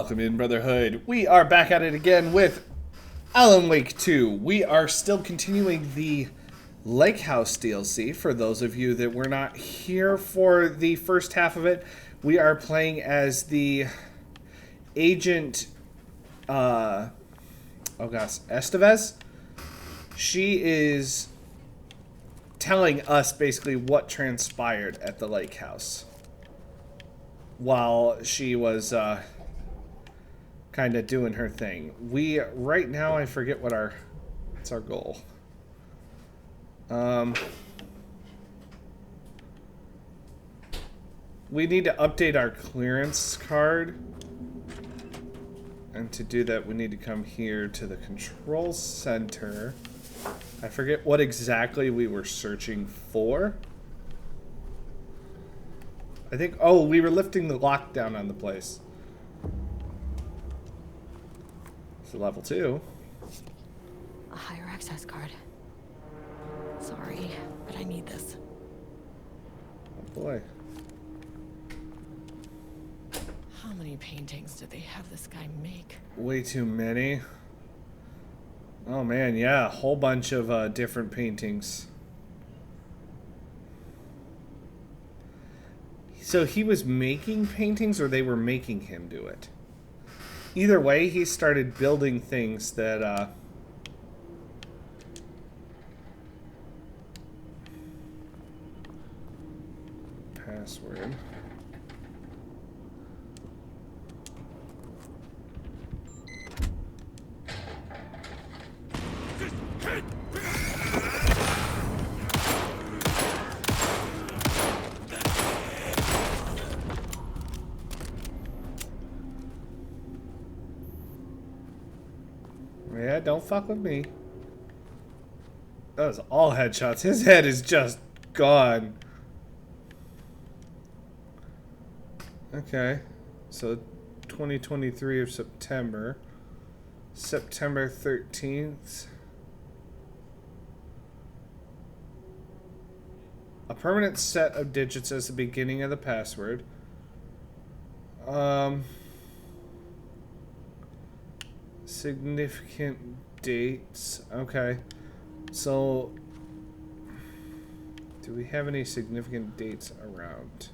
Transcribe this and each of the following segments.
welcome in, Brotherhood. We are back at it again with Alan Wake 2. We are still continuing the Lake House DLC. For those of you that were not here for the first half of it, we are playing as the agent, Estevez. She is telling us basically what transpired at the Lake House while she was kind of doing her thing. We right now, I forget what's our goal. We need to update our clearance card, and to do that we need to come here to the control center. I forget what exactly we were searching for. I think, oh, we were lifting the lockdown on the place. So level 2. A higher access card. Sorry, but I need this. Oh boy. How many paintings did they have this guy make? Way too many. Oh man, yeah, a whole bunch of different paintings. So he was making paintings, or they were making him do it? Either way, he started building things that, Password. Yeah, don't fuck with me. That was all headshots. His head is just gone. Okay. So 2023 of September. September 13th. A permanent set of digits as the beginning of the password. Significant dates. Okay. So, do we have any significant dates around?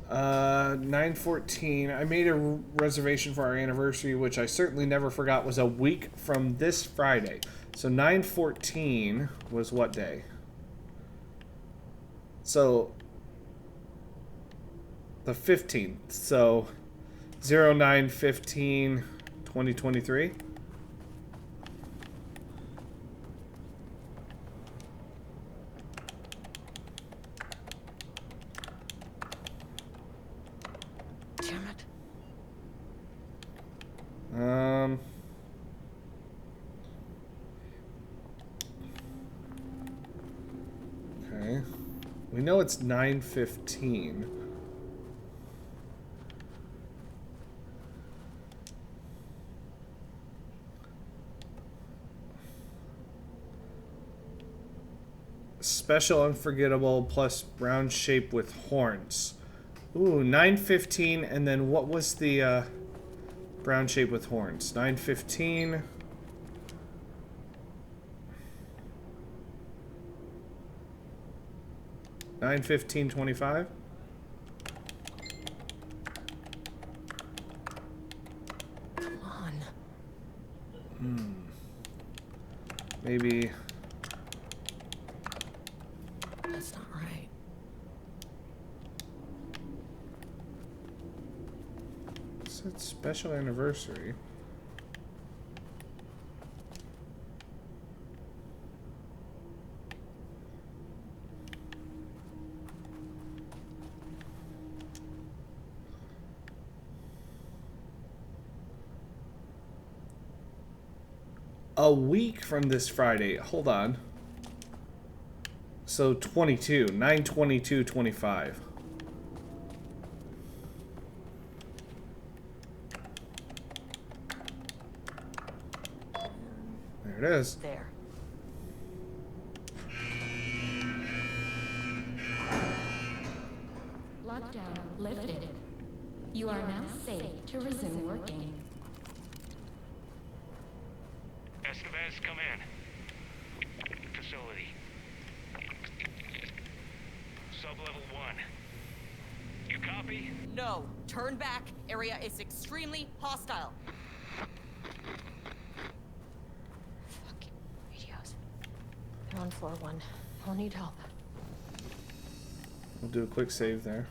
9/14. I made a reservation for our anniversary, which I certainly never forgot was a week from this Friday. So 9/14 was what day? So, the 15th. So 09/15/2023. Damn it. Okay. We know it's 9/15. Special unforgettable plus round shape with horns. Ooh, 9/15, and then what was the brown shape with horns? 9/15. 9/15/25. Come on. Maybe. That's not right. It's special anniversary. A week from this Friday. Hold on. So 22. 9/22/25. There it is. There. Lockdown lifted. You are now safe to resume working. Estevez, come in. Facility. Sub-level 1. You copy? No, turn back. Area is extremely hostile. Fucking radios. I'm on floor 1. I'll need help. We'll do a quick save there.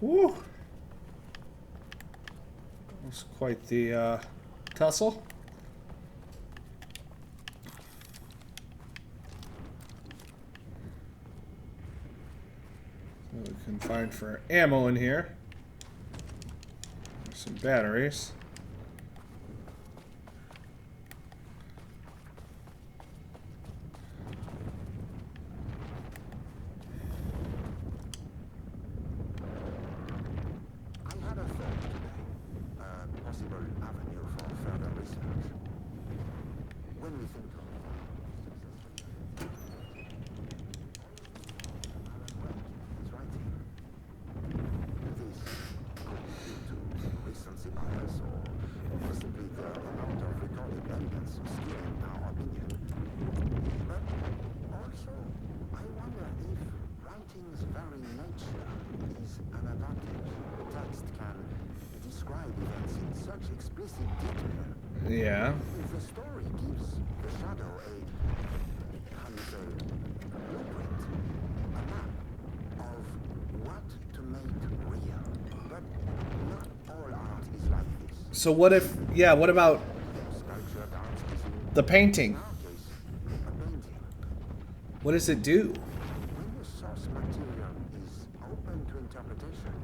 Woo! That's quite the tussle. So we can find for ammo in here. There's some batteries. Yeah. The story gives the shadow blueprint, a map of what to make real. But not all art is like this. So what if, yeah, what about Sculpture art is the painting? in our case a painting. What does it do? When the source material is open to interpretation,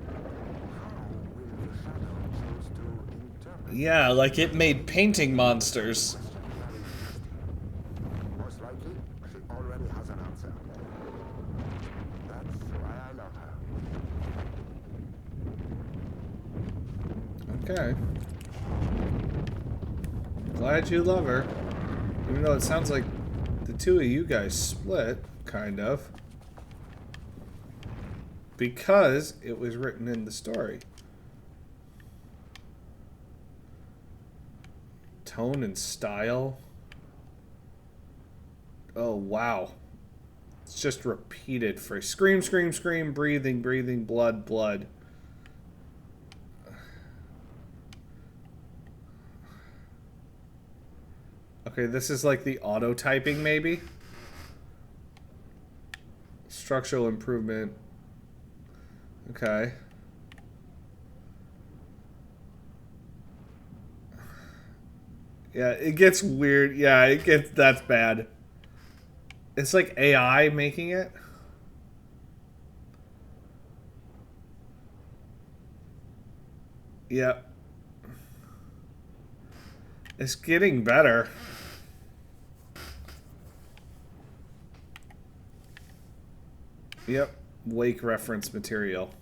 how will the shadow choose to interpret? Yeah, like it made painting monsters. Most likely, she already has an answer. That's why I love her. Okay. Glad you love her. Even though it sounds like the two of you guys split, kind of. Because it was written in the story. Tone and style. Oh, wow. It's just repeated for scream, scream, scream, breathing, breathing, blood, blood. Okay, this is like the auto typing, maybe? Structural improvement. Okay. Yeah, it gets weird. Yeah, it gets, that's bad. It's like AI making it. Yep. It's getting better. Yep. Wake reference material.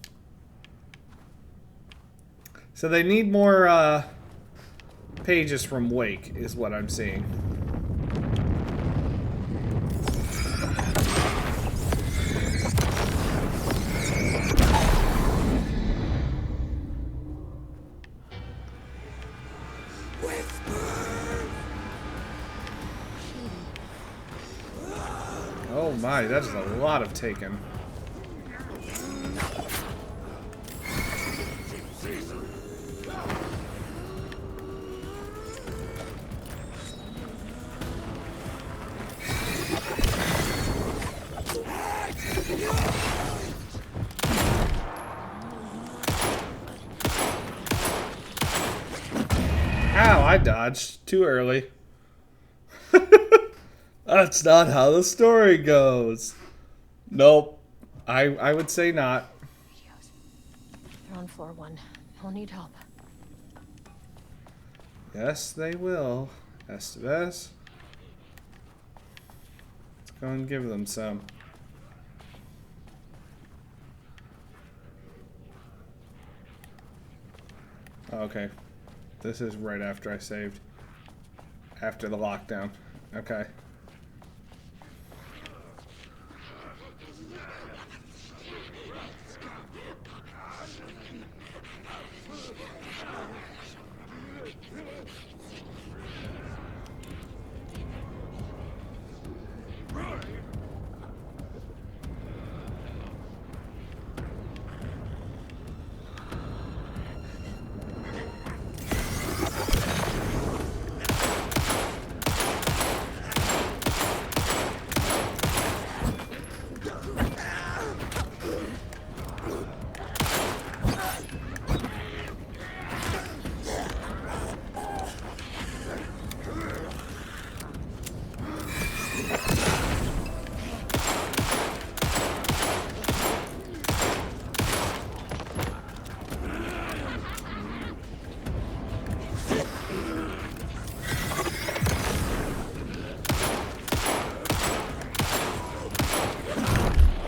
So they need more pages from Wake, is what I'm seeing. Oh my, that is a lot of taken. Ow, I dodged too early. That's not how the story goes. Nope. I would say not. Radios. They're on floor 1. They'll need help. Yes, they will. Estevez. Let's go and give them some. Okay. This is right after I saved. After the lockdown. Okay.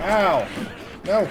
Ow! No!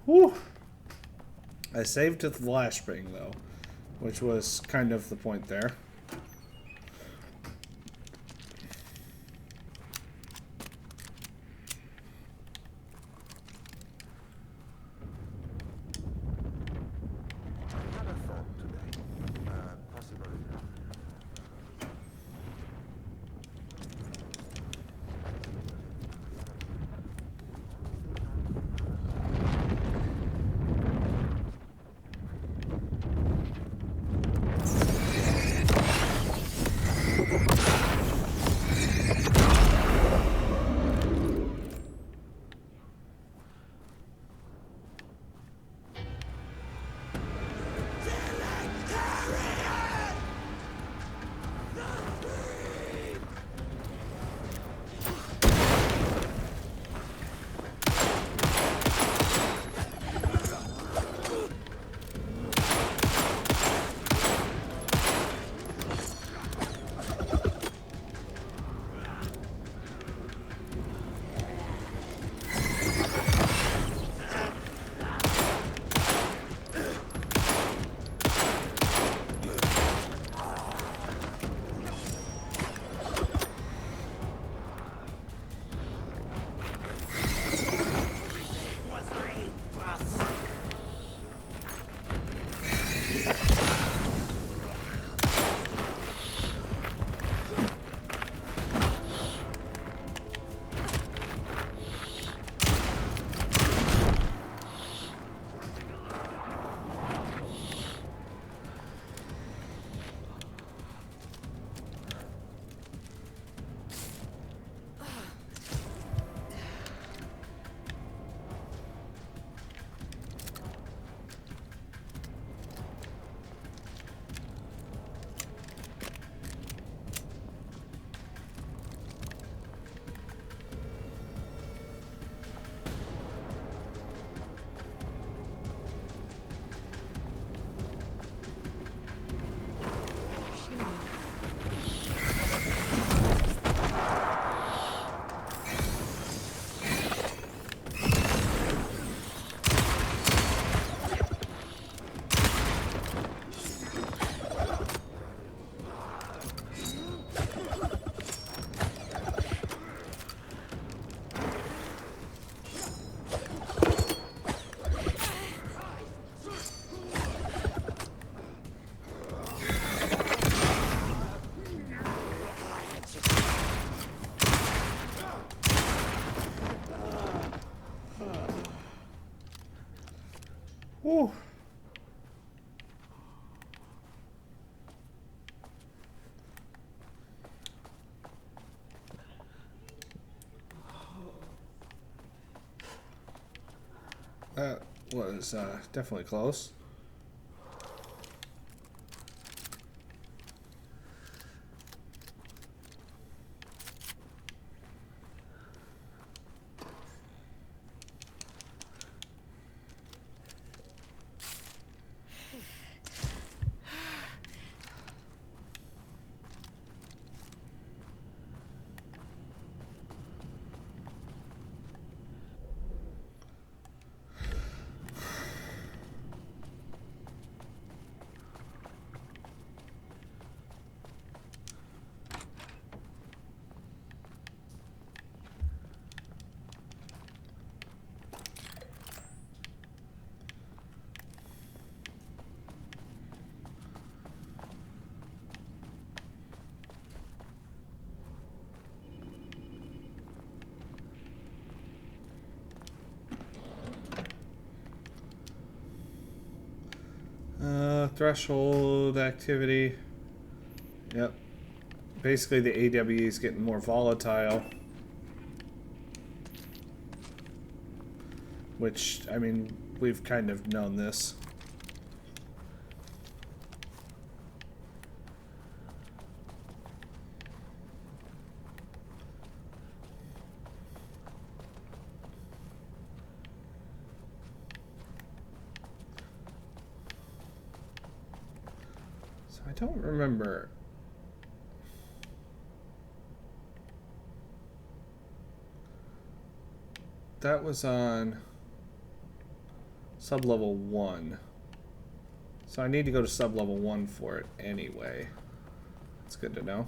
Whew. I saved with flashbang though, which was kind of the point there. I had a thought today. Possible. That was definitely close. Threshold activity. Yep. Basically, the AWE is getting more volatile. Which, I mean, we've kind of known this. I don't remember. That was on sub-level 1. So I need to go to sub-level 1 for it anyway. It's good to know.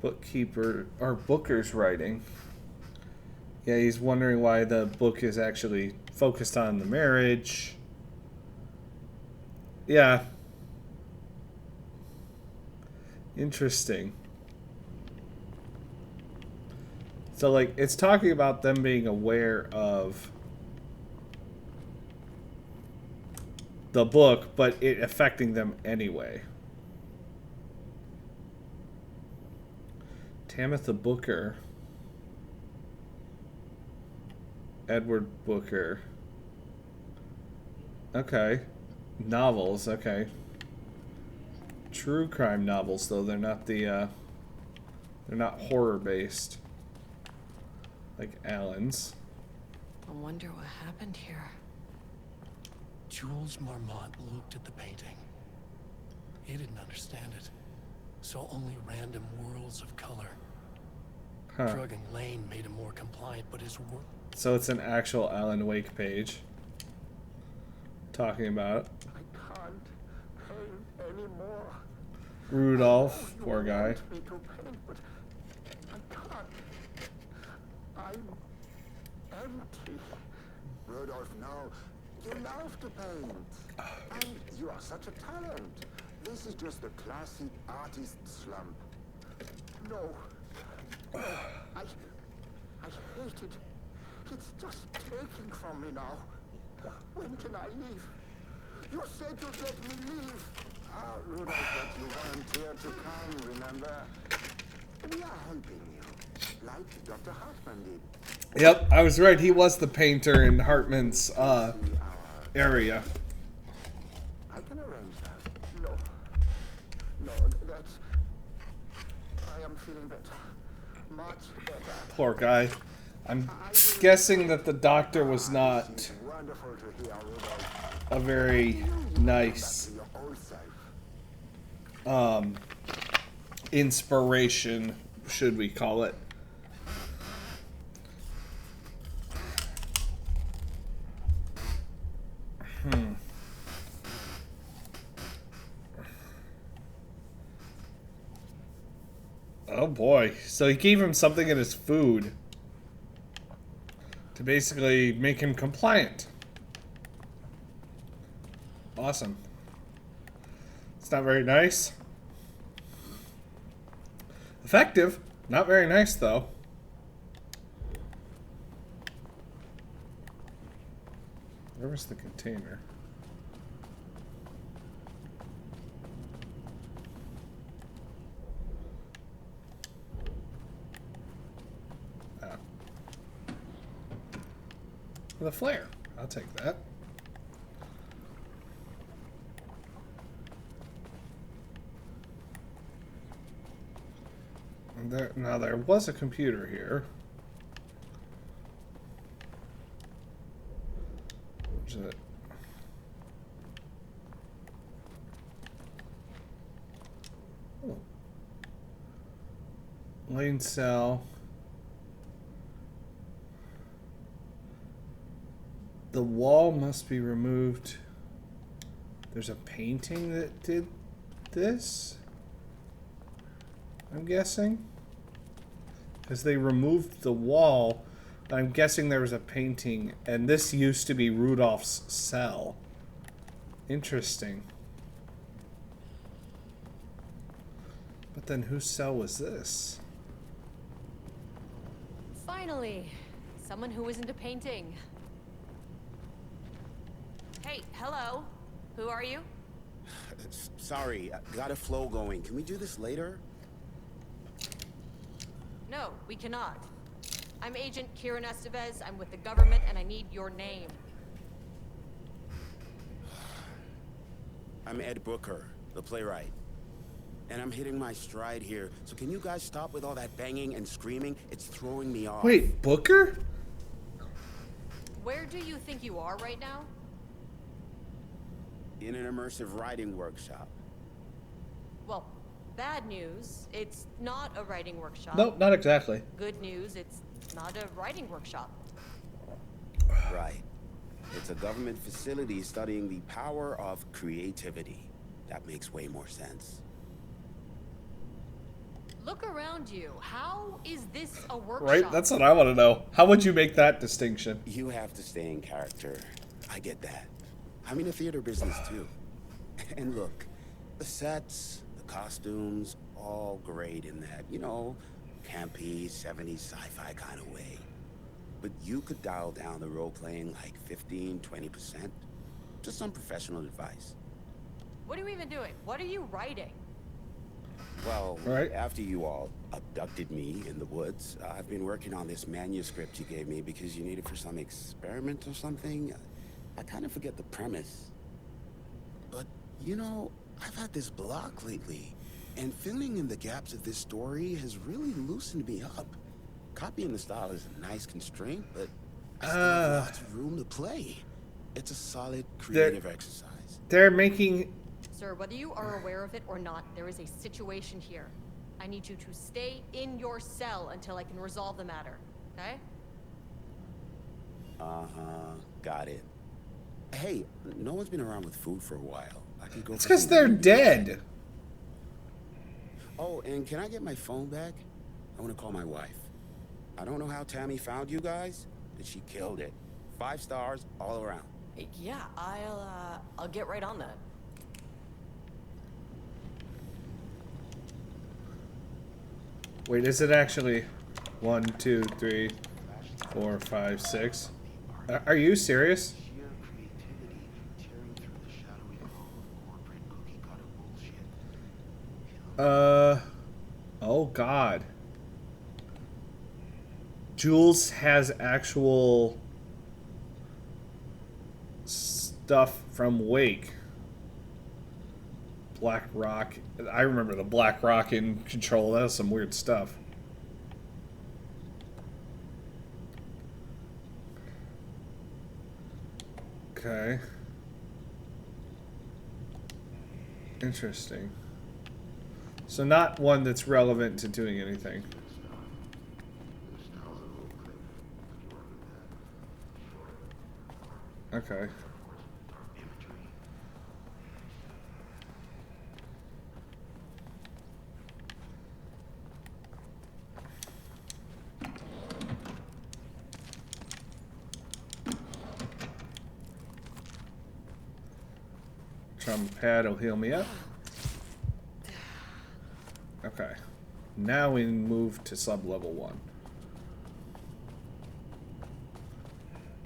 Bookkeeper, or Booker's writing. Yeah, he's wondering why the book is actually focused on the marriage. Yeah. Interesting. So, like, it's talking about them being aware of the book, but it affecting them anyway. Tamitha Booker. Edward Booker. Okay. Novels, okay. True crime novels, though. They're not the, they're not horror-based. Like Alan's. I wonder what happened here. Jules Marmont looked at the painting. He didn't understand it. Saw only random whirls of color. Huh. Drugging Lane made him more compliant, but his work... So it's an actual Alan Wake page. Talking about I can't paint anymore. Rudolph, poor guy. Want me to paint, but I can't. I'm empty. Rudolph, no. You love to paint. And you are such a talent. This is just a classic artist slump. No. No. I hate it. It's just taking from me now. When can I leave? You said you'd let me leave. Ah, Rudolph, but you weren't here to come, remember? We are helping you, like Dr. Hartman did. Yep, I was right. He was the painter in Hartman's area. I can arrange that. No. No, that's... I am feeling better. Much better. Poor guy. I'm guessing that the doctor was not Wonderful to hear, Rudolph. a very nice Your old self. inspiration, should we call it. Oh boy. So he gave him something in his food to basically make him compliant. Awesome. It's not very nice. Effective. Not very nice, though. Where was the container? the flare. I'll take that. Now there was a computer here. Where's it? Oh. Lane cell. The wall must be removed. There's a painting that did this, I'm guessing. Because they removed the wall. I'm guessing there was a painting, and this used to be Rudolph's cell. Interesting. But then whose cell was this? Finally, someone who isn't a painting. Hey, hello. Who are you? Sorry, got a flow going. Can we do this later? No, we cannot. I'm Agent Kieran Estevez. I'm with the government, and I need your name. I'm Ed Booker, the playwright. And I'm hitting my stride here. So can you guys stop with all that banging and screaming? It's throwing me off. Wait, Booker? Where do you think you are right now? In an immersive writing workshop. Well, bad news. It's not a writing workshop. Nope, not exactly. Good news. It's not a writing workshop. Right. It's a government facility studying the power of creativity. That makes way more sense. Look around you. How is this a workshop? Right? That's what I want to know. How would you make that distinction? You have to stay in character. I get that. I'm in the theater business too. And look, the sets, the costumes, all great in that, you know, campy, 70s sci-fi kind of way. But you could dial down the role-playing like 15–20%. Just some professional advice. What are you even doing? What are you writing? Well, right. After you all abducted me in the woods, I've been working on this manuscript you gave me because you need it for some experiment or something. I kind of forget the premise. But, you know, I've had this block lately, and filling in the gaps of this story has really loosened me up. Copying the style is a nice constraint, but I still have lots of room to play. It's a solid creative exercise. They're making... Sir, whether you are aware of it or not, there is a situation here. I need you to stay in your cell until I can resolve the matter, okay? Uh-huh, got it. Hey, no one's been around with food for a while. I could go. It's because they're dead. Oh, and can I get my phone back? I want to call my wife. I don't know how Tammy found you guys, but she killed it. 5 stars all around. Yeah, I'll get right on that. Wait, is it actually 1, 2, 3, 4, 5, 6? Are you serious? Oh God. Jules has actual stuff from Wake. Black Rock. I remember the Black Rock in Control. That was some weird stuff. Okay. Interesting. So not one that's relevant to doing anything. Okay. Trauma pad will heal me up. Okay. Now we move to sub-level 1.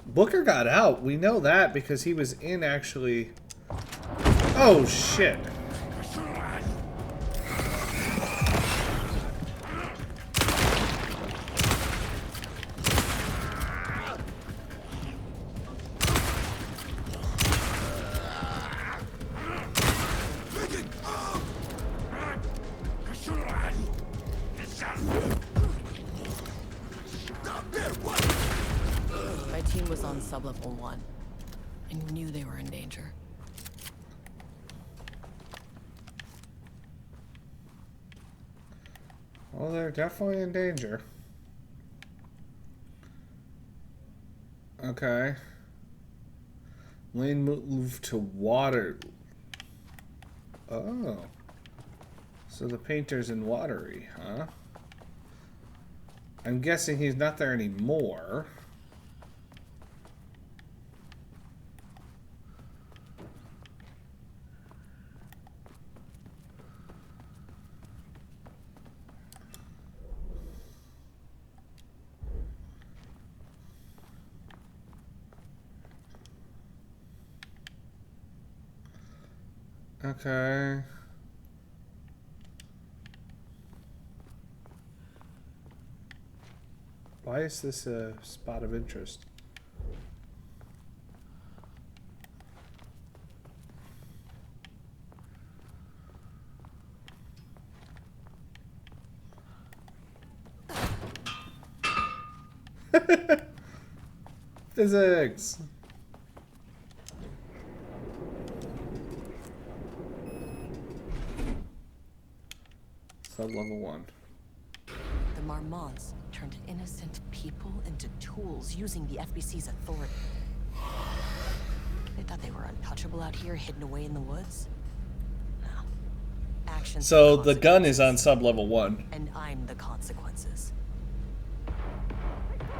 Booker got out. We know that because he was in actually... Oh, shit. Sublevel 1. I knew they were in danger. Well, they're definitely in danger. Okay. Lane move to water. Oh. So the painter's in watery, huh? I'm guessing he's not there anymore. Okay. Why is this a spot of interest? Physics! Sub-level 1. The Marmonts turned innocent people into tools using the FBC's authority. They thought they were untouchable out here, hidden away in the woods. No. Actions. So the gun is on sub-level 1. And I'm the consequences.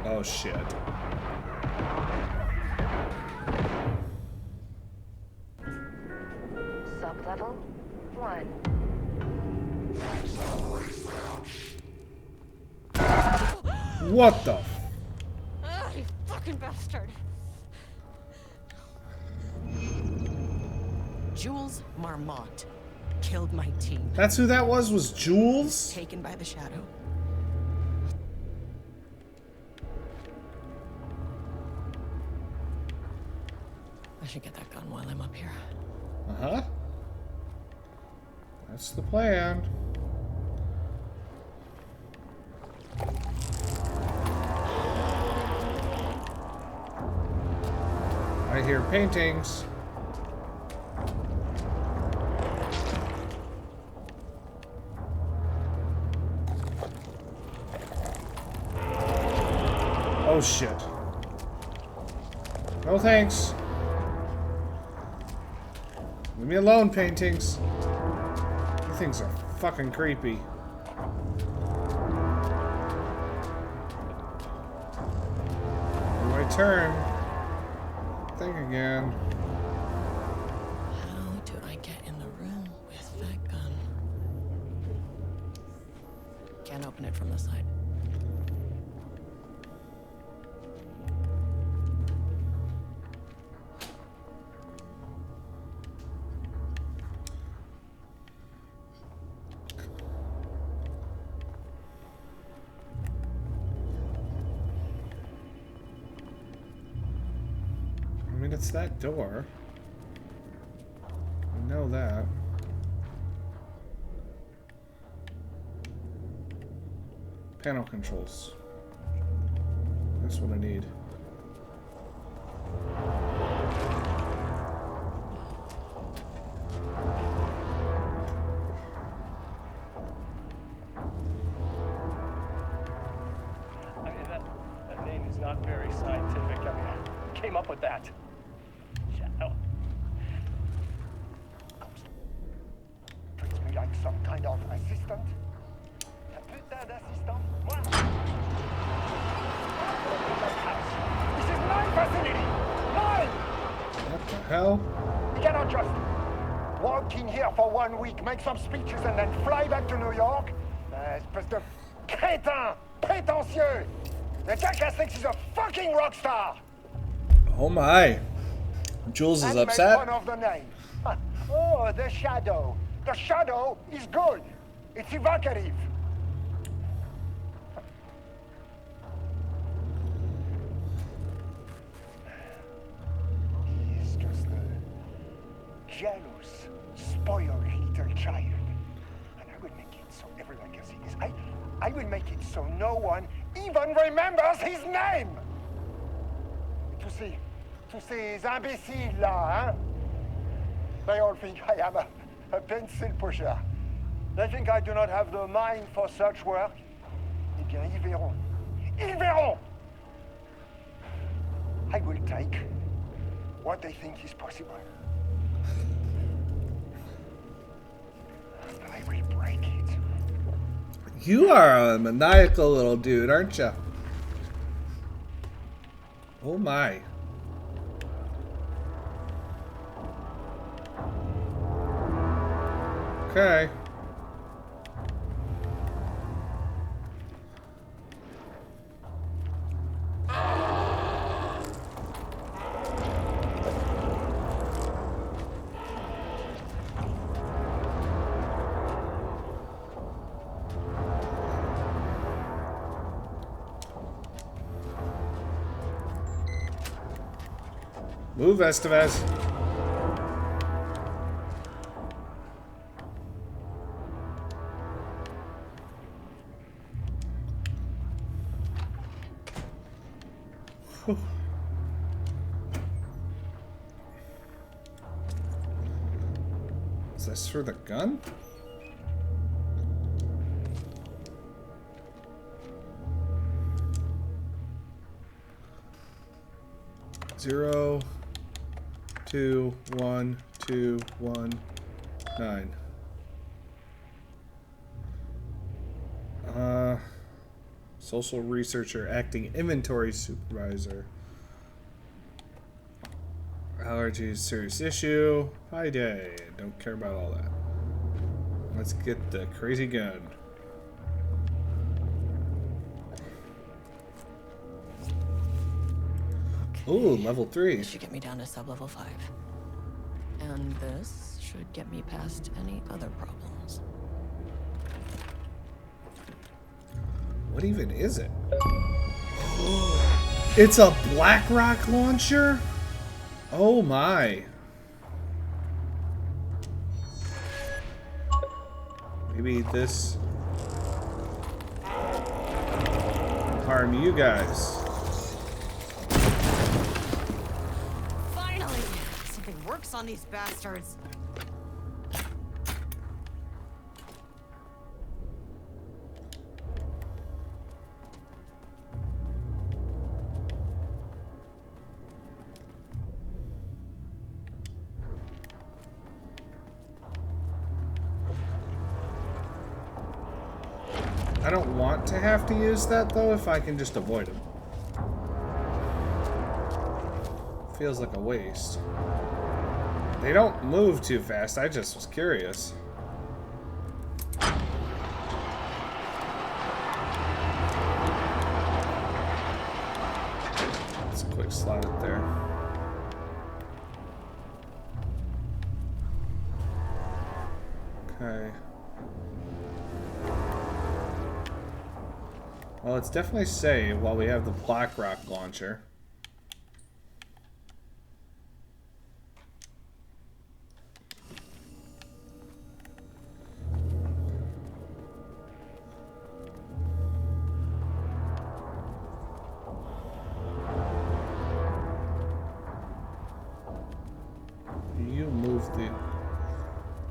Oh shit. Sub-level 1. What the f- Ah, you fucking bastard! Jules Marmont killed my team. That's who that was Jules? Taken by the shadow. I should get that gun while I'm up here. Uh-huh. That's the plan. I hear paintings. Oh shit. No thanks. Leave me alone, paintings. These things are fucking creepy. Where do I turn? Think again. How do I get in the room with that gun? Can't open it from the side. I mean, it's that door. I know that. Panel controls. That's what I need. I mean, that name is not very scientific. I mean, I came up with that. Shadow. Treats me like some kind of assistant. La putain d'assistant, moi. This is my facility. Mine. What the hell? You cannot just walk in here for 1 week, make some speeches, and then fly back to New York. Espèce de crétin, prétentieux. The jackass thinks he's a fucking rock star. Oh my. Jules is And he makes upset. fun of the name. Oh, the shadow. The shadow is good. It's evocative. He is just a jealous, spoiled little child. And I will make it so everyone can see this. I will make it so no one even remembers his name. You see, tous ces imbéciles là, hein? They all think I am a pencil pusher. They think I do not have the mind for such work. Eh bien, ils verront. Ils verront! I will take what they think is possible. And I will break it. You are a maniacal little dude, aren't you? Oh my. Okay. Move, Estevez. Is this for the gun? Zero, 2, 1, 2, 1, 9. Social researcher, acting inventory supervisor. Allergies, serious issue. High day. Don't care about all that. Let's get the crazy gun. Ooh, level 3. This should get me down to sub-level 5. And this should get me past any other problems. What even is it? It's a BlackRock launcher? Oh my. Maybe this harm you guys. Finally! Something works on these bastards. I don't want to have to use that though if I can just avoid them. Feels like a waste. They don't move too fast, I just was curious. Let's quick slot it there. Okay. Well, it's definitely safe while we have the BlackRock launcher. You moved the...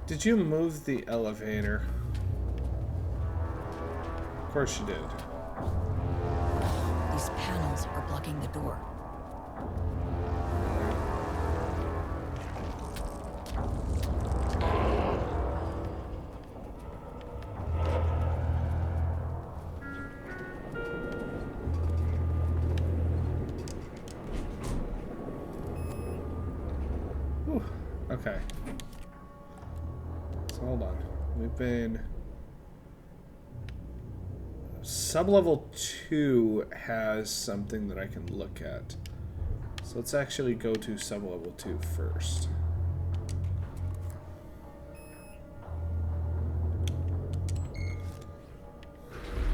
Did you move the elevator? Of course you did. These panels are blocking the door. Whew. Okay. So hold on. We've been... Sublevel 2 has something that I can look at. So let's actually go to sublevel 2 first.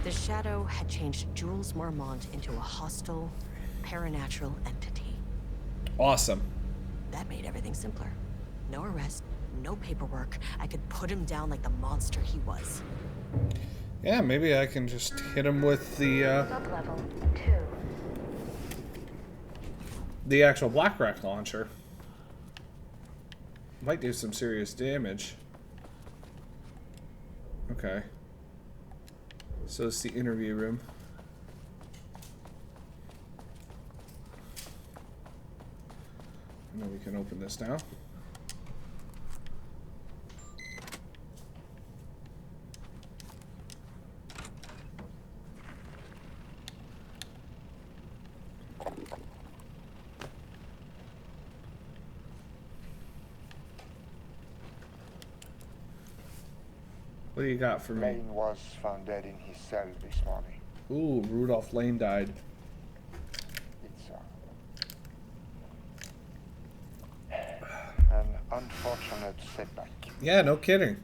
The Shadow had changed Jules Marmont into a hostile, paranatural entity. Awesome. That made everything simpler. No arrest, no paperwork. I could put him down like the monster he was. Yeah, maybe I can just hit him with the, Sublevel 2. the actual black rack launcher. Might do some serious damage. Okay. So it's the interview room. And then we can open this now. What do you got for me? Lane was found dead in his cell this morning. Ooh, Rudolph Lane died. It's an unfortunate setback. Yeah, no kidding.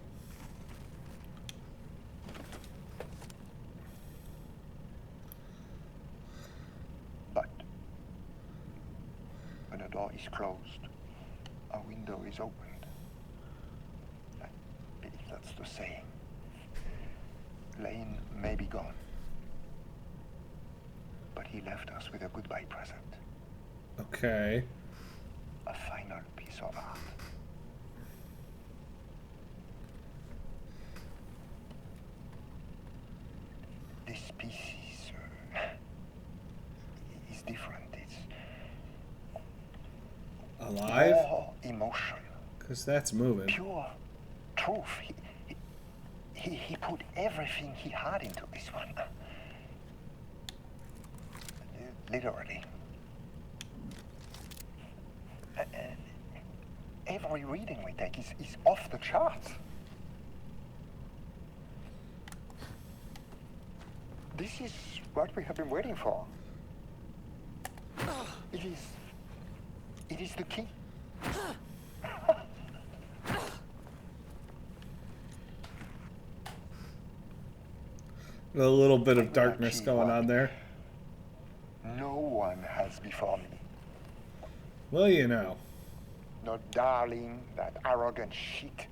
But when a door is closed, a window is opened. I believe that's the saying. Lane may be gone, but he left us with a goodbye present. Okay. A final piece of art. This piece is different. It's Alive? more emotion, Because that's moving. pure truth. He put everything he had into this one. Literally. Every reading we take is off the charts. This is what we have been waiting for. It is the key. A little bit of darkness going on there. No one has before me. Well, you know. Not Darling, that arrogant shit.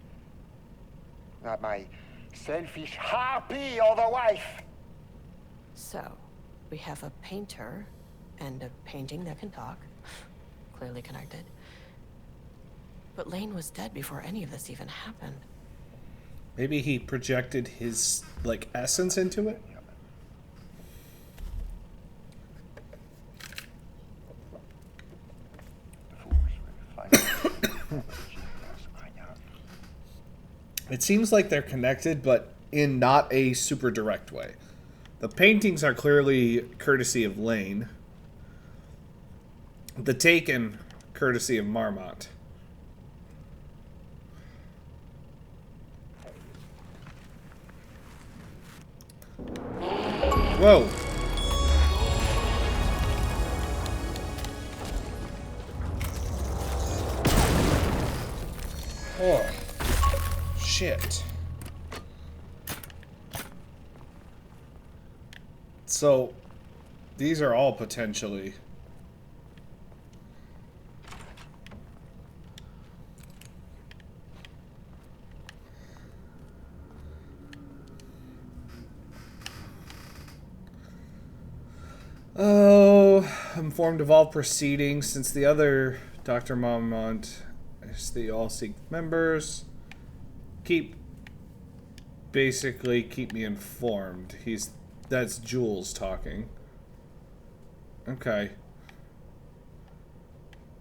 Not my selfish harpy or the wife. So, we have a painter and a painting that can talk. Clearly connected. But Lane was dead before any of this even happened. Maybe he projected his, like, essence into it? It seems like they're connected, but in not a super direct way. The paintings are clearly courtesy of Lane. The Taken, courtesy of Marmont. Whoa. Oh. Shit. So, these are all potentially... Oh, informed of all proceedings since the other Dr. Marmont is the All-Seek members. Basically keep me informed. That's Jules talking. Okay.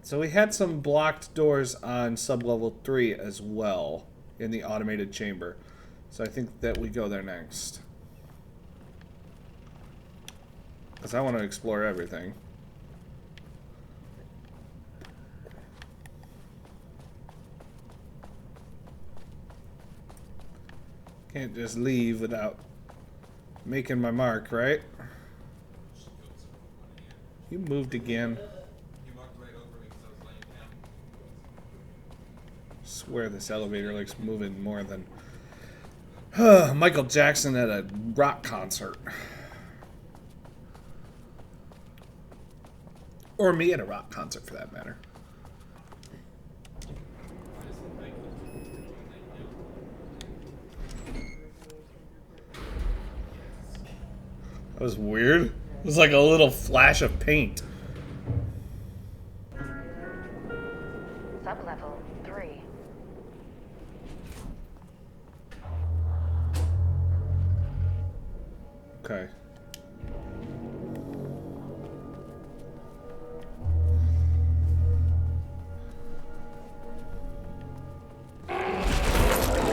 So we had some blocked doors on sub-level 3 as well in the automated chamber. So I think that we go there next. Because I want to explore everything. Can't just leave without making my mark, right? You moved again. Swear this elevator likes moving more than Michael Jackson at a rock concert. Or me at a rock concert, for that matter. That was weird. It was like a little flash of paint. Sublevel 3. Okay.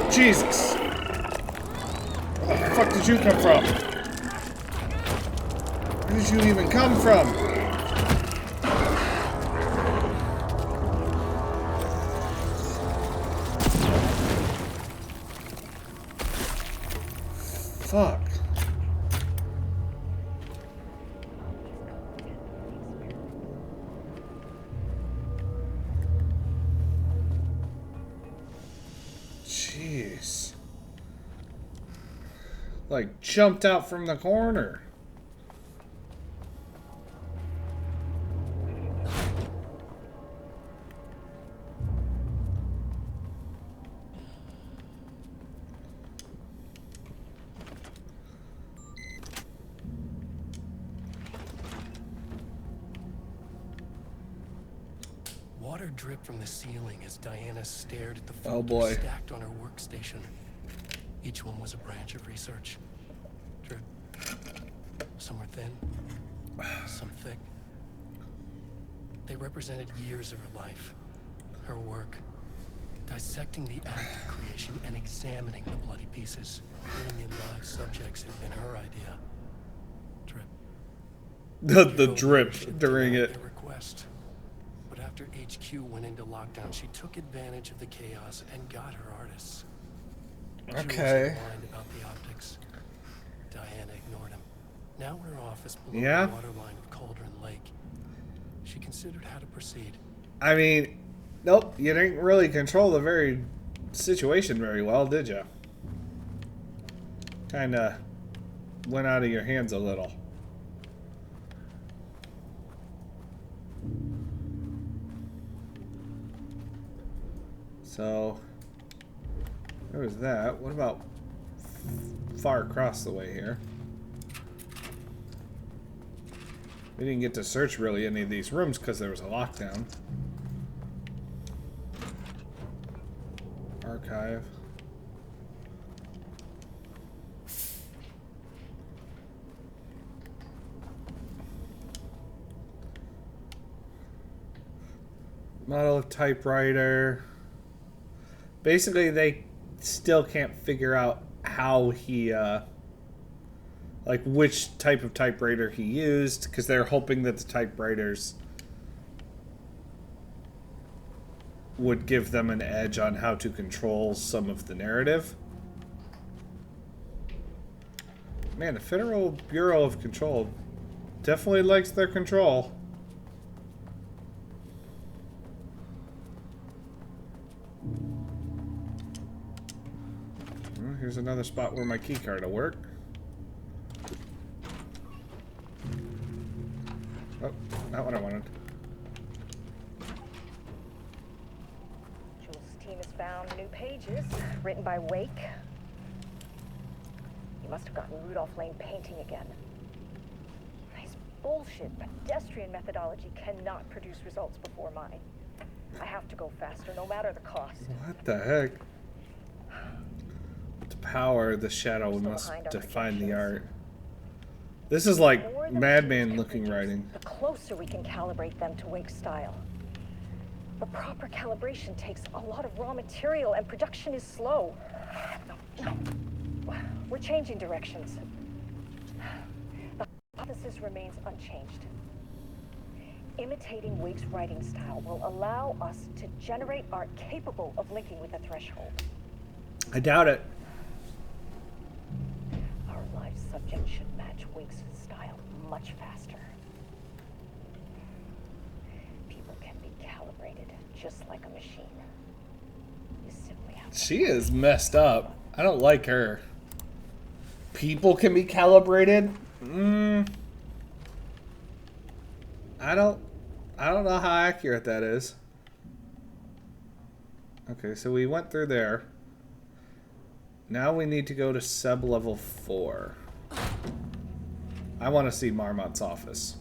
Jesus! Where the fuck did you come from? Where did you even come from? Fuck. Jeez. Like, jumped out from the corner. Water dripped from the ceiling as Diana stared at the Oh, folders boy. stacked on her workstation. Each one was a branch of research. Drip. Some were thin, some thick. They represented years of her life, her work, dissecting the act of creation and examining the bloody pieces. Bringing in live subjects had been her idea. Drip. The drip during denied it. their request. But after HQ went into lockdown, she took advantage of the chaos and got her artists. Jules Okay. whined about the optics. Diana ignored him. Now in her office below Yeah. the waterline of Cauldron Lake, she considered how to proceed. I mean, nope, you didn't really control the very situation very well, did you? Kinda went out of your hands a little. So, there was that. What about far across the way here? We didn't get to search really any of these rooms because there was a lockdown. Archive. Model of typewriter. Basically, they still can't figure out how he, like which type of typewriter he used, because they're hoping that the typewriters would give them an edge on how to control some of the narrative. Man, the Federal Bureau of Control definitely likes their control. Well, here's another spot where my keycard will work. Oh, not what I wanted. Jules' team has found new pages written by Wake. You must have gotten Rudolph Lane painting again. His bullshit pedestrian methodology cannot produce results before mine. I have to go faster, no matter the cost. What the heck? To power the shadow, we Still must behind our define the projections. art. This is like The more the Madman machines looking can produce, writing. The closer we can calibrate them to Wake's style. But proper calibration takes a lot of raw material and production is slow. We're changing directions. The hypothesis remains unchanged. Imitating Wake's writing style will allow us to generate art capable of linking with a threshold. I doubt it. Our live subject should match Wake's style much faster. People can be calibrated just like a machine. You simply have to... She is messed up. I don't like her. People can be calibrated? I don't know how accurate that is. Okay, so we went through there. Now we need to go to sub-level 4. I want to see Marmont's office.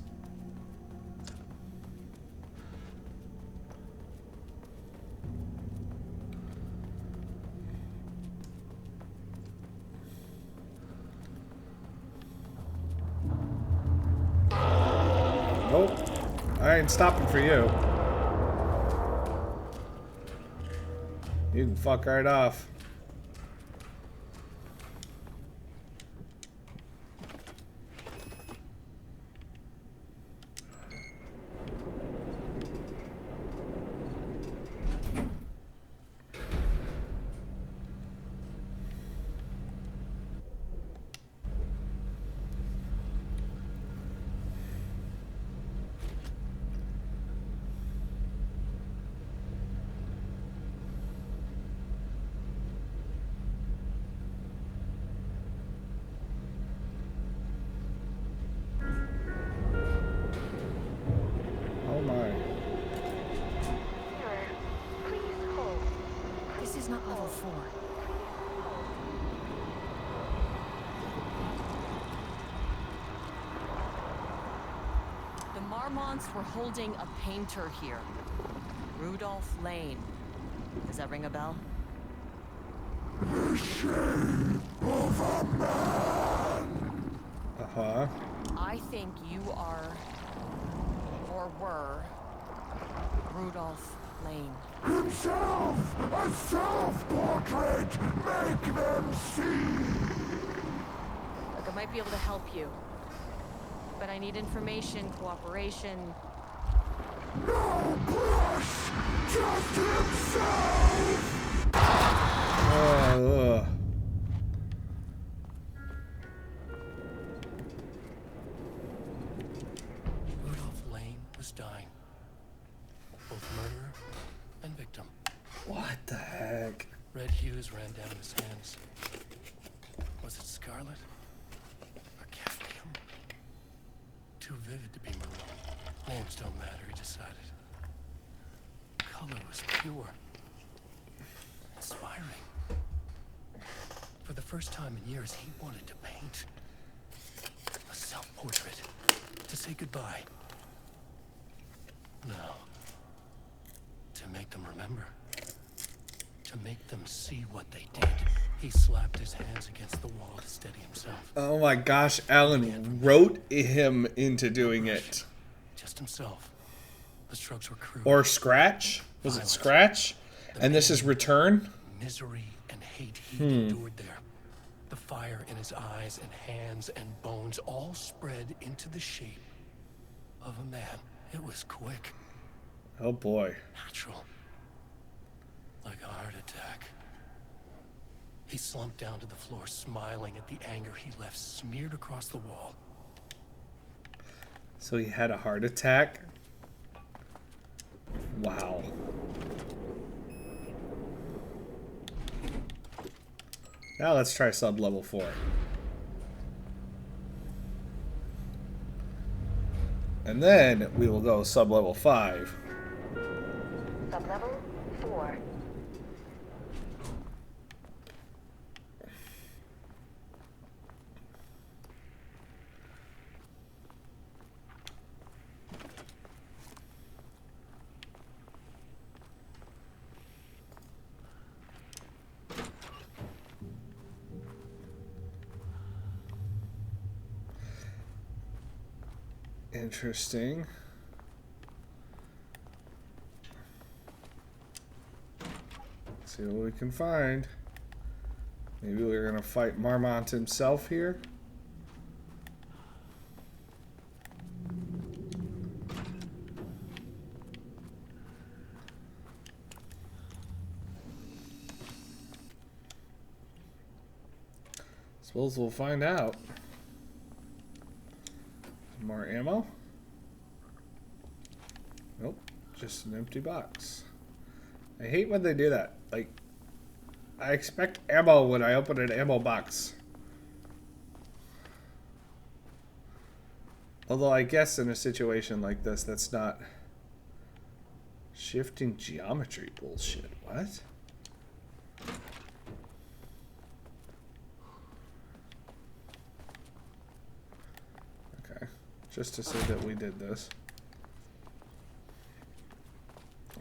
ain't stopping for you. You can fuck right off. Oh my. Please hold. This is not level 4. The Marmonts were holding a painter here. Rudolph Lane. Does that ring a bell? Uh-huh. I think you are, or were, Rudolph Lane. Himself! A self-portrait! Make them see! Look, I might be able to help you. But I need information, cooperation. No brush! Just himself! Ugh. Rudolph Lane was dying. Both murderer and victim. What the heck? Red hues ran down his hands. Was it scarlet? Or cadmium? Too vivid to be maroon. Names don't matter, he decided. Color was pure. Inspiring. For the first time in years, he wanted to paint. A self-portrait. To say goodbye. No. To make them remember. To make them see what they did. He slapped his hands against the wall to steady himself. Oh my gosh, Alan wrote him into doing it. Just himself. The strokes were crude. Or Scratch? Was it Scratch? And this is Return? Misery and hate he endured there. The fire in his eyes and hands and bones all spread into the shape of a man. It was quick. Oh boy. Natural. Like a heart attack. He slumped down to the floor, smiling at the anger he left smeared across the wall. So he had a heart attack? Wow. Now let's try sub-level 4. And then we will go sub-level 5. Sublevel 4. Interesting. Let's see what we can find. Maybe we're gonna fight Marmont himself here. Suppose we'll find out. More ammo? Nope, just an empty box. I hate when they do that. Like, I expect ammo when I open an ammo box. Although I guess in a situation like this, that's not shifting geometry bullshit. What? Okay, just to say that we did this.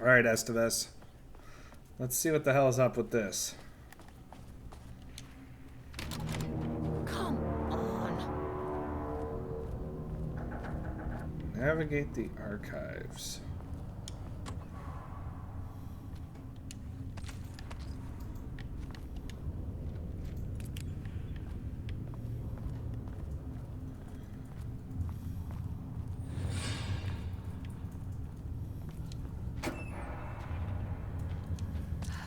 All right, Estevez. Let's see what the hell is up with this. Come on. Navigate the archives.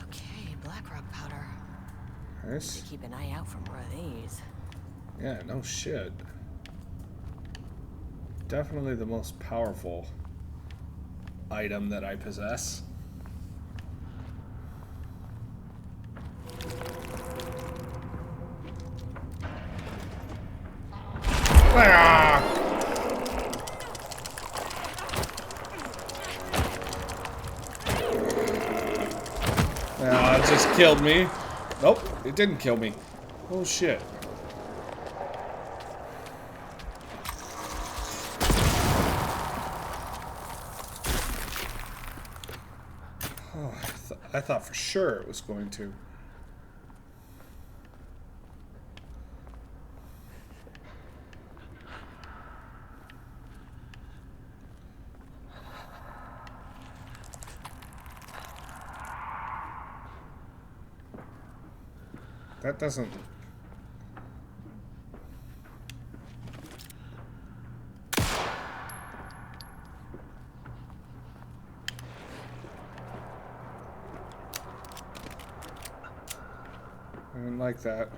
Okay, black rock powder. Nice. Keep an eye out for more of these. Yeah, no shit. Definitely the most powerful item that I possess. Ah! Ah, it just killed me. Nope, it didn't kill me. Oh shit. Oh, I thought for sure it was going to. That doesn't... I didn't like that.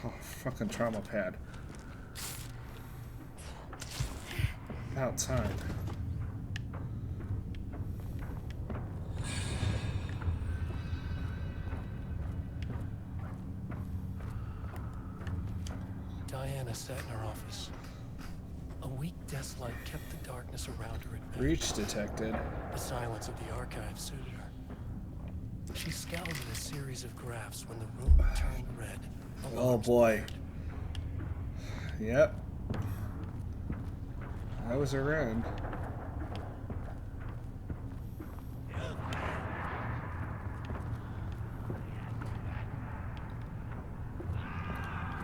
Oh, fucking trauma pad. About time. Diana sat in her office. A weak desk light kept the darkness around her at bay. Breach detected. The silence of the archive suited her. She scowled at a series of graphs when the room turned red. Oh boy. Yep. That was her end.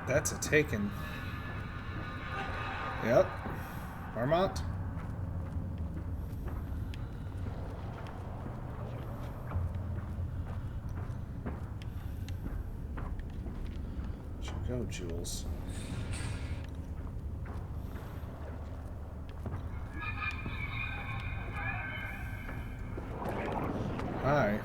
That's a taken. Yep. Marmont. Should go, Jules. Hi.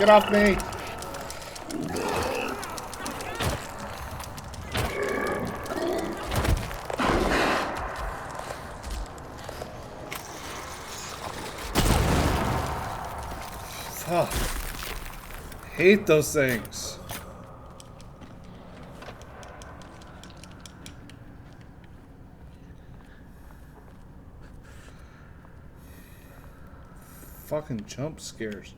Get off me! Fuck. Hate those things. Fucking jump scares.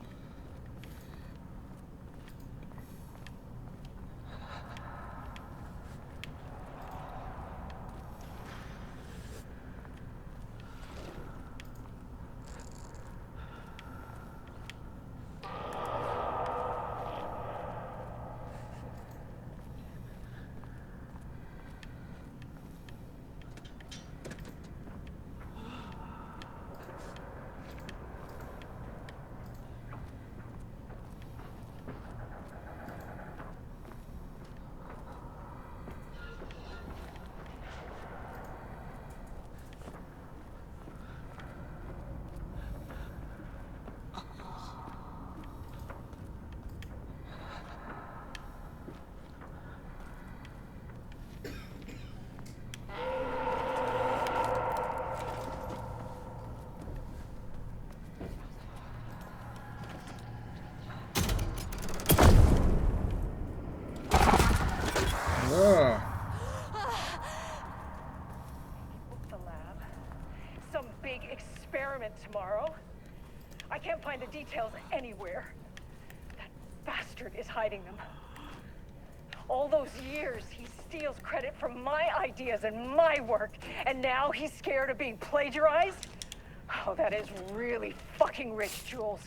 Ugh. The lab. Some big experiment tomorrow. I can't find the details anywhere. That bastard is hiding them. All those years, he steals credit for my ideas and my work, and now he's scared of being plagiarized? Oh, that is really fucking rich, Jules.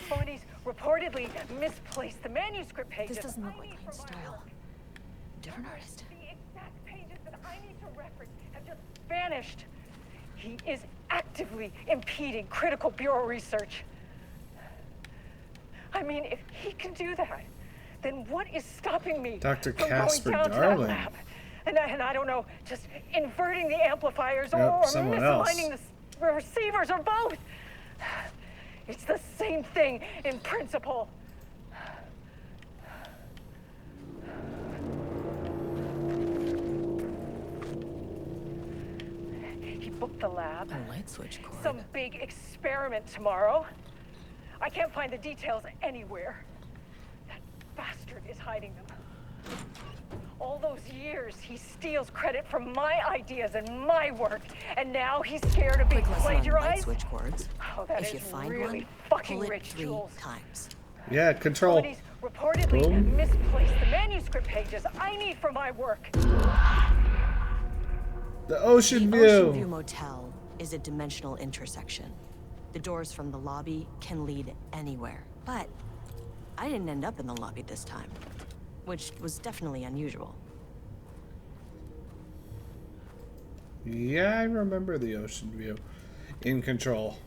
Somebody's reportedly misplaced the manuscript pages. This doesn't look I like need Lane's for my style. work. Different artist. The exact pages that I need to reference have just vanished. He is actively impeding critical bureau research. I mean, if he can do that, then what is stopping me Dr. from Casper going down to Darling. that lab? And I don't know, just inverting the amplifiers Yep, or someone else. misaligning the receivers or both. It's the same thing in principle. He booked the lab. A light switch cord. Some big experiment tomorrow. I can't find the details anywhere. That bastard is hiding them. All those years, he steals credit for my ideas and my work, and now he's scared of being Quick lesson on light plagiarized? switch cords. Oh, that If is you find really one, fucking pull it rich, 3 Jules. times. Yeah, control. Somebody's reportedly Boom. misplaced the manuscript pages I need for my work. The ocean The view. Ocean View Motel is a dimensional intersection. The doors from the lobby can lead anywhere. But I didn't end up in the lobby this time, which was definitely unusual. Yeah, I remember the ocean view. In control.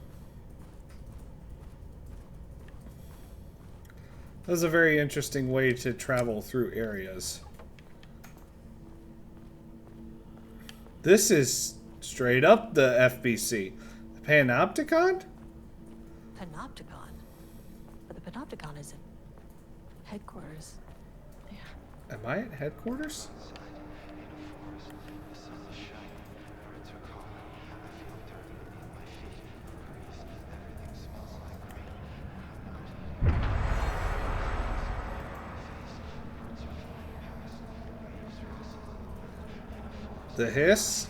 That was a very interesting way to travel through areas. This is straight up the FBC. The Panopticon? Panopticon? But the Panopticon is at headquarters. Yeah. Am I at headquarters? The hiss?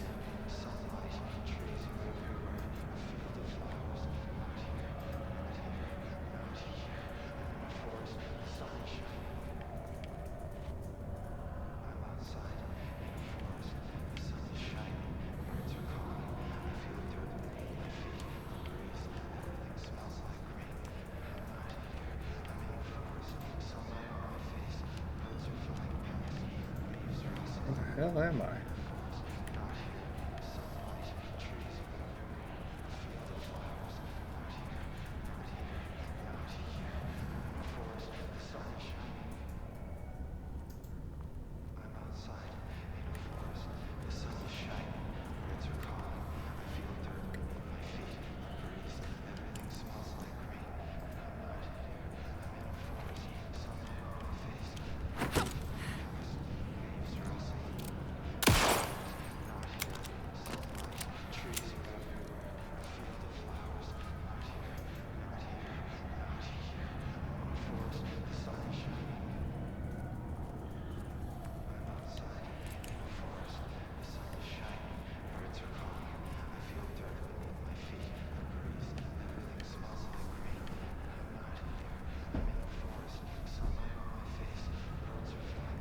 Where the hell am I?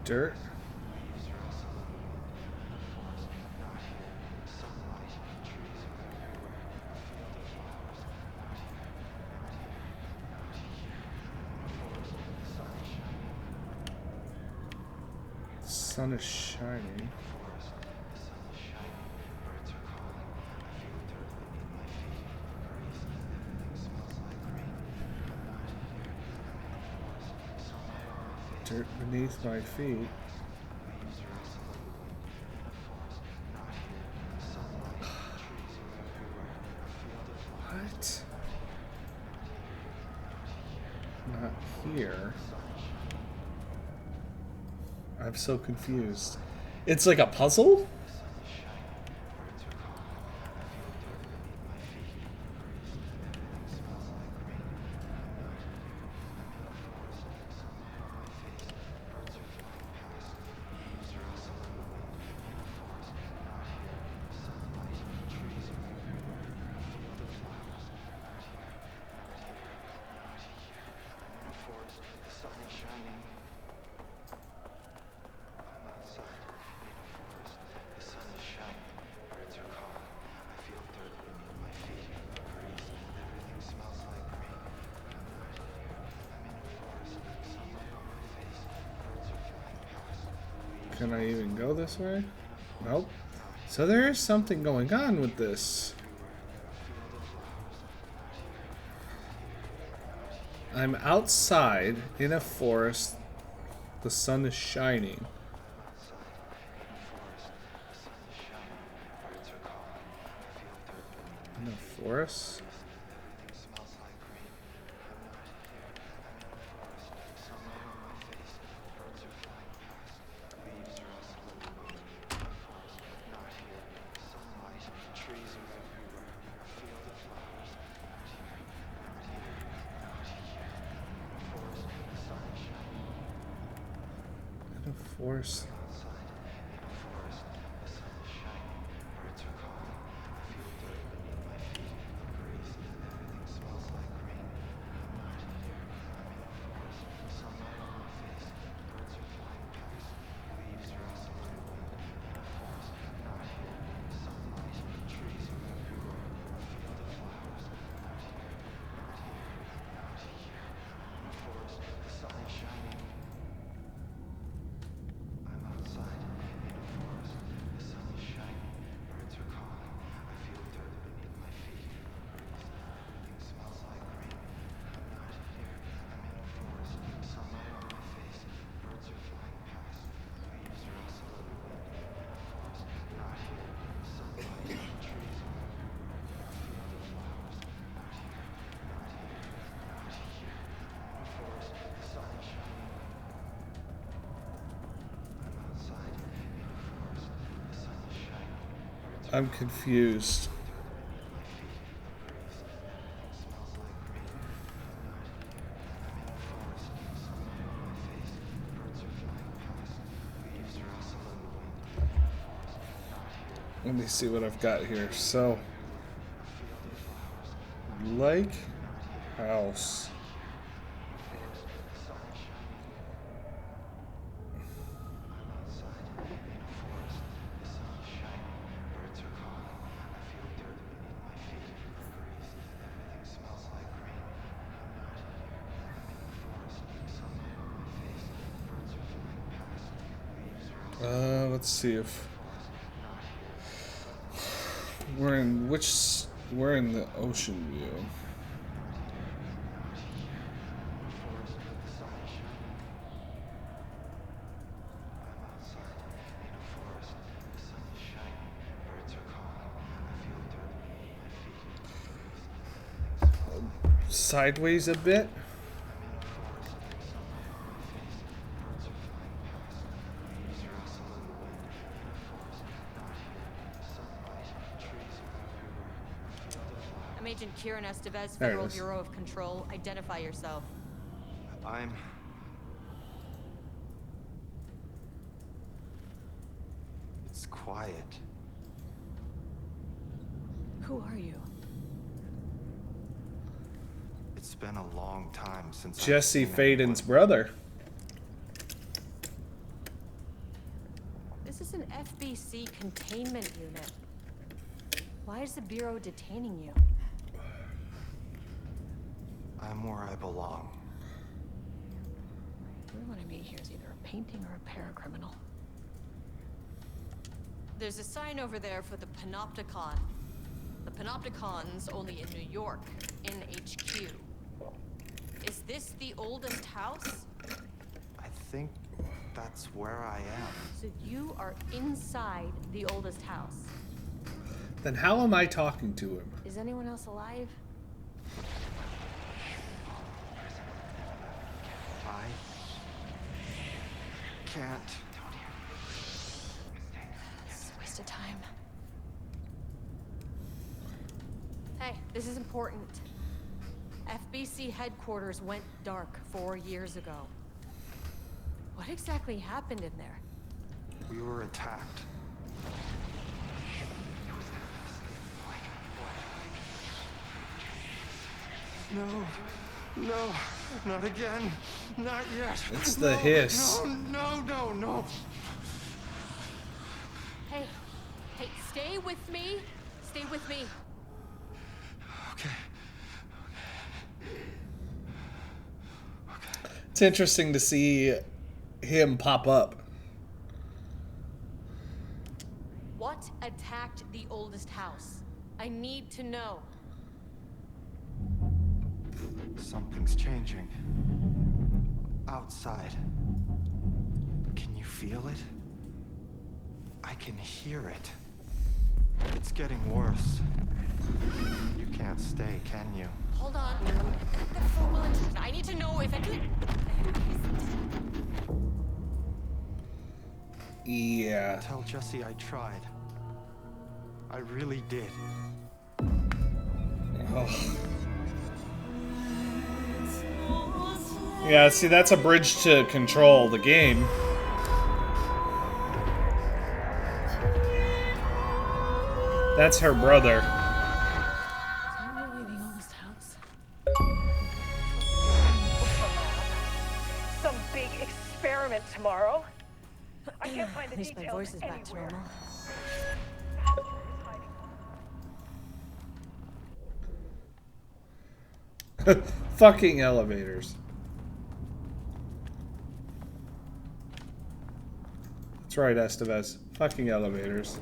Dirt. Sun is shining. Dirt beneath my feet. What? Not here. I'm so confused. It's like a puzzle? Can I even go this way? Nope. So there is something going on with this. I'm outside in a forest. The sun is shining. In a forest? Force. I'm confused. Let me see what I've got here. So, lake house. Let's see if we're in the ocean view. Sideways a bit. I'm Agent Kieran Estevez, There it Federal is. Bureau of Control. Identify yourself. It's quiet. Who are you? It's been a long time since Jesse I've seen anyone. Faden's brother. containment unit. Why is the Bureau detaining you? I'm where I belong. Everyone I meet here is either a painting or a paracriminal. There's a sign over there for the Panopticon. The Panopticon's only in New York, in HQ. Is this the oldest house? I think that's where I am. So you are inside the oldest house. Then how am I talking to him? Is anyone else alive? I can't. This is a waste of time. Hey, this is important. FBC headquarters went dark 4 years ago. What exactly happened in there? We were attacked. No, no, not again, not yet. It's the hiss. No. Hey, stay with me. Stay with me. Okay. It's interesting to see him pop up. What attacked the oldest house? I need to know. Something's changing. Outside. Can you feel it? I can hear it. It's getting worse. You can't stay, can you? Hold on. The phone will intrude. I need to know if it... Yeah. Tell Jesse I tried. I really did. Oh. Yeah, see, that's a bridge to control the game. That's her brother. Is that really the oldest house? Some big experiment tomorrow. I can't find the At least my details voice is back to anywhere. normal. Fucking elevators. That's right, Estevez. Fucking elevators.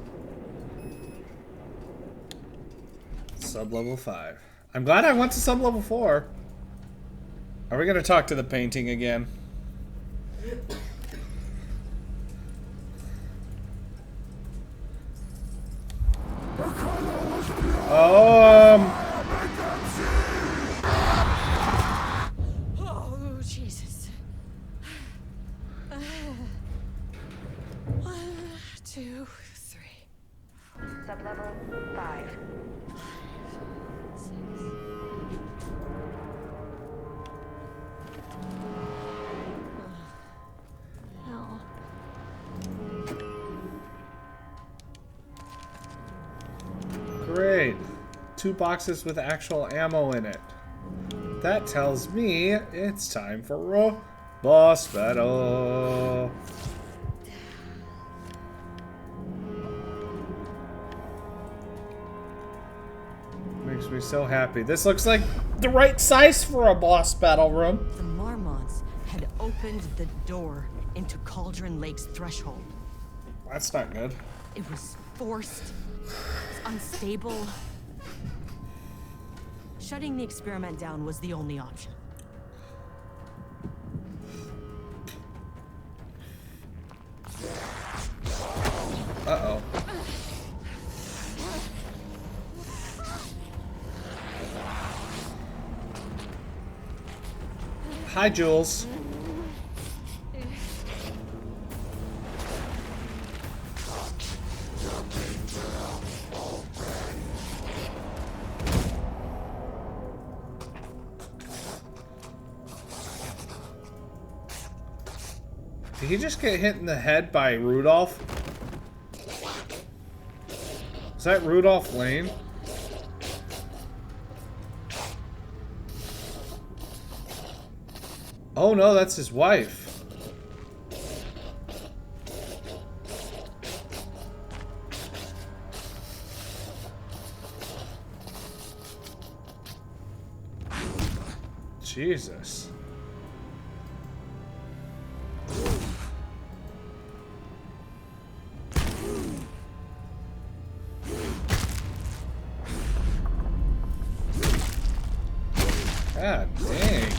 Sub-level 5. I'm glad I went to sub-level 4. Are we gonna talk to the painting again? Oh, Jesus. 1, 2, 3. Sublevel 5. 6. Hell. Great. 2 boxes with actual ammo in it. That tells me it's time for a boss battle. Makes me so happy. This looks like the right size for a boss battle room. The Marmots had opened the door into Cauldron Lake's threshold. That's not good. It was forced. It was unstable. Shutting the experiment down was the only option. Uh-oh. Hi, Jules. Did he just get hit in the head by Rudolph? Is that Rudolph Lane? Oh no, that's his wife. Jesus. God dang.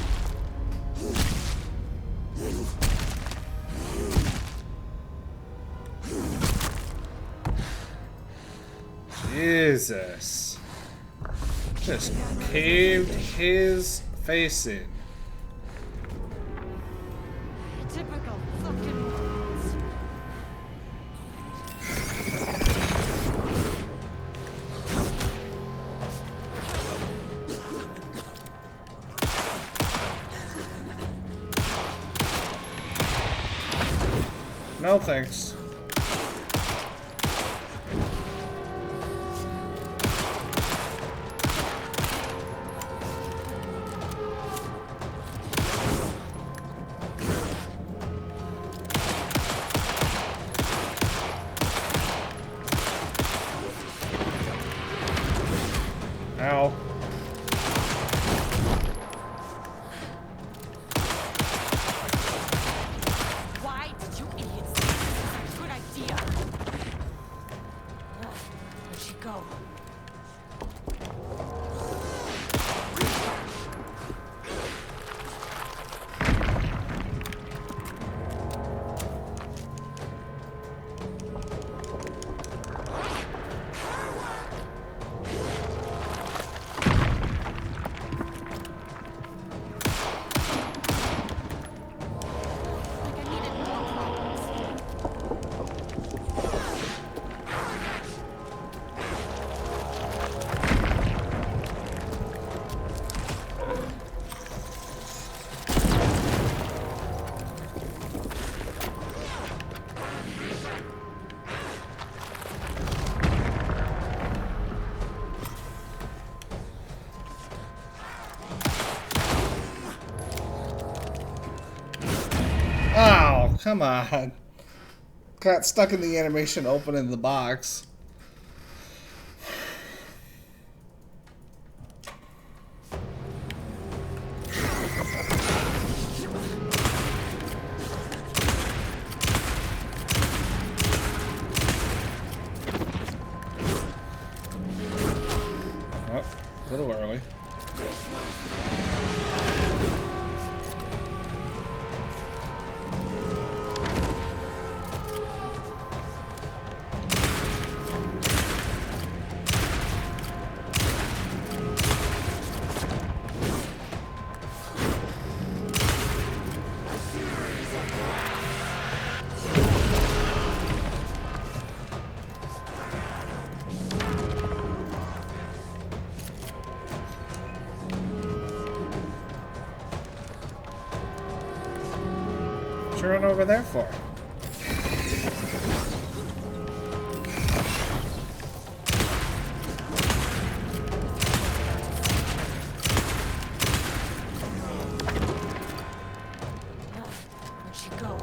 Jesus. Just caved his face in. Typical fucking morons. No thanks. Ow. Why did you idiots think this was a good idea? Where'd she go? Like I needed more problems. Oh, come on. Got stuck in the animation opening the box. Oh, a little early. What you run over there for? Where'd she go?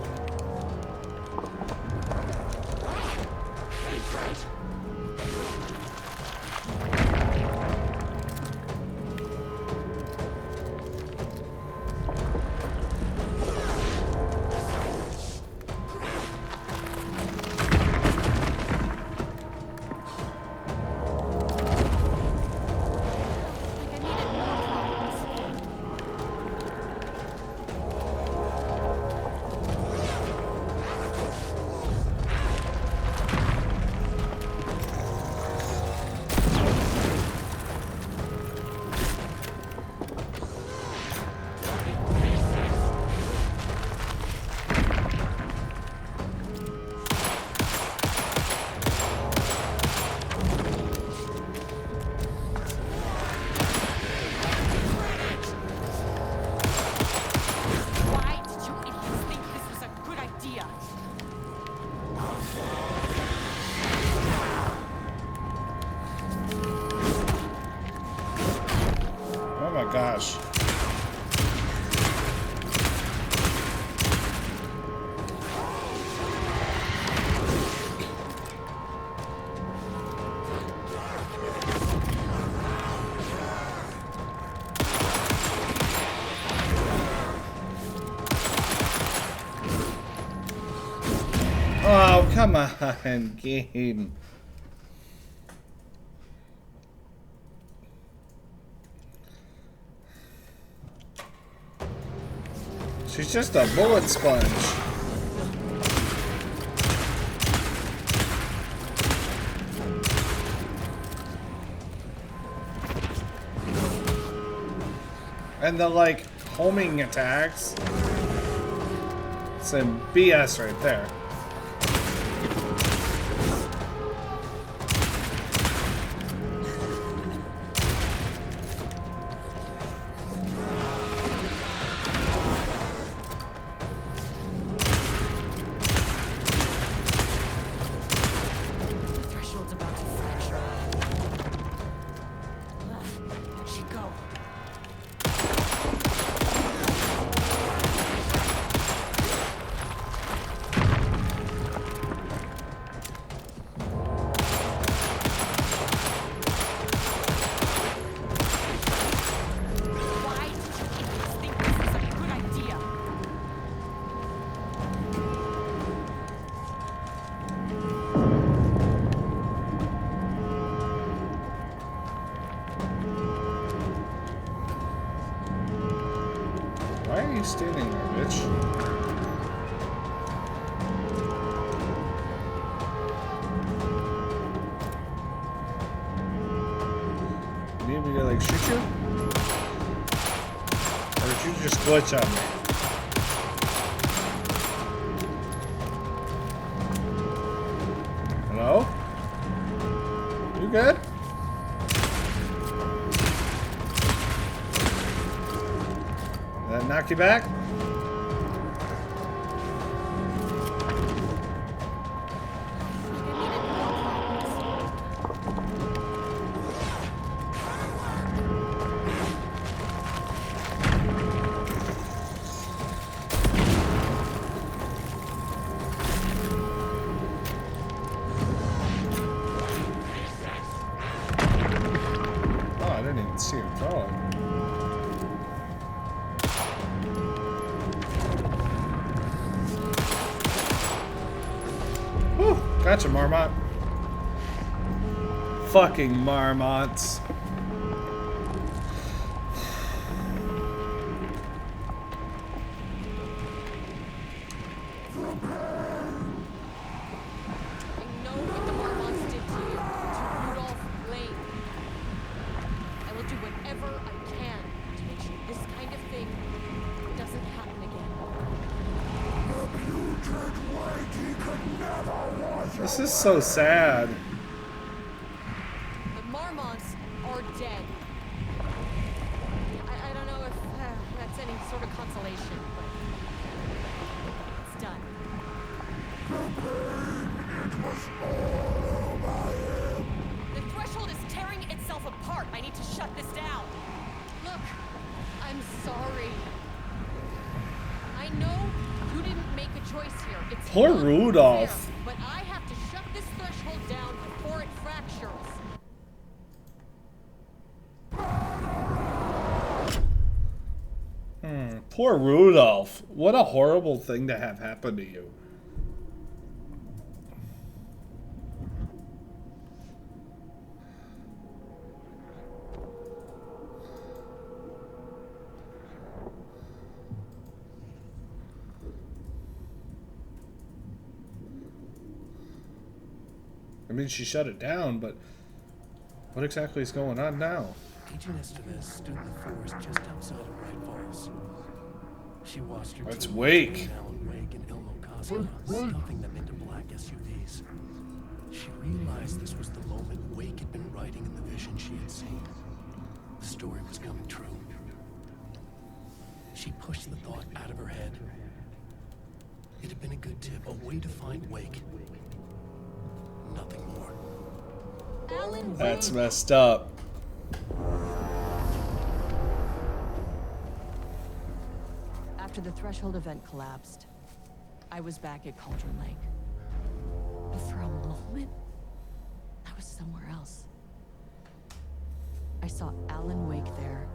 Oh, come on, game. She's just a bullet sponge. And the, like, homing attacks. Some BS right there. Threshold's about to fracture. Where'd she go? Why did you idiots think this was a good idea? Why are you standing there, bitch? You need me to, like, shoot you? Or did you just glitch on me? Hello? You good? That knock you back? Oh, I didn't even see him throw it. Whew, gotcha, Marmot. Fucking Marmots. I know what the Marmots did to you, to Rudolph Lane. I will do whatever I can to make sure this kind of thing doesn't happen again. This is so sad. The Marmots are dead. I don't know if that's any sort of consolation, but it's done. The threshold is tearing itself apart. I need to shut this down. Look, I'm sorry. I know you didn't make a choice here. It's Poor not Rudolph. fair, but I have to shut this threshold down before it fractures. Poor Rudolph. What a horrible thing to have happen to you. I mean, she shut it down, but what exactly is going on now? Agent Estevez stood in the forest just outside of Bright Falls. She watched her Let's team wake. Alan Wake and Elmo Cosmo stuffing them into black SUVs. She realized this was the moment Wake had been writing in the vision she had seen. The story was coming true. She pushed the thought out of her head. It had been a good tip, a way to find Wake. Nothing more. Alan That's Wake. messed up. After the threshold event collapsed, I was back at Cauldron Lake. But for a moment, I was somewhere else. I saw Alan Wake there.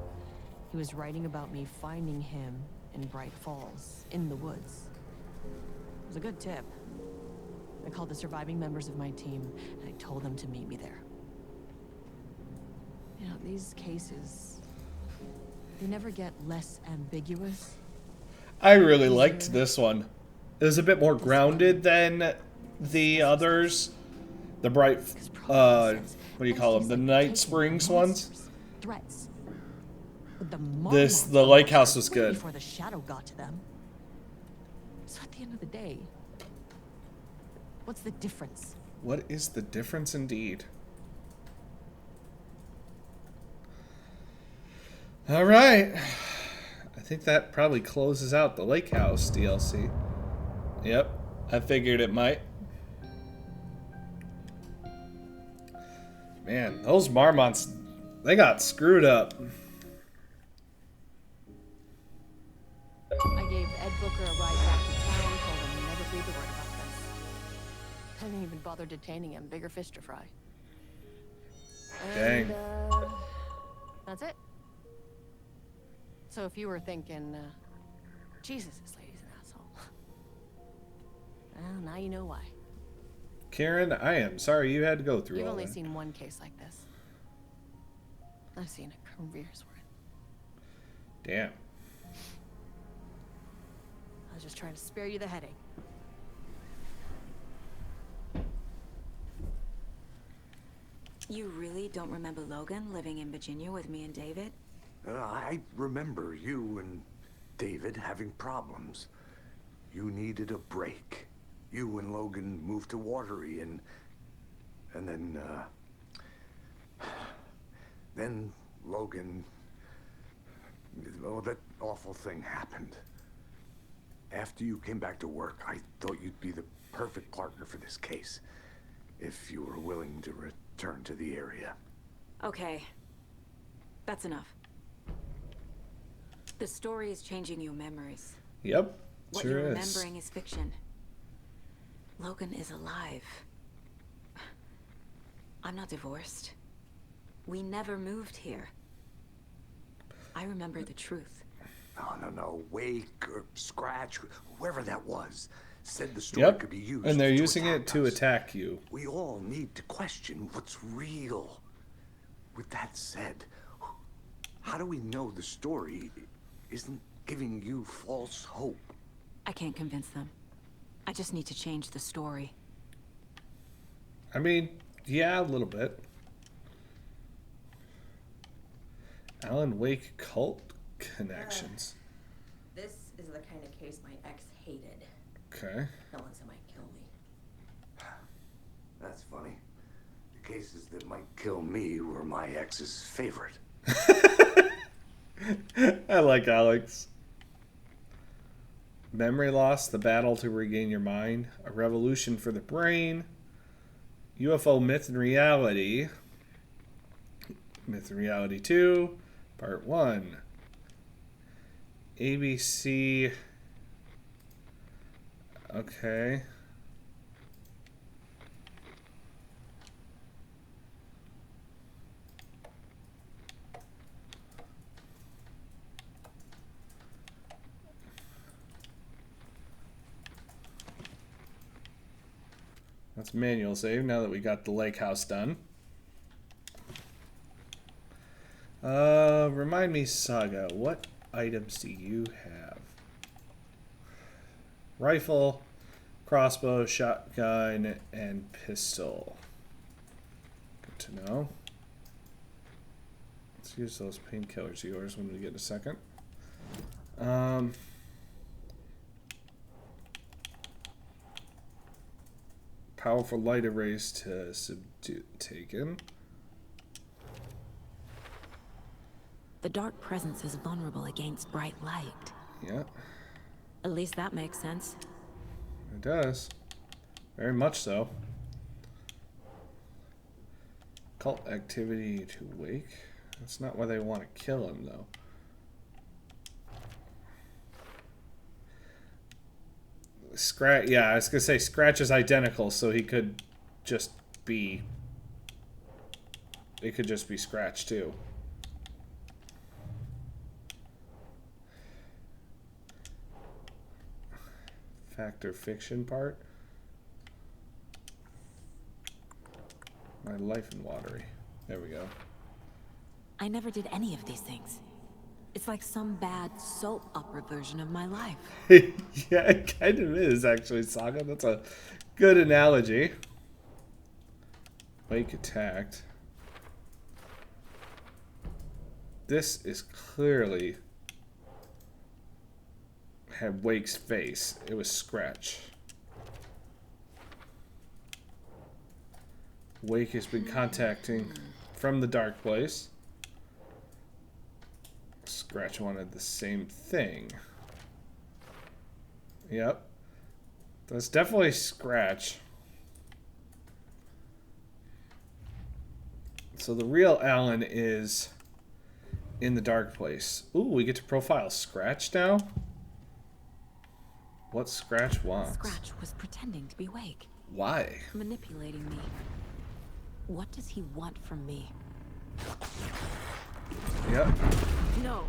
He was writing about me finding him in Bright Falls, in the woods. It was a good tip. I called the surviving members of my team, and I told them to meet me there. You know, these cases, they never get less ambiguous. I really liked this one. It was a bit more grounded than the others. The bright, what do you call them? The Night Springs ones. Threats. The Lake House was good. Before the shadow got to them. So at the end of the day, what's the difference? What is the difference indeed? All right. I think that probably closes out the Lake House DLC. Yep, I figured it might. Man, those Marmots, they got screwed up. I gave Ed Booker a ride back to town, told him to never breathe a word about this. I didn't even bother detaining him. Bigger fish to fry. Dang. And, that's it. So if you were thinking, Jesus, this lady's an asshole. Well, now you know why. Karen, I am sorry you had to go through You've all only that. seen one case like this. I've seen a career's worth. Damn. I was just trying to spare you the headache. You really don't remember Logan living in Virginia with me and David? I remember you and David having problems. You needed a break. You and Logan moved to Watery and then Logan, oh, that awful thing happened. After you came back to work, I thought you'd be the perfect partner for this case, if you were willing to return to the area. Okay. That's enough. The story is changing your memories. Yep, What sure you're is. remembering is fiction. Logan is alive. I'm not divorced. We never moved here. I remember the truth. No. Wake or Scratch, whoever that was, said the story Yep, could be used. and they're to using it attack to us. attack you. We all need to question what's real. With that said, how do we know the story isn't giving you false hope? I can't convince them. I just need to change the story. I mean, yeah, a little bit. Alan Wake cult connections. This is the kind of case my ex hated. Okay. Felons that might kill me. That's funny. The cases that might kill me were my ex's favorite. I like Alex. Memory loss, the battle to regain your mind, a revolution for the brain, UFO myth and reality, myth and reality 2, part 1, ABC, okay. That's manual save now that we got the lake house done. Remind me, Saga, what items do you have? Rifle, crossbow, shotgun, and pistol. Good to know. Let's use those painkillers of yours when we get a second. Powerful light arrays to subdue. Taken. The dark presence is vulnerable against bright light. Yeah, At least that makes sense. it does. Very much so. Cult activity to wake. That's not why they want to kill him, though. Scratch. Yeah, I was gonna say Scratch is identical, so he could just be. It could just be Scratch too. Fact or fiction part. My life in watery. There we go. I never did any of these things. It's like some bad soap opera version of my life. Yeah, it kind of is, actually, Saga. That's a good analogy. Wake attacked. This is clearly had Wake's face. It was Scratch. Wake has been contacting from the dark place. Scratch wanted the same thing. Yep. That's definitely Scratch. So the real Alan is in the dark place. Ooh, we get to profile Scratch now? What Scratch wants. Scratch was pretending to be Wake. Why? Manipulating me. What does he want from me? Yep. No.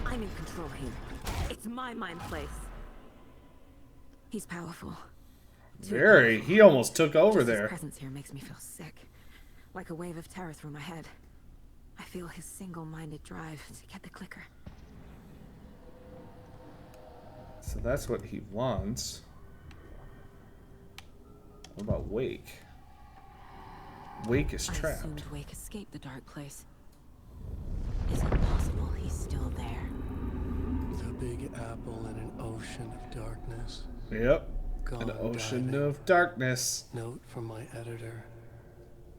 I'm in control here. It's my mind place. He's powerful. Very. He almost took over Just there. His presence here makes me feel sick. Like a wave of terror through my head. I feel his single-minded drive to get the clicker. So that's what he wants. What about Wake? Wake is I trapped. assumed Wake escaped the dark place. Is it possible he's still there? The big apple in an ocean of darkness. Yep. Gone An ocean diving. of darkness. Note from my editor.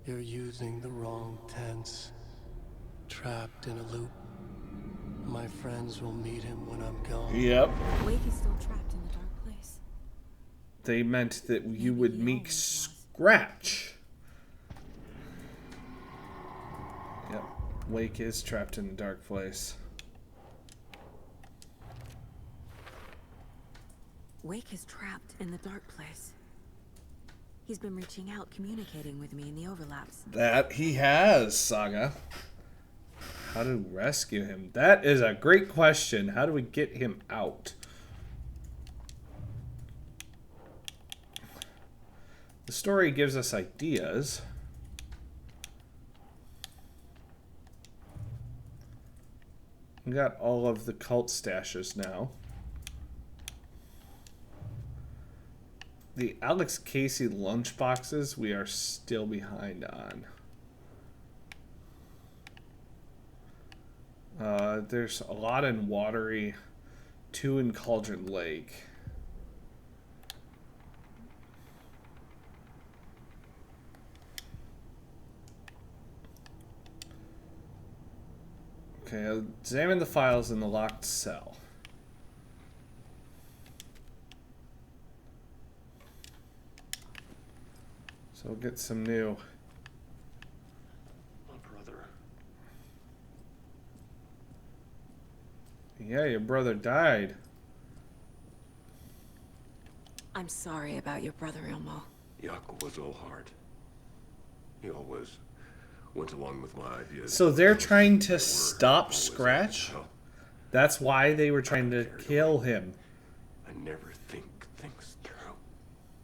You're using the wrong tense. Trapped in a loop. My friends will meet him when I'm gone. Yep. Wake is still trapped in the dark place. They meant that you would meet Scratch. Yep. Wake is trapped in the dark place. Wake is trapped in the dark place. He's been reaching out, communicating with me in the overlaps. That he has, Saga. How to rescue him? That is a great question. How do we get him out? The story gives us ideas. We got all of the cult stashes now. The Alex Casey lunchboxes we are still behind on. There's a lot in Watery, 2 in Cauldron Lake. Okay, examine the files in the locked cell. So we'll get some new. My brother. Yeah, your brother died. I'm sorry about your brother, Ilmo. Yaakov was all heart. He always went along with my ideas. So they're trying to stop Scratch? That's why they were trying to kill him. I never think things through.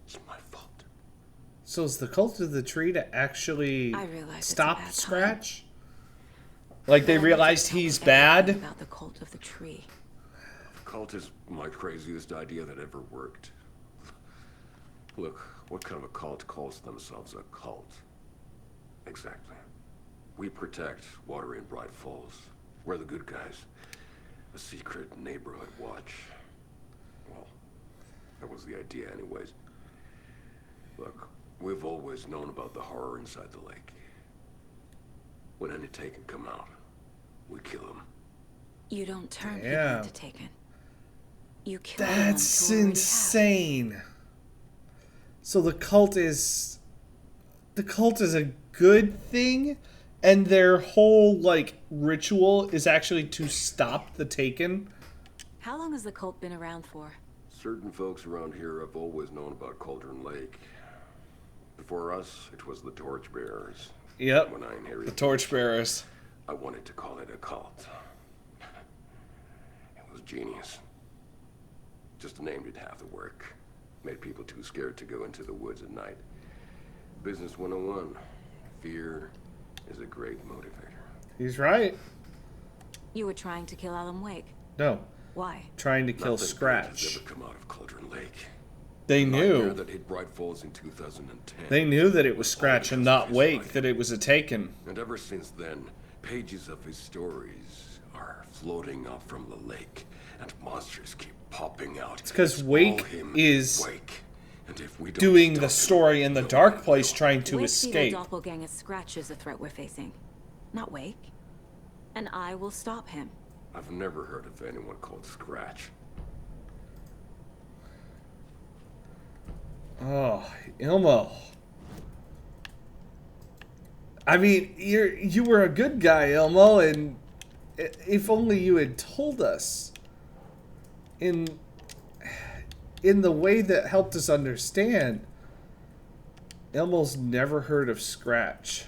It's my fault. So is the cult of the tree to actually stop Scratch? Like they realized he's bad? About the cult of the tree. The cult is my craziest idea that ever worked. Look, what kind of a cult calls themselves a cult? Exactly. We protect Watery and Bright Falls. We're the good guys. A secret neighborhood watch. Well, that was the idea anyways. Look, we've always known about the horror inside the lake. When any Taken come out, we kill them. You don't turn people Damn. into Taken. You kill them That's to already insane. So the cult is a good thing, and their whole like ritual is actually to stop the Taken. How long has the cult been around for? Certain folks around here have always known about Cauldron Lake. Before us, it was the Torchbearers. Yep. When I inherited The Torchbearers. I wanted to call it a cult. It was genius. Just a name did half the work. Made people too scared to go into the woods at night. Business 101. fear is a great motivator. He's right. You were trying to kill Alan Wake. No. Why? Trying to kill Nothing Scratch. good has ever come out of Cauldron Lake. They knew. Nightmare that hit Bright Falls in 2010. They knew that it was Scratch and not Wake, that it was a Taken. And ever since then, pages of his stories are floating up from the lake, and monsters keep popping out. It's because Wake is And if we don't doing stop the him, story in the dark place, trying to Wake's escape. evil doppelganger Scratch is the threat we're facing, not Wake. And I will stop him. I've never heard of anyone called Scratch. Oh, Ilmo. I mean, you were a good guy, Ilmo, and if only you had told us in the way that helped us understand. Ilmo's never heard of Scratch.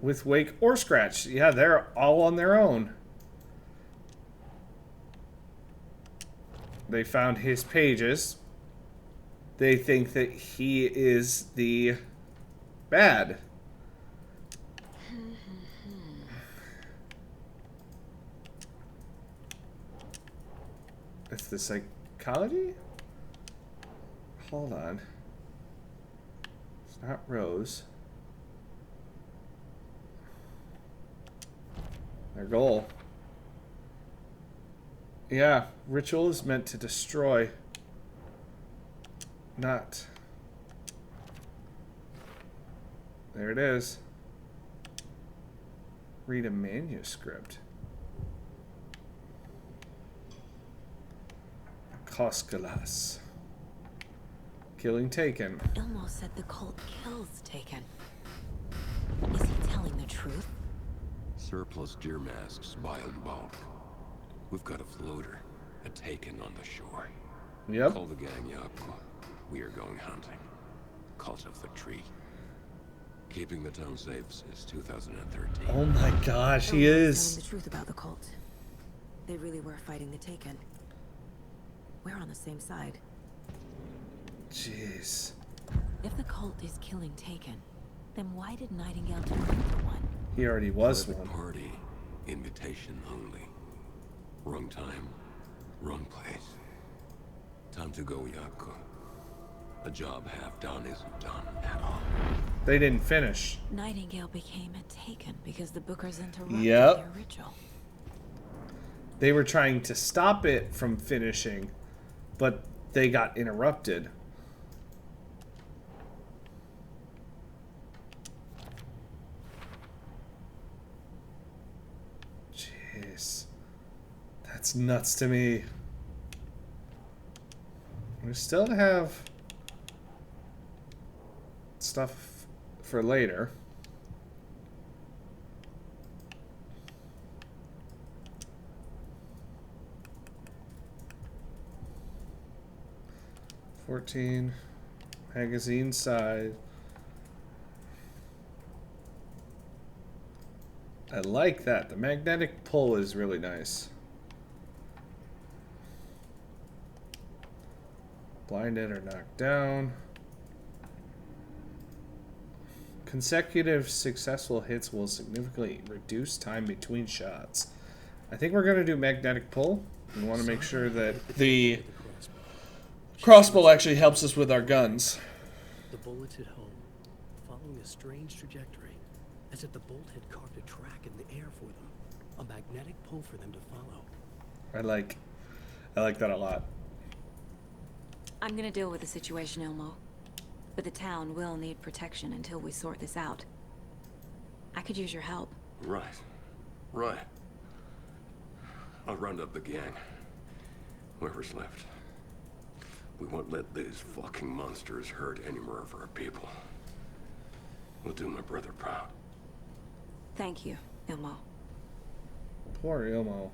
With Wake or Scratch. Yeah, they're all on their own. They found his pages. They think that he is the bad. It's the psychology? Hold on. It's not Rose. Their goal. Yeah, ritual is meant to destroy. Not. There it is. Read a manuscript. Koskalas. Killing Taken. Ilmo said the cult kills Taken. Is he telling the truth? Surplus deer masks by in bulk. We've got a floater, a Taken on the shore. Yep. Call the gang up. We are going hunting. Cult of the Tree. Keeping the town safe since 2013. Oh my gosh, he Ilmo is. telling the truth about the cult. They really were fighting the Taken. We're on the same side. Jeez. If the cult is killing Taken, then why did Nightingale turn into one? He already was Private one. Party, invitation only. Wrong time, wrong place. Time to go, Yako. A job half done isn't done at all. They didn't finish. Nightingale became a Taken because the Bookers interrupted Yep. their ritual. They were trying to stop it from finishing, but they got interrupted. Jeez. That's nuts to me. We still have stuff for later. $14 magazine side. I like that. The magnetic pull is really nice. Blinded or knocked down. Consecutive successful hits will significantly reduce time between shots. I think we're going to do magnetic pull. We want to make sure that the crossbow actually helps us with our guns. The bullets hit home, following a strange trajectory, as if the bolt had carved a track in the air for them, a magnetic pull for them to follow. I like that a lot. I'm gonna deal with the situation, Ilmo. But the town will need protection until we sort this out. I could use your help. Right. I'll round up the gang. Whoever's left. We won't let these fucking monsters hurt any more of our people. We'll do my brother proud. Thank you, Ilmo. Poor Ilmo.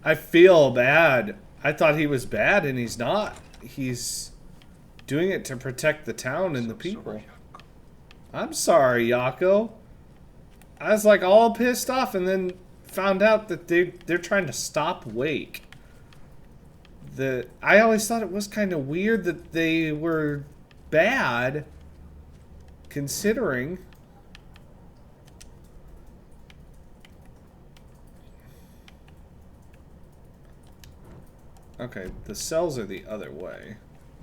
I feel bad. I thought he was bad, and he's not. He's doing it to protect the town and the people. I'm sorry, Yako. I was like all pissed off, and then found out that they're trying to stop Wake. I always thought it was kind of weird that they were bad, considering. Okay, the cells are the other way.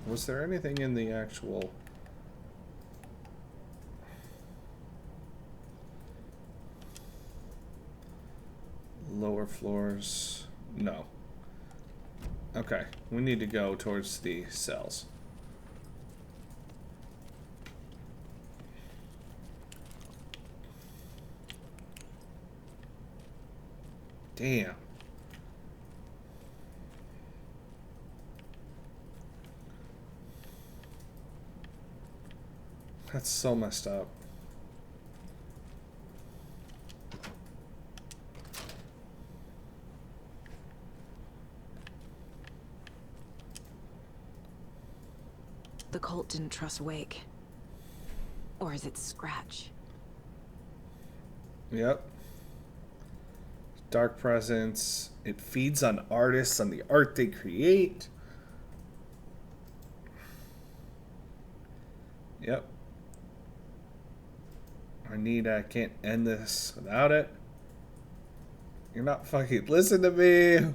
Was there anything in the actual... lower floors? No. Okay, we need to go towards the cells. Damn. That's so messed up. The cult didn't trust Wake. Or is it Scratch? Yep. Dark presence. It feeds on artists, on the art they create. Yep. I can't end this without it. You're not fucking listen to me.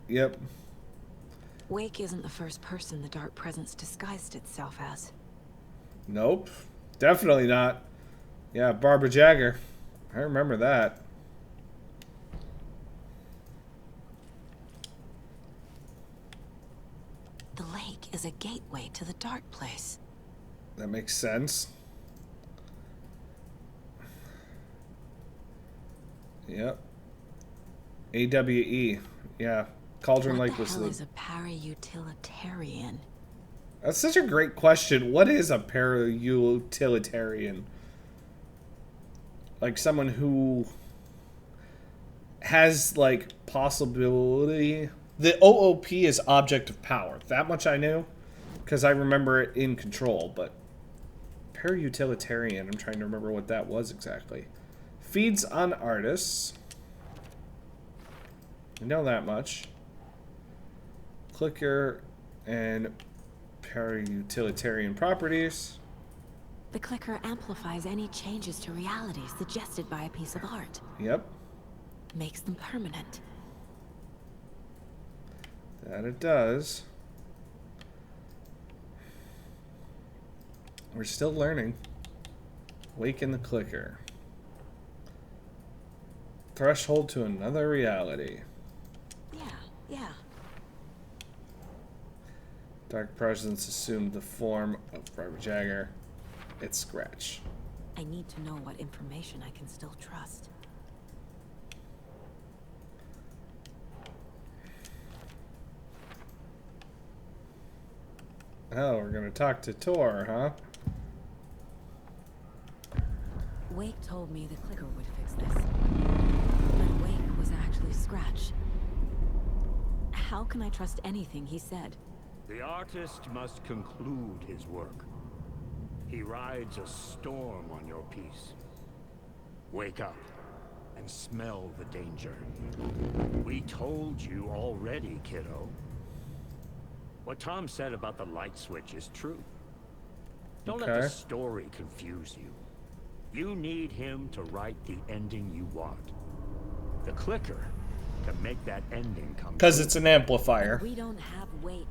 Yep. Wake isn't the first person the dark presence disguised itself as. Nope. Definitely not. Yeah, Barbara Jagger. I remember that. The lake is a gateway to the dark place. That makes sense. Yep. AWE. Yeah. Cauldron Lake was What the hell is a para-utilitarian? That's such a great question. What is a para-utilitarian? Like someone who has like possibility. The OOP is object of power. That much I knew because I remember it in Control, but para-utilitarian, I'm trying to remember what that was exactly. Feeds on artists. I know that much. Clicker and para-utilitarian properties. The clicker amplifies any changes to reality suggested by a piece of art. Yep. Makes them permanent. That it does. We're still learning. Waken the clicker. Threshold to another reality. Yeah. Dark presence assumed the form of Barbara Jagger. It's Scratch. I need to know what information I can still trust. Oh, we're gonna talk to Tor, huh? Wake told me the clicker would fix this. But Wake was actually Scratch. How can I trust anything he said? The artist must conclude his work. He rides a storm on your piece. Wake up and smell the danger. We told you already, kiddo. What Tom said about the light switch is true. Don't let the story confuse you. You need him to write the ending you want. The clicker can make that ending come true. Because it's an amplifier. But we don't have Wake.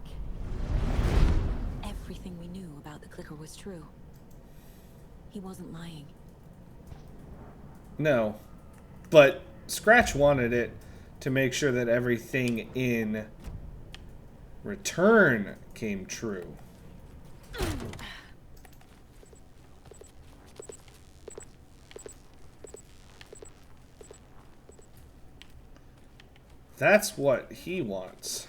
Everything we knew about the clicker was true. He wasn't lying. No. But Scratch wanted it to make sure that everything in return came true. That's what he wants.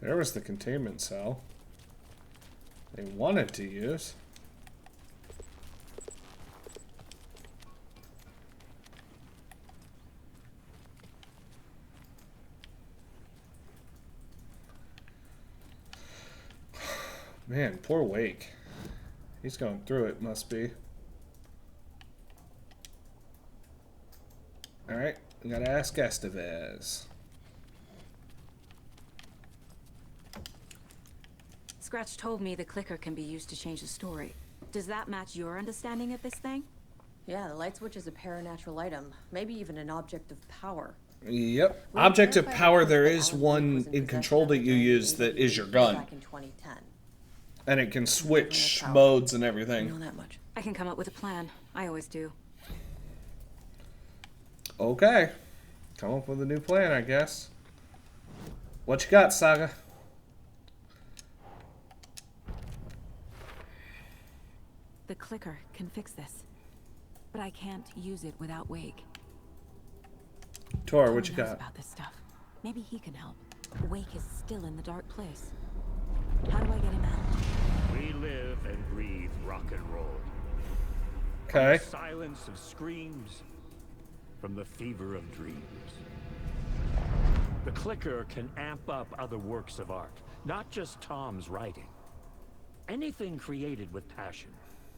There was the containment cell they wanted to use. Man, poor Wake. He's going through it, must be. Alright, we gotta ask Estevez. Scratch told me the clicker can be used to change the story. Does that match your understanding of this thing? Yeah, the light switch is a paranatural item. Maybe even an object of power. Yep. We Object of verified power, reports there that is Alan Wake one was in possession control of that the you gun use that is your gun. back in 2010. And it can switch power. modes and I everything. know that much. I can come up with a plan. I always do. Okay. Come up with a new plan, I guess. What you got, Saga? The clicker can fix this. But I can't use it without Wake. Tor, what you Knows got? about this stuff. Maybe he can help. Wake is still in the dark place. How do I get him out? We live and breathe rock and roll. Okay. From the silence of screams, from the fever of dreams. The clicker can amp up other works of art, not just Tom's writing. Anything created with passion.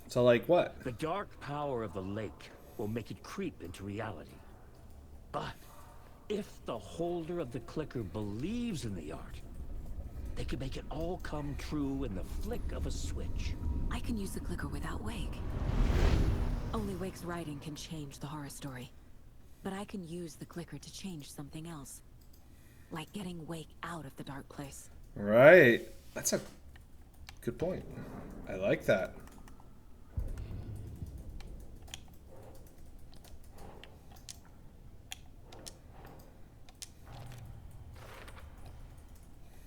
So, like what? The dark power of the lake will make it creep into reality. But if the holder of the clicker believes in the art, they can make it all come true in the flick of a switch. I can use the clicker without Wake. Only Wake's writing can change the horror story. But I can use the clicker to change something else. Like getting Wake out of the dark place. Right. That's a good point. I like that.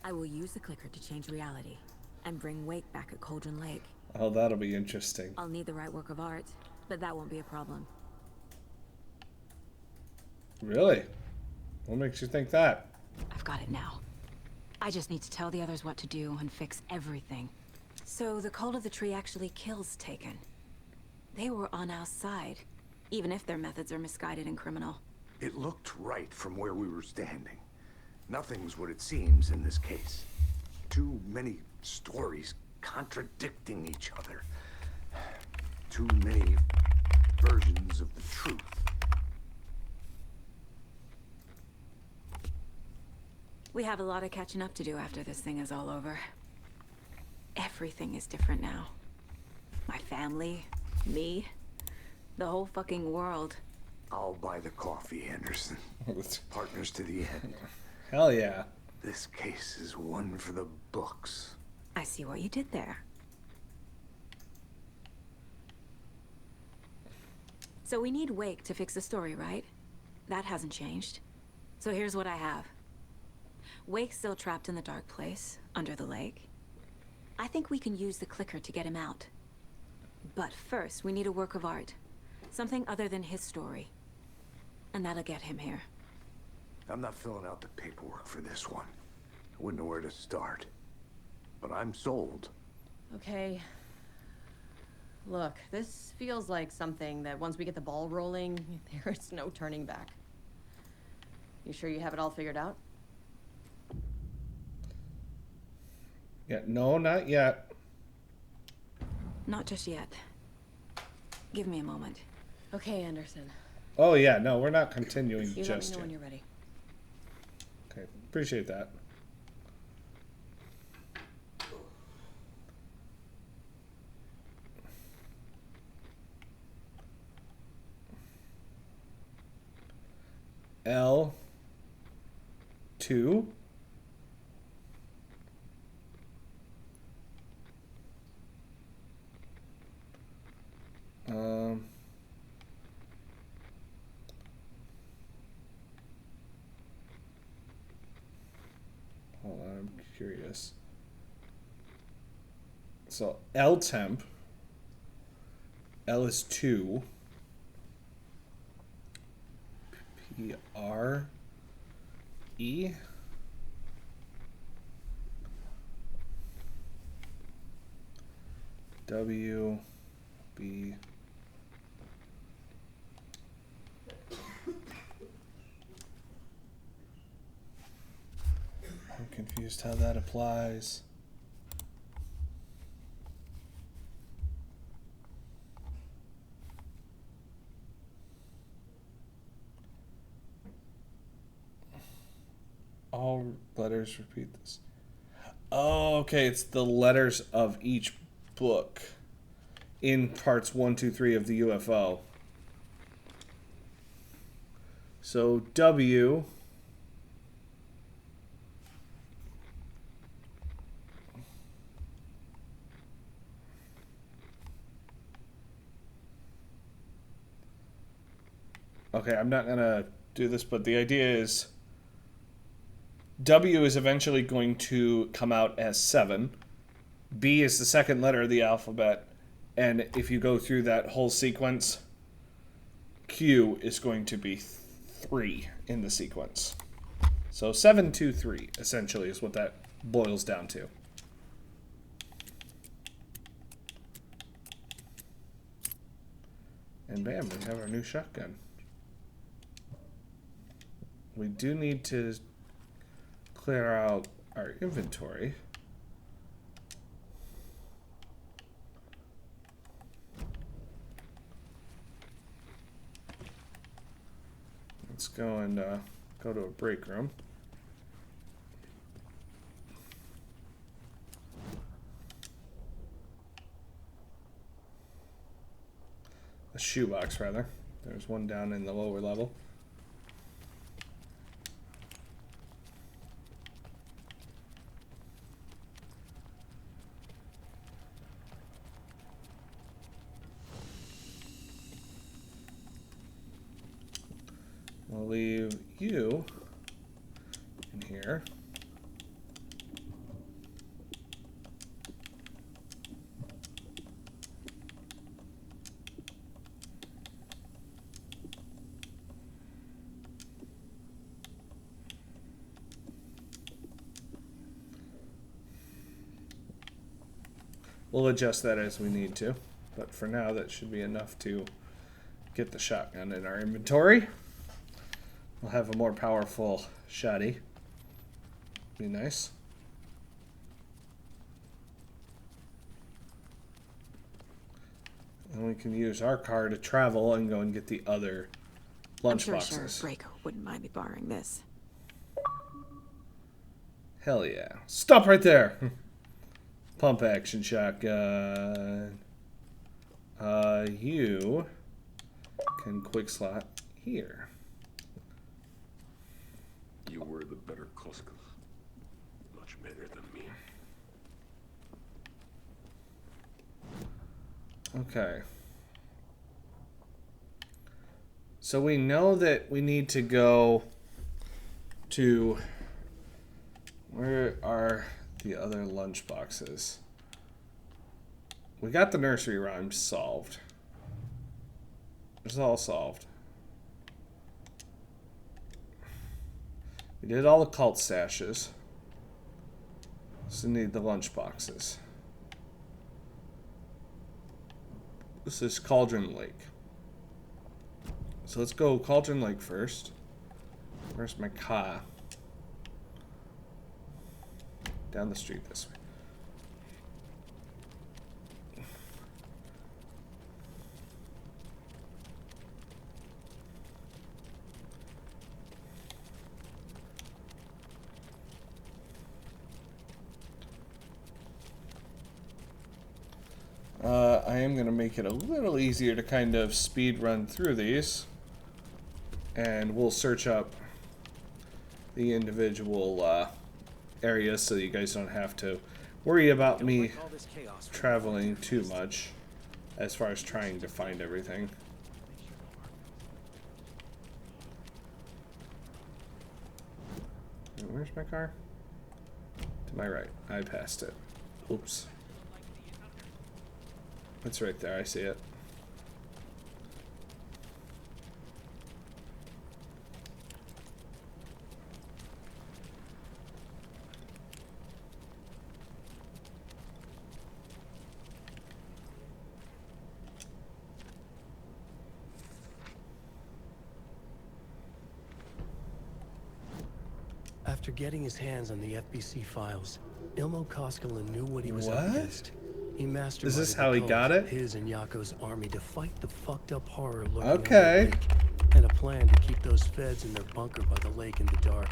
I will use the clicker to change reality and bring Wake back at Cauldron Lake. Oh, that'll be interesting. I'll need the right work of art, but that won't be a problem. Really? What makes you think that? I've got it now. I just need to tell the others what to do and fix everything. So the cult of the tree actually kills Taken. They were on our side, even if their methods are misguided and criminal. It looked right from where we were standing. Nothing's what it seems in this case. Too many stories contradicting each other. Too many versions of the truth. We have a lot of catching up to do after this thing is all over. Everything is different now. My family, me, the whole fucking world. I'll buy the coffee, Anderson. Partners to the end. Hell yeah. This case is one for the books. I see what you did there. So we need Wake to fix the story, right? That hasn't changed. So here's what I have. Wake's still trapped in the dark place, under the lake. I think we can use the clicker to get him out. But first, we need a work of art. Something other than his story. And that'll get him here. I'm not filling out the paperwork for this one. I wouldn't know where to start. But I'm sold. Okay. Look, this feels like something that once we get the ball rolling, there's no turning back. You sure you have it all figured out? Yeah, no, not yet. Not just yet. Give me a moment. Okay, Anderson. Oh yeah, no, we're not continuing You let me just know yet. when you're ready. Okay, appreciate that. L2. Hold on, I'm curious. So L temp. L is 2. P R E. W, B. I'm confused how that applies. All letters repeat this. Oh, okay. It's the letters of each book in parts 1, 2, 3 of the UFO. So W. Okay, I'm not going to do this, but the idea is W is eventually going to come out as 7. B is the second letter of the alphabet. And if you go through that whole sequence, Q is going to be 3 in the sequence. So 7, 2, 3 essentially is what that boils down to. And bam, we have our new shotgun. We do need to clear out our inventory. Let's go and go to a break room. A shoebox, rather. There's one down in the lower level. We'll leave you in here. We'll adjust that as we need to, but for now that should be enough to get the shotgun in our inventory. We'll have a more powerful shotty. Be nice. And we can use our car to travel and go and get the other lunch boxes. I'm sure Draco wouldn't mind me borrowing this. Hell yeah. Stop right there! Pump action shotgun. You can quick slot here. You were the better Koska. Much better than me. Okay. So we know that we need to go to... Where are the other lunch boxes? We got the nursery rhymes solved. It's all solved. We did all the cult stashes. So we need the lunch boxes. This is Cauldron Lake. So let's go Cauldron Lake first. Where's my car? Down the street this way. I am going to make it a little easier to kind of speed run through these. And we'll search up the individual areas so you guys don't have to worry about me traveling too much as far as trying to find everything. Where's my car? To my right. I passed it. Oops. It's right there. I see it. After getting his hands on the FBC files, Ilmo Koskela knew what he was What? up against. He masterminded Is this how he got it? his and Yako's army to fight the fucked up horror lurking Okay. on the lake, and a plan to keep those feds in their bunker by the lake in the dark.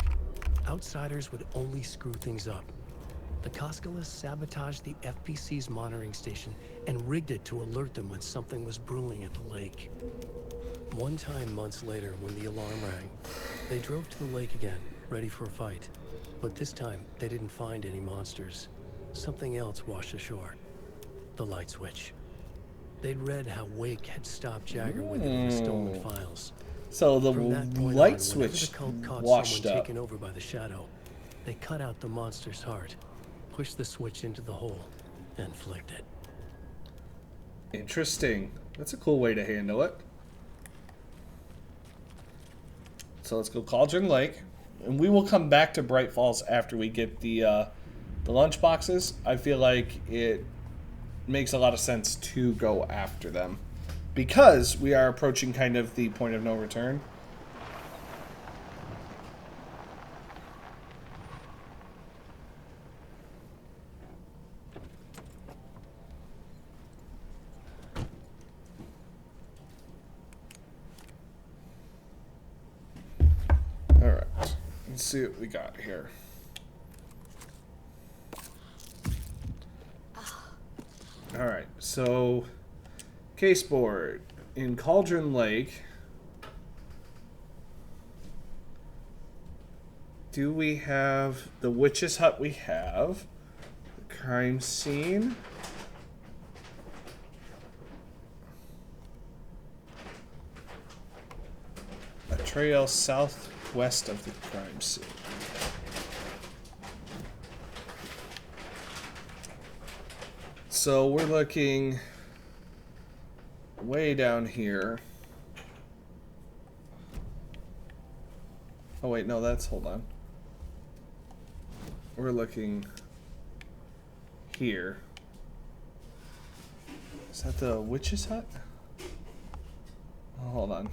Outsiders would only screw things up. The Koskelas sabotaged the FBC's monitoring station and rigged it to alert them when something was brewing at the lake. One time months later, when the alarm rang, they drove to the lake again, ready for a fight. But this time, they didn't find any monsters. Something else washed ashore. The light switch. They'd read how Wake had stopped Jagger with the stolen files. So the From that point light on, switch whenever the cult caught washed someone up. taken over by the shadow, they cut out the monster's heart, pushed the switch into the hole, and flicked it. Interesting. That's a cool way to handle it. So let's go Cauldron Lake, and we will come back to Bright Falls after we get the lunch boxes. I feel like it makes a lot of sense to go after them because we are approaching kind of the point of no return. Alright, let's see what we got here. Alright, so caseboard in Cauldron Lake. Do we have the witch's hut? We have the crime scene. A trail southwest of the crime scene. So we're looking way down here. Oh wait, no, that's, hold on. We're looking here. Is that the witch's hut? Oh, hold on.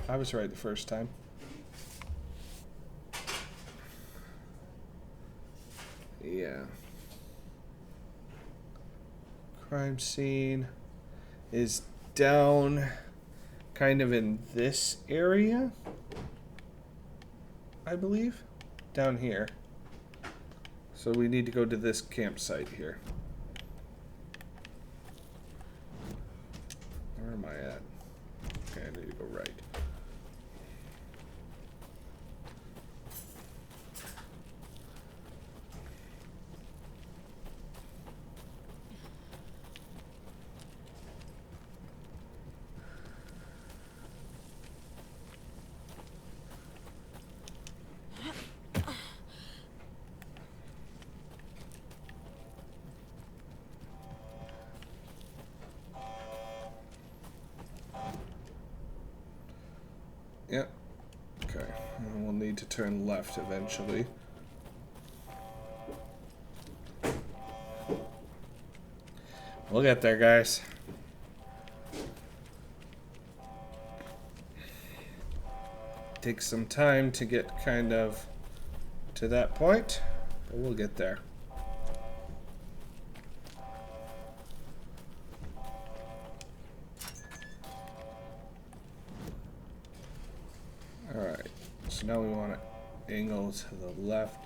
I was right the first time. Yeah. Crime scene is down kind of in this area, I believe. Down here. So we need to go to this campsite here. Where am I at? Okay, I need to go right. Yep. Okay. And we'll need to turn left eventually. We'll get there, guys. Takes some time to get kind of to that point, but we'll get there. Alright, so now we want to angle to the left.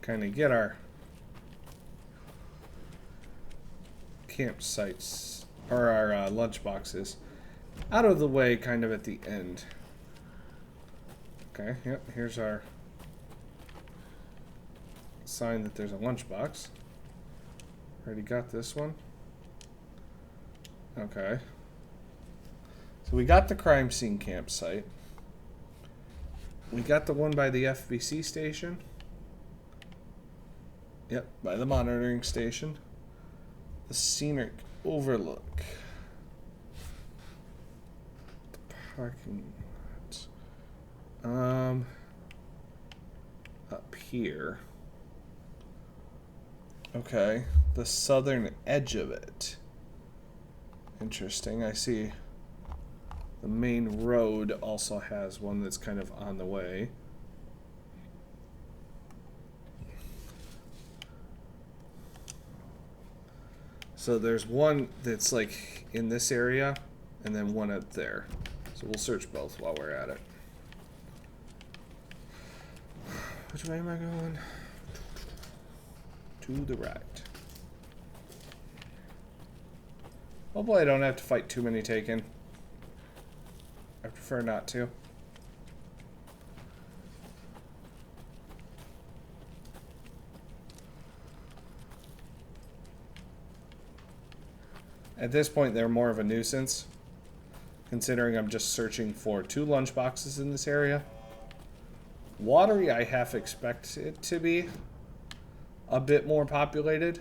Kind of get our campsites, or our lunch boxes, out of the way kind of at the end. Okay, yep, here's our sign that there's a lunchbox. Already got this one. Okay. So we got the crime scene campsite. We got the one by the FBC station. Yep, by the monitoring station. The scenic overlook. The parking lot. Up here. Okay, the southern edge of it. Interesting. I see the main road also has one that's kind of on the way. So there's one that's like in this area, and then one up there. So we'll search both while we're at it. Which way am I going? To the right. Hopefully I don't have to fight too many Taken. I prefer not to. At this point, they're more of a nuisance, considering I'm just searching for 2 lunchboxes in this area. Watery, I half expect it to be a bit more populated.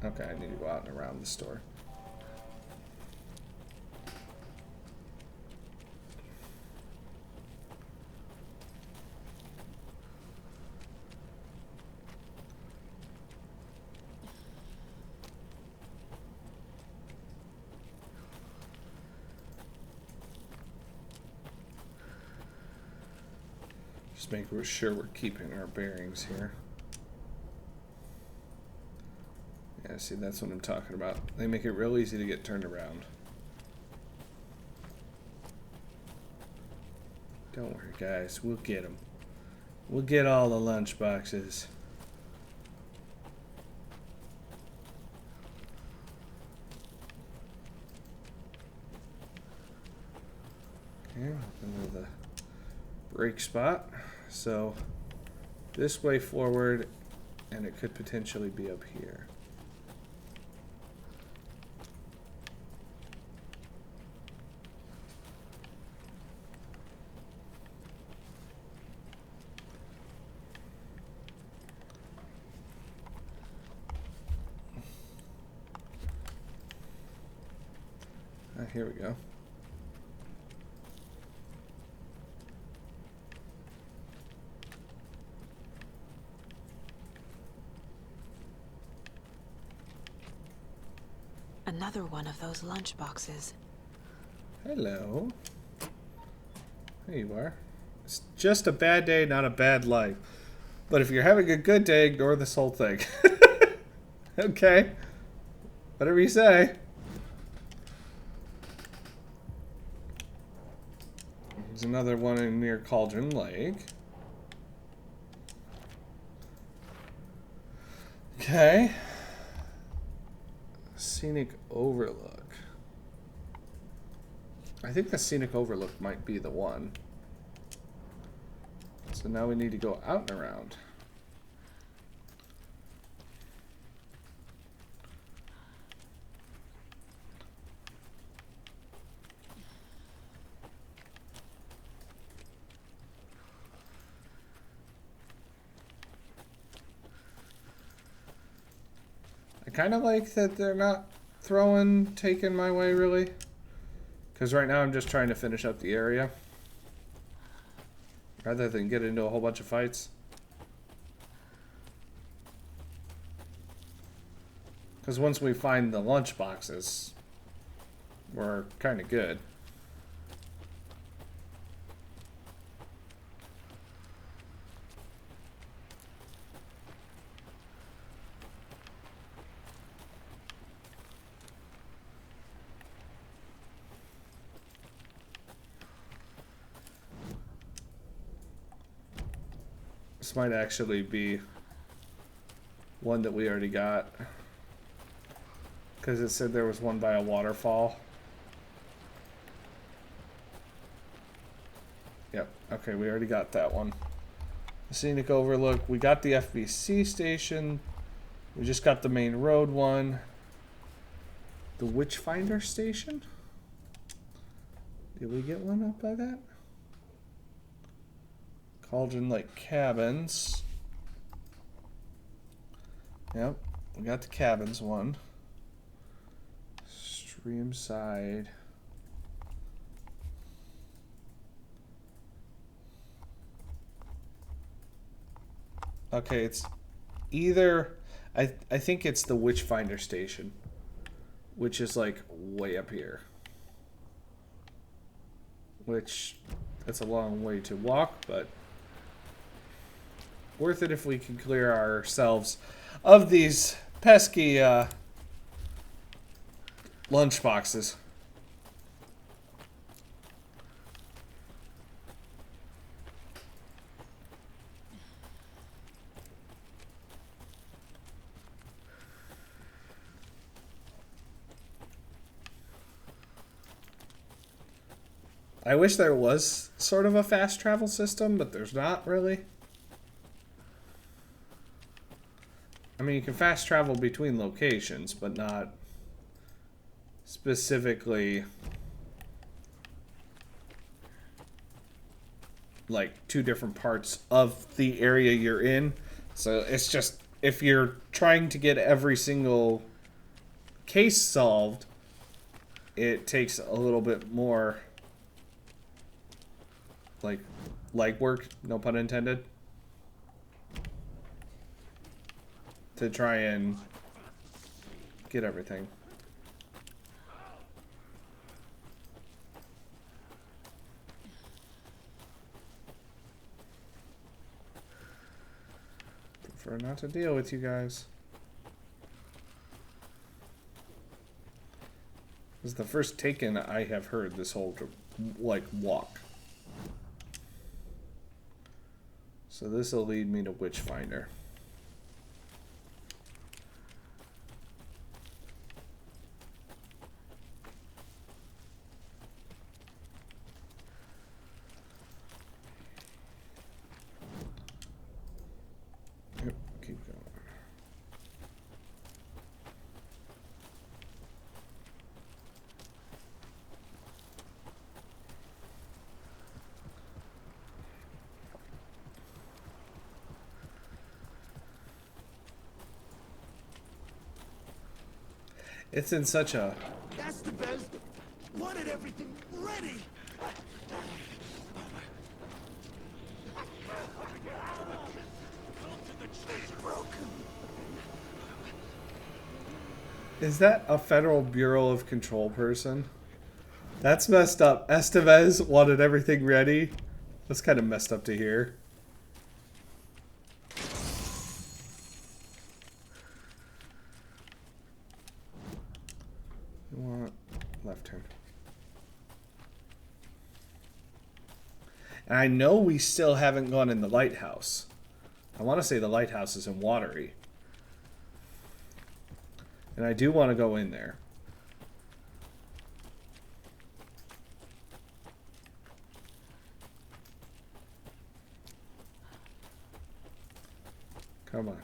Okay, I need to go out and around the store. Just make sure we're keeping our bearings here. Yeah, see, that's what I'm talking about. They make it real easy to get turned around. Don't worry, guys. We'll get them. We'll get all the lunch boxes. Okay, into the break spot. So this way forward, and it could potentially be up here. Here we go. Another one of those lunch boxes. Hello. There you are. It's just a bad day, not a bad life. But if you're having a good day, ignore this whole thing. Okay. Whatever you say. There's another one in near Cauldron Lake. Okay. Scenic Overlook. I think the Scenic Overlook might be the one. So now we need to go out and around. I kind of like that they're not taking my way, really. Because right now I'm just trying to finish up the area. Rather than get into a whole bunch of fights. Because once we find the lunch boxes, we're kind of good. This might actually be one that we already got. Because it said there was one by a waterfall. Yep, okay, we already got that one. The Scenic Overlook. We got the FBC station. We just got the main road one. The Witchfinder station? Did we get one up by that? Cauldron Lake Cabins. Yep, we got the cabins one. Streamside. Okay, it's either... I think it's the Witchfinder station, which is like way up here. Which, that's a long way to walk, but worth it if we can clear ourselves of these pesky lunch boxes. I wish there was sort of a fast travel system, but there's not really. I mean, you can fast travel between locations, but not specifically like two different parts of the area you're in. So it's just, if you're trying to get every single case solved, it takes a little bit more like work, no pun intended, to try and get everything. Prefer not to deal with you guys. This is the first Taken I have heard this whole like walk. So this will lead me to Witchfinder. Yep, keep going. It's in such a... That's the best. Wanted everything ready. Is that a Federal Bureau of Control person? That's messed up. Estevez wanted everything ready. That's kind of messed up to hear. You want left turn. And I know we still haven't gone in the lighthouse. I want to say the lighthouse is in Watery. And I do want to go in there. Come on.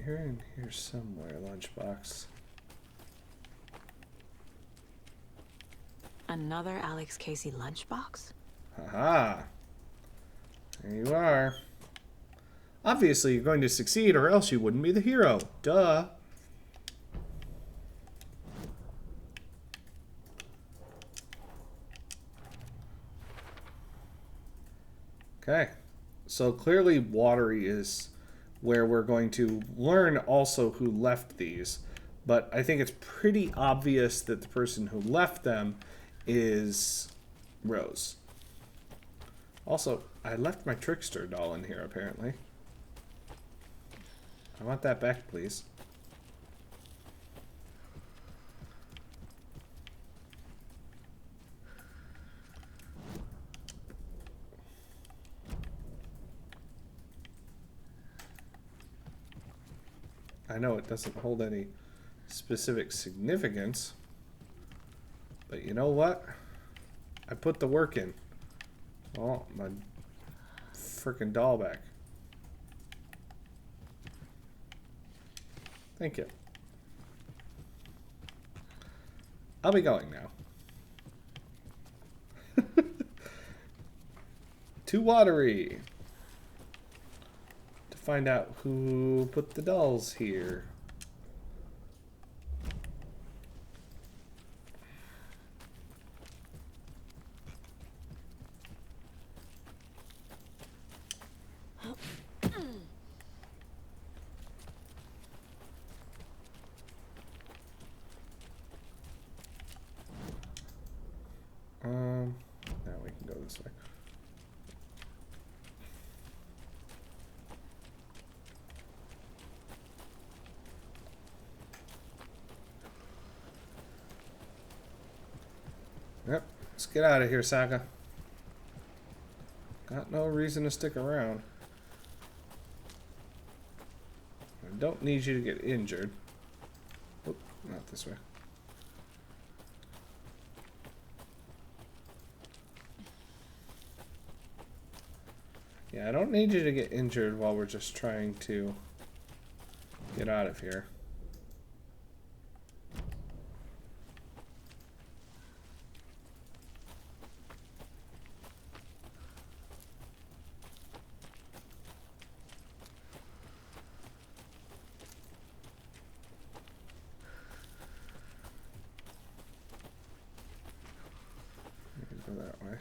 You're in here somewhere, lunchbox. Another Alex Casey lunchbox? Haha. There you are. Obviously, you're going to succeed, or else you wouldn't be the hero. Duh. Okay. So clearly, Watery is where we're going to learn also who left these. But I think it's pretty obvious that the person who left them is Rose. Also, I left my Trickster doll in here, apparently. I want that back, please. I know it doesn't hold any specific significance, but you know what? I put the work in. Oh, my frickin' doll back. Thank you. I'll be going now. To Watery. To find out who put the dolls here. Yep. Let's get out of here, Saka. Got no reason to stick around. I don't need you to get injured. Oop, not this way. Yeah, I don't need you to get injured while we're just trying to get out of here. Go that way.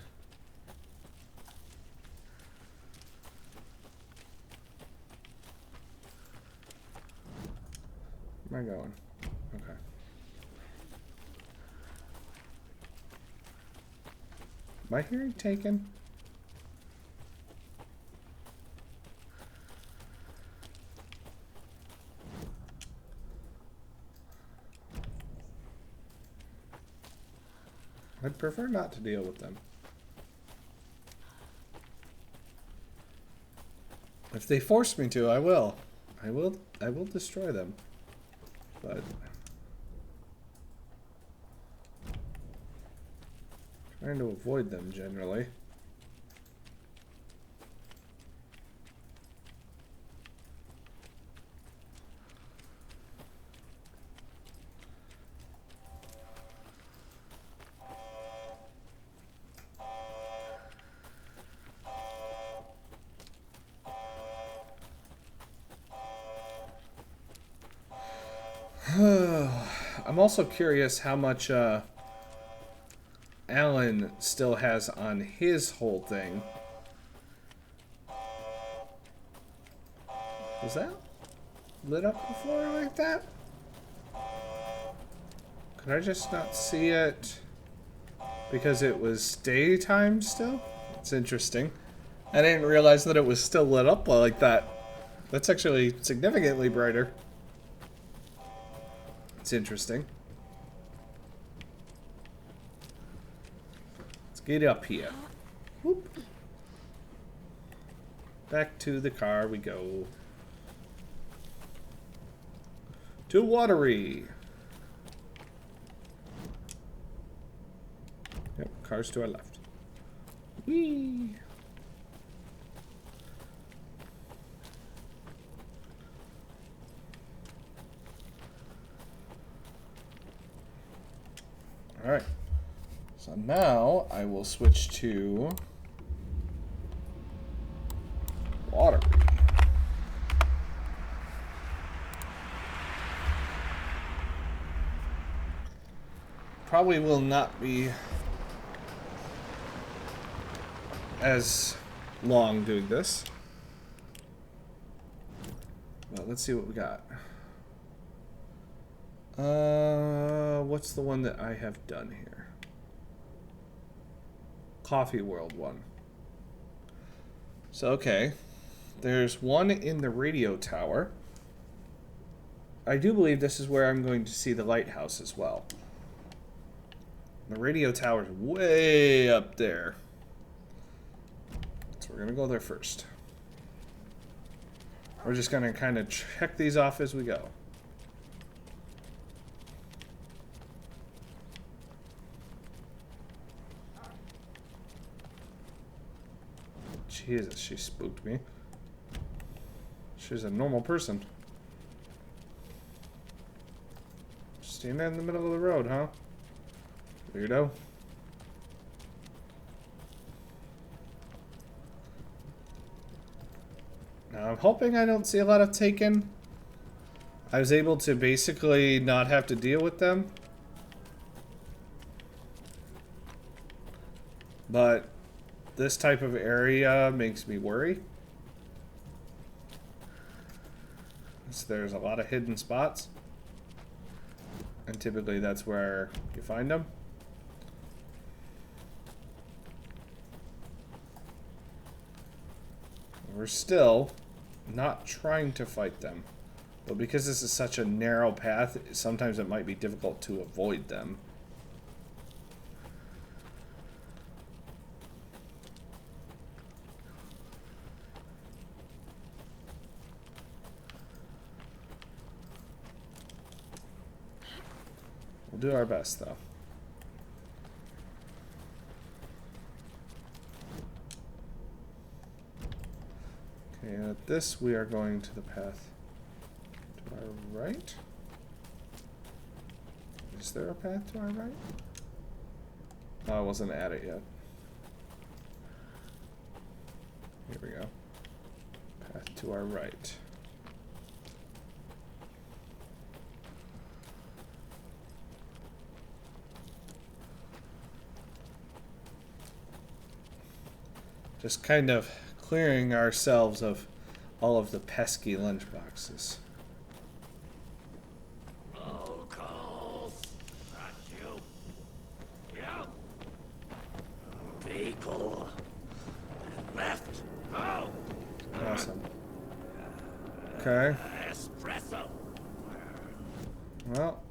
Where am I going? Okay. Am I hearing taken? I'd prefer not to deal with them. If they force me to, I will. I will destroy them. But trying to avoid them generally. I'm also curious how much Alan still has on his whole thing. Was that lit up before like that? Could I just not see it because it was daytime still? It's interesting. I didn't realize that it was still lit up like that. That's actually significantly brighter. It's interesting. Let's get up here. Whoop. Back to the car we go. To Watery. Yep, car's to our left. Whee! Alright, so now I will switch to Watery. Probably will not be as long doing this. Well, let's see what we got. What's the one that I have done here? Coffee World one. So, okay. There's one in the radio tower. I do believe this is where I'm going to see the lighthouse as well. The radio tower's way up there. So we're going to go there first. We're just going to kind of check these off as we go. Jesus, she spooked me. She's a normal person. Standing in the middle of the road, huh? Weirdo. Now, I'm hoping I don't see a lot of Taken. I was able to basically not have to deal with them. But this type of area makes me worry. So there's a lot of hidden spots. And typically that's where you find them. We're still not trying to fight them. But because this is such a narrow path, sometimes it might be difficult to avoid them. do our best, though. Okay, and at this, we are going to the path to our right. Is there a path to our right? Oh, I wasn't at it yet. Here we go. Path to our right. Just kind of clearing ourselves of all of the pesky lunchboxes. Locals, not you. Yeah. People left. Oh. Awesome. Okay. Espresso. Well,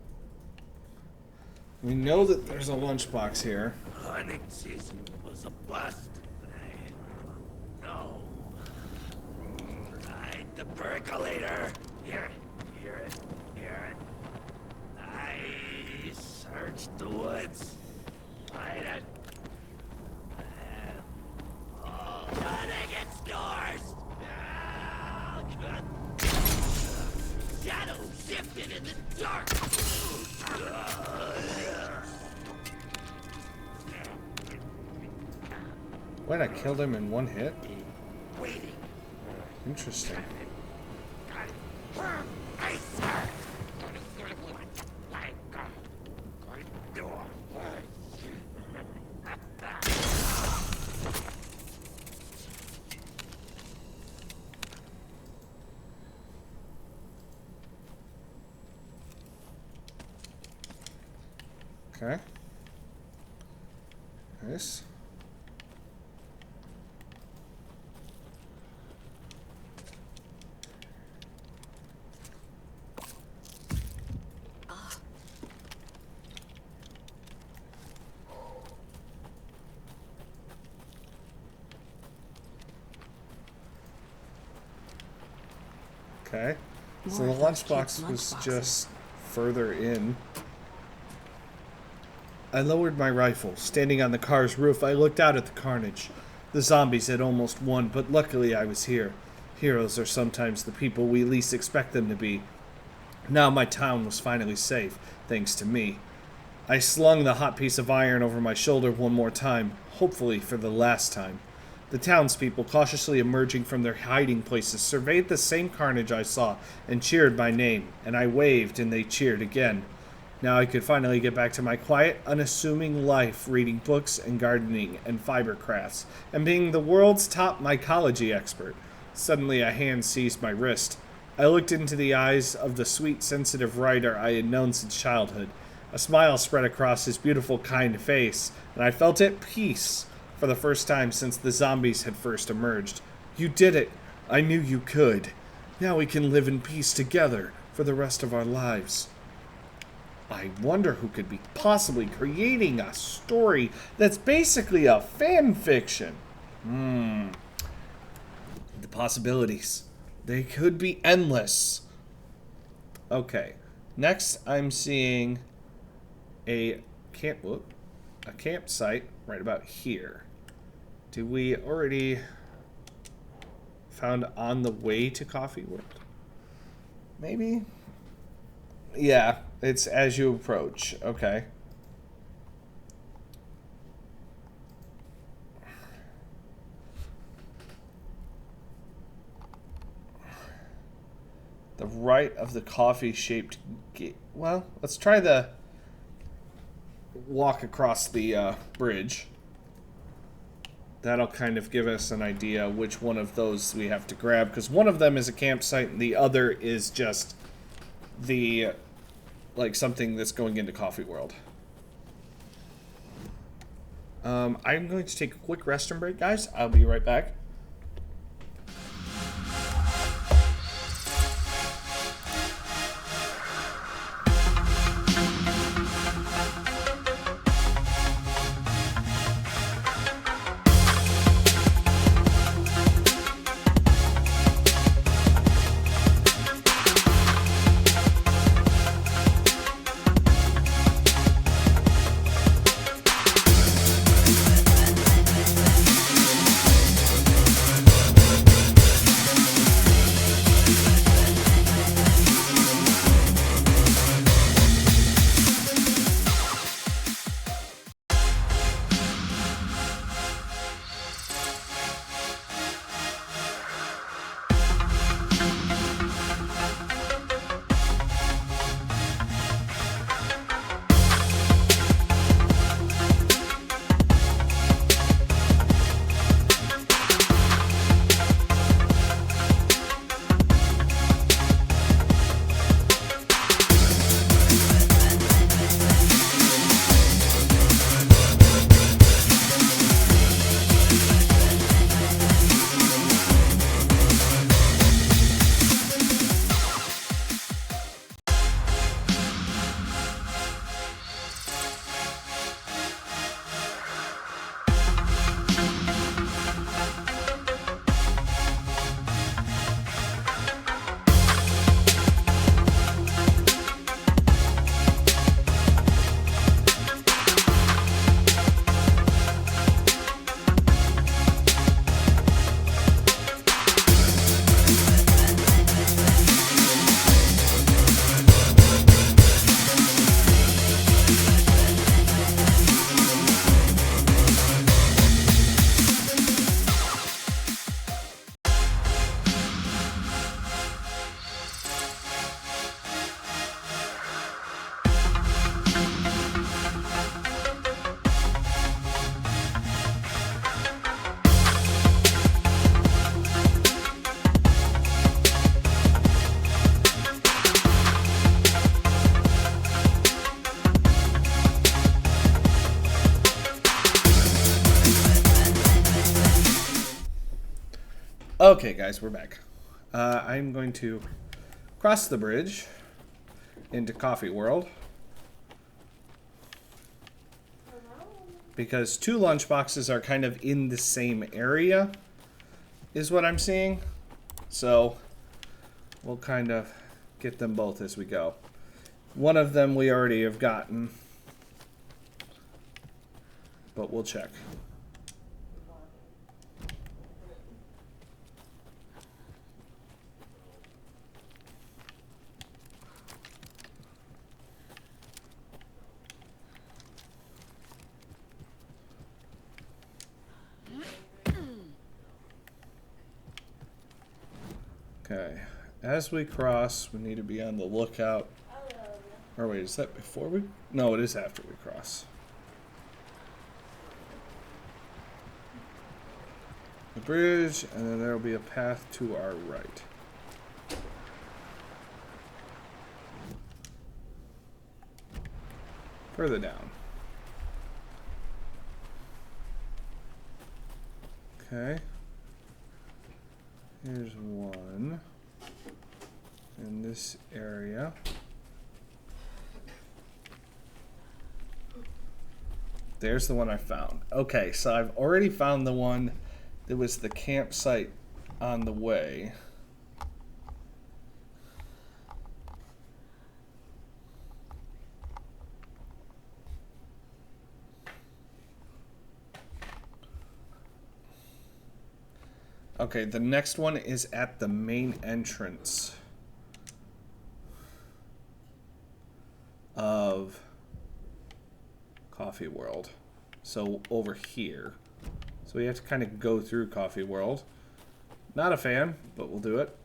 we know that there's a lunchbox here. Hunting season was a bust. No. Ride the percolator. Hear it. I searched the woods. Find it. Hunting its doors. Shadow shifted in the dark. Wait, I killed him in one hit? Waiting. Interesting. Okay. Nice. Okay. So the lunchbox was just further in. I lowered my rifle. Standing on the car's roof, I looked out at the carnage. The zombies had almost won, but luckily I was here. Heroes are sometimes the people we least expect them to be. Now my town was finally safe, thanks to me. I slung the hot piece of iron over my shoulder one more time, hopefully for the last time. The townspeople, cautiously emerging from their hiding places, surveyed the same carnage I saw and cheered my name, and I waved and they cheered again. Now I could finally get back to my quiet, unassuming life, reading books and gardening and fiber crafts, and being the world's top mycology expert. Suddenly a hand seized my wrist. I looked into the eyes of the sweet, sensitive writer I had known since childhood. A smile spread across his beautiful, kind face, and I felt at peace for the first time since the zombies had first emerged. You did it. I knew you could. Now we can live in peace together for the rest of our lives. I wonder who could be possibly creating a story that's basically a fan fiction. The possibilities. They could be endless. Okay. Next, I'm seeing a campsite right about here. Did we already found on the way to Coffee World? Maybe? Yeah, it's as you approach. Okay. The right of the coffee-shaped gate. Well, let's try the walk across the bridge. That'll kind of give us an idea which one of those we have to grab, because one of them is a campsite and the other is just the, like, something that's going into Coffee World. I'm going to take a quick restroom break, guys. I'll be right back. Okay, guys, we're back. I'm going to cross the bridge into Coffee World. Because 2 lunchboxes are kind of in the same area, is what I'm seeing. So, we'll kind of get them both as we go. One of them we already have gotten, but we'll check. Okay, as we cross, we need to be on the lookout. Or wait, is that before we? No, it is after we cross. The bridge, and then there will be a path to our right. Further down. Okay. Here's one in this area. There's the one I found. Okay, so I've already found the one that was the campsite on the way. Okay, the next one is at the main entrance of Coffee World. So over here. So we have to kind of go through Coffee World. Not a fan, but we'll do it.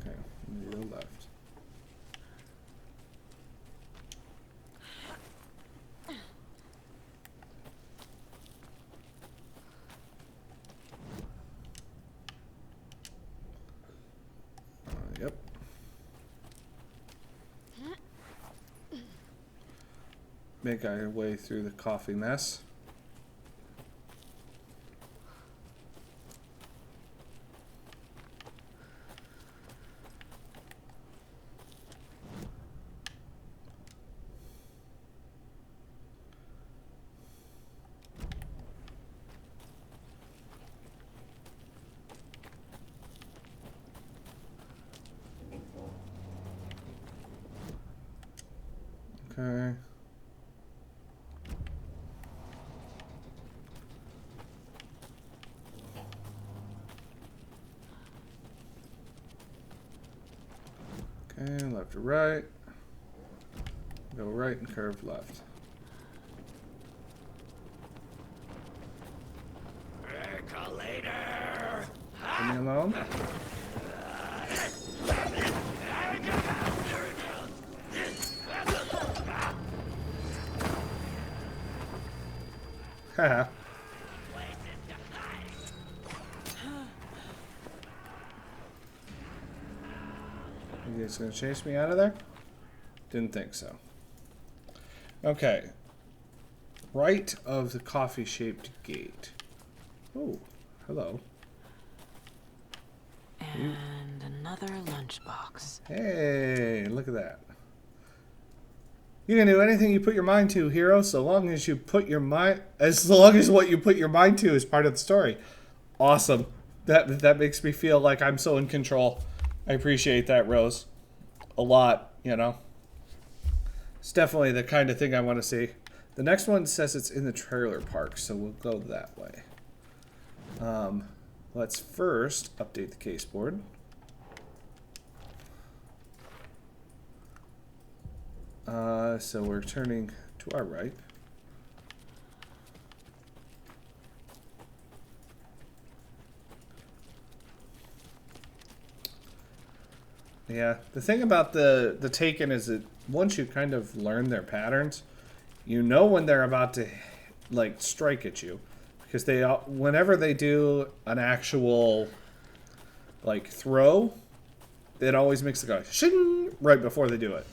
Okay, to the left. Yep. Make our way through the coffee mess. Okay. Okay, left to right. Go right and curve left. Leave me alone. Haha. You guys gonna chase me out of there? Didn't think so. Okay. Right of the coffee-shaped gate. Oh, hello. And another lunchbox. Hey, look at that. You can do anything you put your mind to, hero, so long as you put your mind, as long as what you put your mind to is part of the story. Awesome. That makes me feel like I'm so in control. I appreciate that, Rose. A lot, you know. It's definitely the kind of thing I want to see. The next one says it's in the trailer park, so we'll go that way. Let's first update the case board. So we're turning to our right. Yeah, the thing about the Taken is that once you kind of learn their patterns, you know when they're about to like strike at you, because they whenever they do an actual like throw, it always makes the guy shing right before they do it.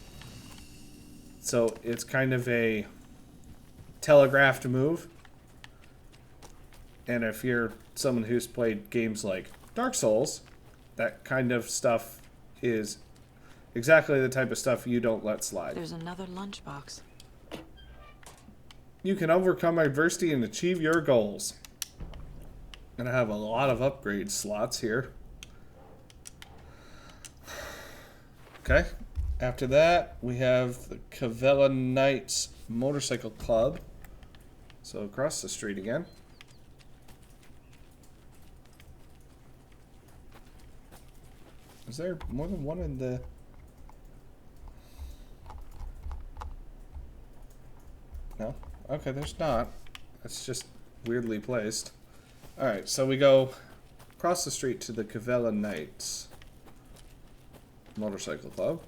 So it's kind of a telegraphed move. And if you're someone who's played games like Dark Souls, that kind of stuff is exactly the type of stuff you don't let slide. There's another lunchbox. You can overcome adversity and achieve your goals. And I have a lot of upgrade slots here. Okay. After that, we have the Cavella Knights Motorcycle Club. So across the street again. Is there more than one in the... No? Okay, there's not. It's just weirdly placed. Alright, so we go across the street to the Cavella Knights Motorcycle Club.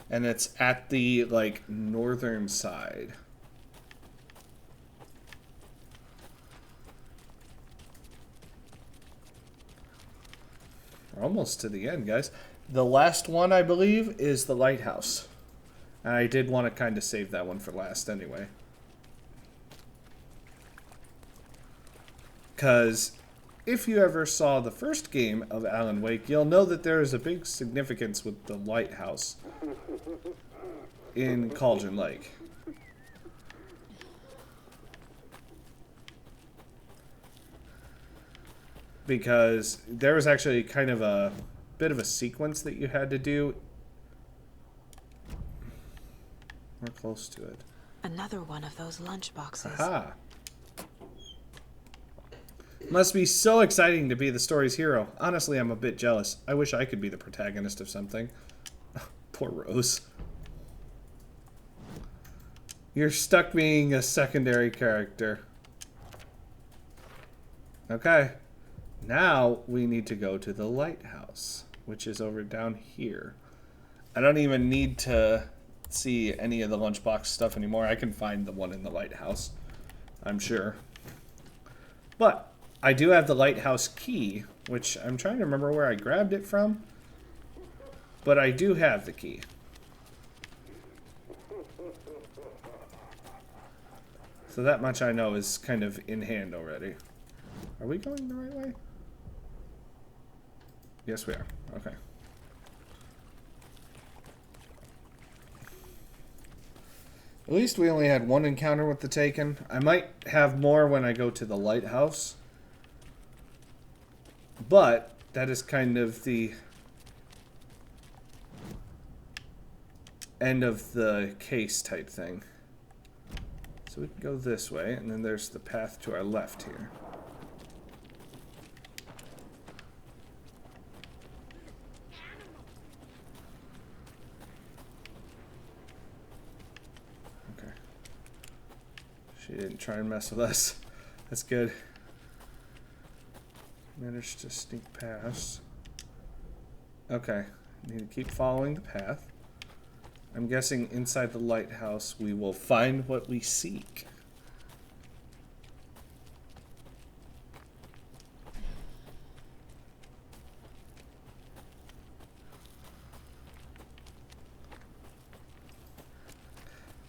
And it's at the, like, northern side. We're almost to the end, guys. The last one, I believe, is the lighthouse. And I did want to kind of save that one for last anyway. Because if you ever saw the first game of Alan Wake, you'll know that there is a big significance with the lighthouse in Cauldron Lake. Because there was actually kind of a bit of a sequence that you had to do. We're close to it. Another one of those lunch boxes. Aha. Must be so exciting to be the story's hero. Honestly, I'm a bit jealous. I wish I could be the protagonist of something. Poor Rose. You're stuck being a secondary character. Okay. Now we need to go to the lighthouse, which is over down here. I don't even need to see any of the lunchbox stuff anymore. I can find the one in the lighthouse, I'm sure. But I do have the lighthouse key, which I'm trying to remember where I grabbed it from. But I do have the key. So that much I know is kind of in hand already. Are we going the right way? Yes, we are. Okay. At least we only had one encounter with the Taken. I might have more when I go to the lighthouse. But that is kind of the end of the case type thing. So we can go this way, and then there's the path to our left here. Okay. She didn't try and mess with us. That's good. Managed to sneak past. Okay. Need to keep following the path. I'm guessing inside the lighthouse we will find what we seek.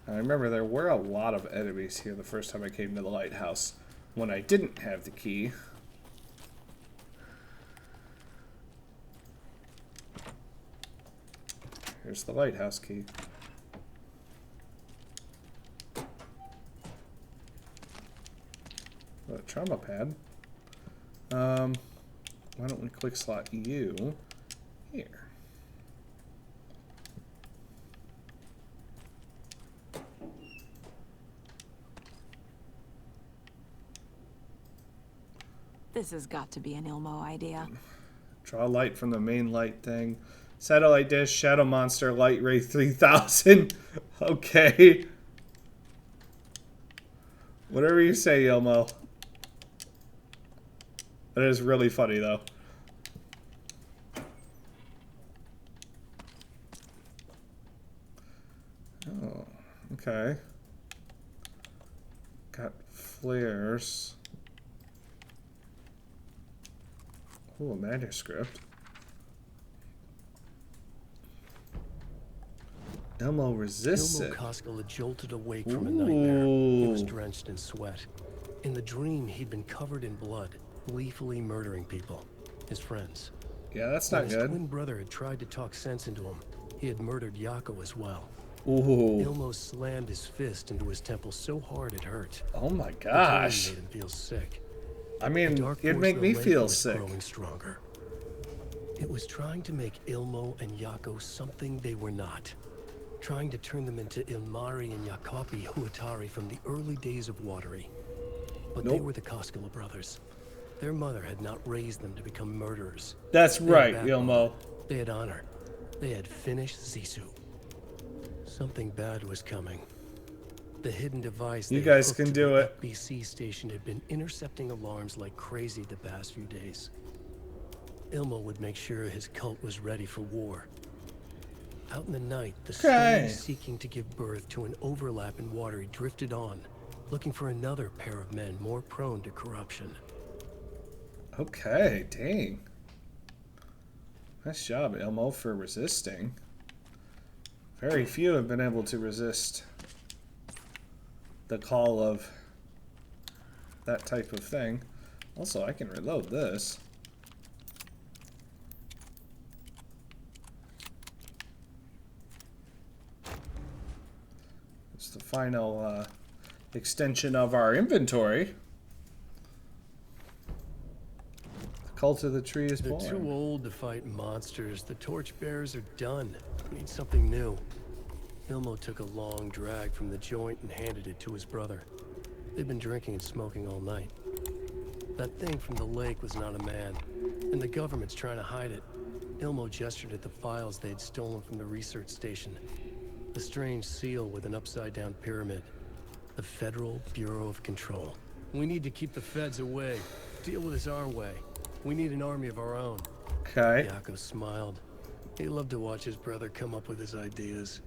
I remember there were a lot of enemies here the first time I came to the lighthouse when I didn't have the key. Here's the lighthouse key. A trauma pad. Why don't we quick slot you here? This has got to be an Ilmo idea. Draw light from the main light thing. Satellite dish, shadow monster, light ray 3000. Okay. Whatever you say, Ilmo. That is really funny, though. Oh, okay. Got flares. Oh, a manuscript. Ilmo resisted. Ilmo Koskela had jolted awake from a nightmare. He was drenched in sweat. In the dream, he'd been covered in blood, gleefully murdering people, his friends. Yeah, that's When not his good. twin brother had tried to talk sense into him, he had murdered Yako as well. Ooh. Ilmo slammed his fist into his temple so hard it hurt. Oh my The gosh. pain made him feel sick. I mean, The dark it'd force make of the me lake feel was sick. growing stronger. It was trying to make Ilmo and Yako something they were not. Trying to turn them into Ilmari and Jacopi Huatari from the early days of Watery. But they were the Koskela brothers. Their mother had not raised them to become murderers. That's They had right, backbone. Ilmo. They had honor. They had finished Sisu. Something bad was coming. The hidden device You they guys hooked can to do the it. FBC station had been intercepting alarms like crazy the past few days. Ilmo would make sure his cult was ready for war. Out in the night, the Okay. storm seeking to give birth to an overlap in Watery drifted on, looking for another pair of men more prone to corruption. Okay, dang. Nice job, Ilmo, for resisting. Very few have been able to resist the call of that type of thing. Also, I can reload this. It's the final extension of our inventory. The cult of the tree is They're born. too old to fight monsters. The torchbearers are done. Need something new. Ilmo took a long drag from the joint and handed it to his brother. They'd been drinking and smoking all night. That thing from the lake was not a man, and the government's trying to hide it. Ilmo gestured at the files they'd stolen from the research station. The strange seal with an upside-down pyramid. The Federal Bureau of Control. We need to keep the feds away. Deal with this our way. We need an army of our own. Okay. Yako smiled. He loved to watch his brother come up with his ideas.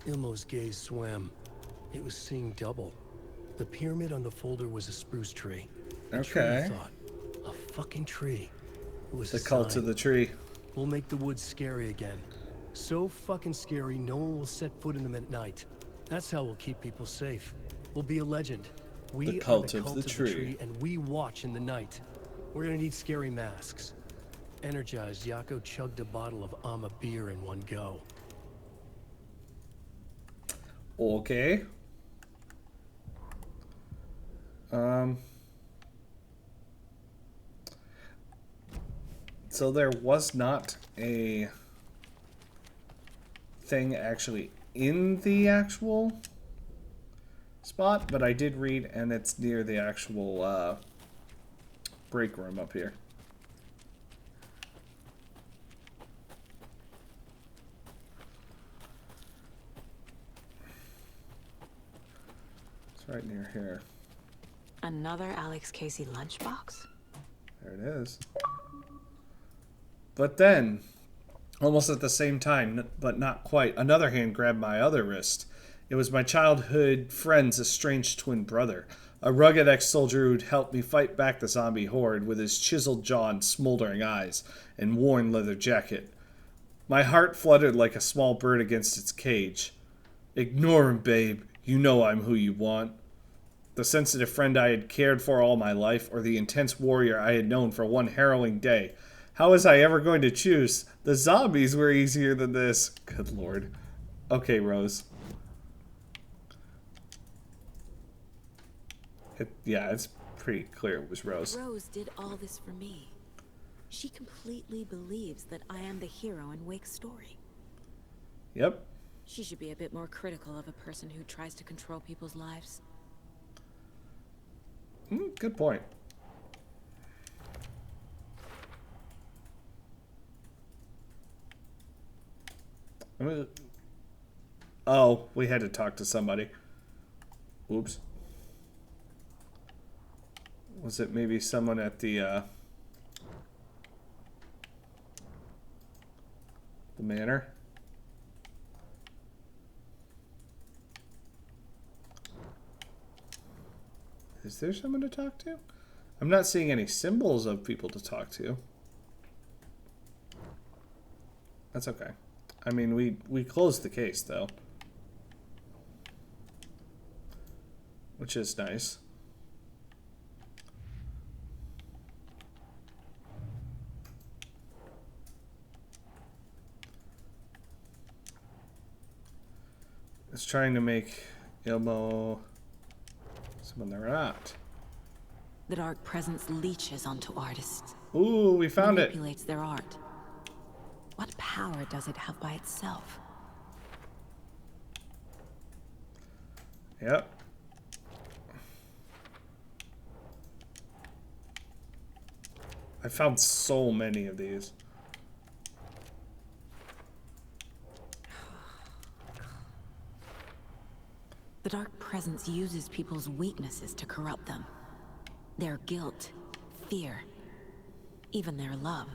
Ilmo's gaze swam. It was seeing double. The pyramid on the folder was a spruce tree. A tree, Okay. he thought. A fucking tree. It was The a cult sign. of the tree. We'll make the woods scary again. So fucking scary, no one will set foot in them at night. That's how we'll keep people safe. We'll be a legend. We The are cult the of cult the of tree. the tree, and we watch in the night. We're gonna need scary masks. Energized, Yako chugged a bottle of Ama beer in one go. Okay. So there was not a thing actually in the actual spot, but I did read, and it's near the actual break room up here. It's right near here. Another Alex Casey lunchbox? There it is. But then, almost at the same time, but not quite, another hand grabbed my other wrist. It was my childhood friend's estranged twin brother, a rugged ex-soldier who'd helped me fight back the zombie horde with his chiseled jaw and smoldering eyes and worn leather jacket. My heart fluttered like a small bird against its cage. Ignore him, babe. You know I'm who you want. The sensitive friend I had cared for all my life, or the intense warrior I had known for one harrowing day. How was I ever going to choose? The zombies were easier than this. Good lord. Okay, Rose. Yeah, it's pretty clear it was Rose. Rose did all this for me. She completely believes that I am the hero in Wake's story. Yep. She should be a bit more critical of a person who tries to control people's lives. Good point. Oh, we had to talk to somebody. Oops. Was it maybe someone at the manor? Is there someone to talk to? I'm not seeing any symbols of people to talk to. That's okay. I mean, we closed the case, though. Which is nice. It's trying to make Ilmo someone they're not. The dark presence leeches onto artists. Ooh, we found it. Manipulates their art. What power does it have by itself? Yep. I found so many of these. The dark presence uses people's weaknesses to corrupt them. Their guilt, fear, even their love.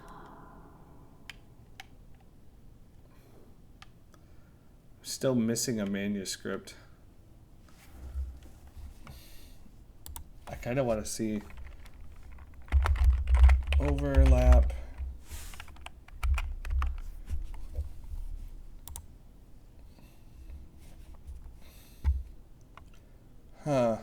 Still missing a manuscript. I kind of want to see overlap. Huh.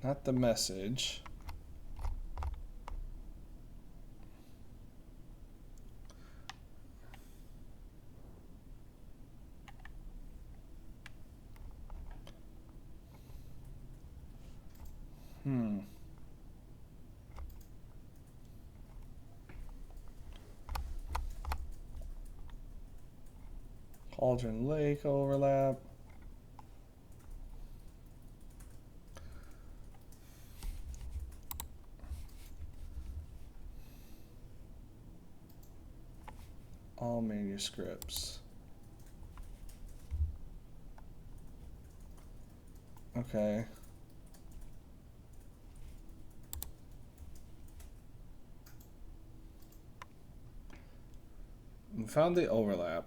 Not the message. Cauldron Lake overlap. All manuscripts. Okay. We found the overlap.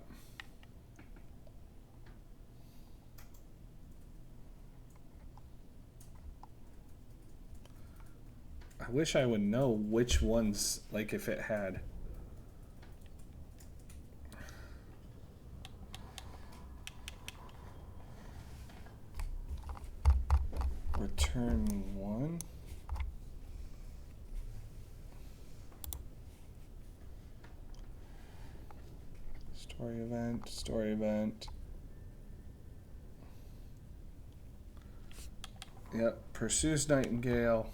I wish I would know which ones, like if it had. Return one. Story event. Yep, pursues Nightingale.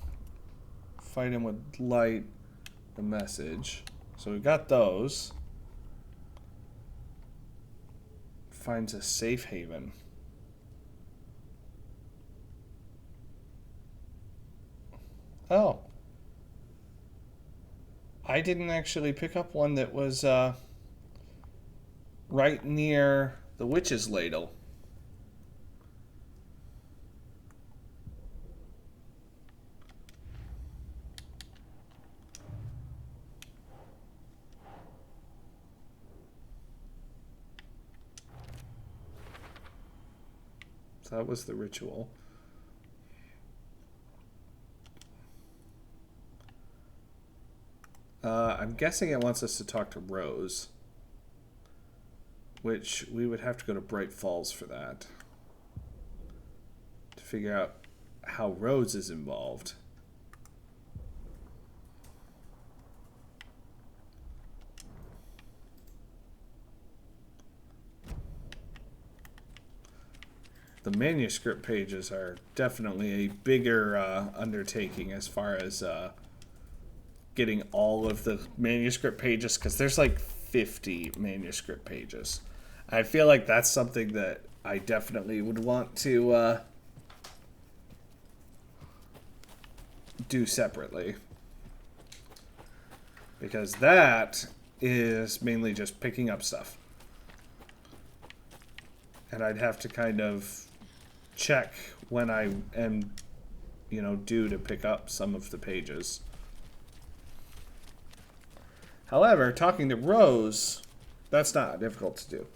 Fight him with light, the message. So we got those. Finds a safe haven. Oh. I didn't actually pick up one that was right near the witch's ladle. So that was the ritual. I'm guessing it wants us to talk to Rose, which we would have to go to Bright Falls for that to figure out how Rose is involved. The manuscript pages are definitely a bigger undertaking as far as getting all of the manuscript pages, because there's like 50 manuscript pages. I feel like that's something that I definitely would want to do separately, because that is mainly just picking up stuff, and I'd have to kind of check when I am, due to pick up some of the pages. However, talking to Rose, that's not difficult to do.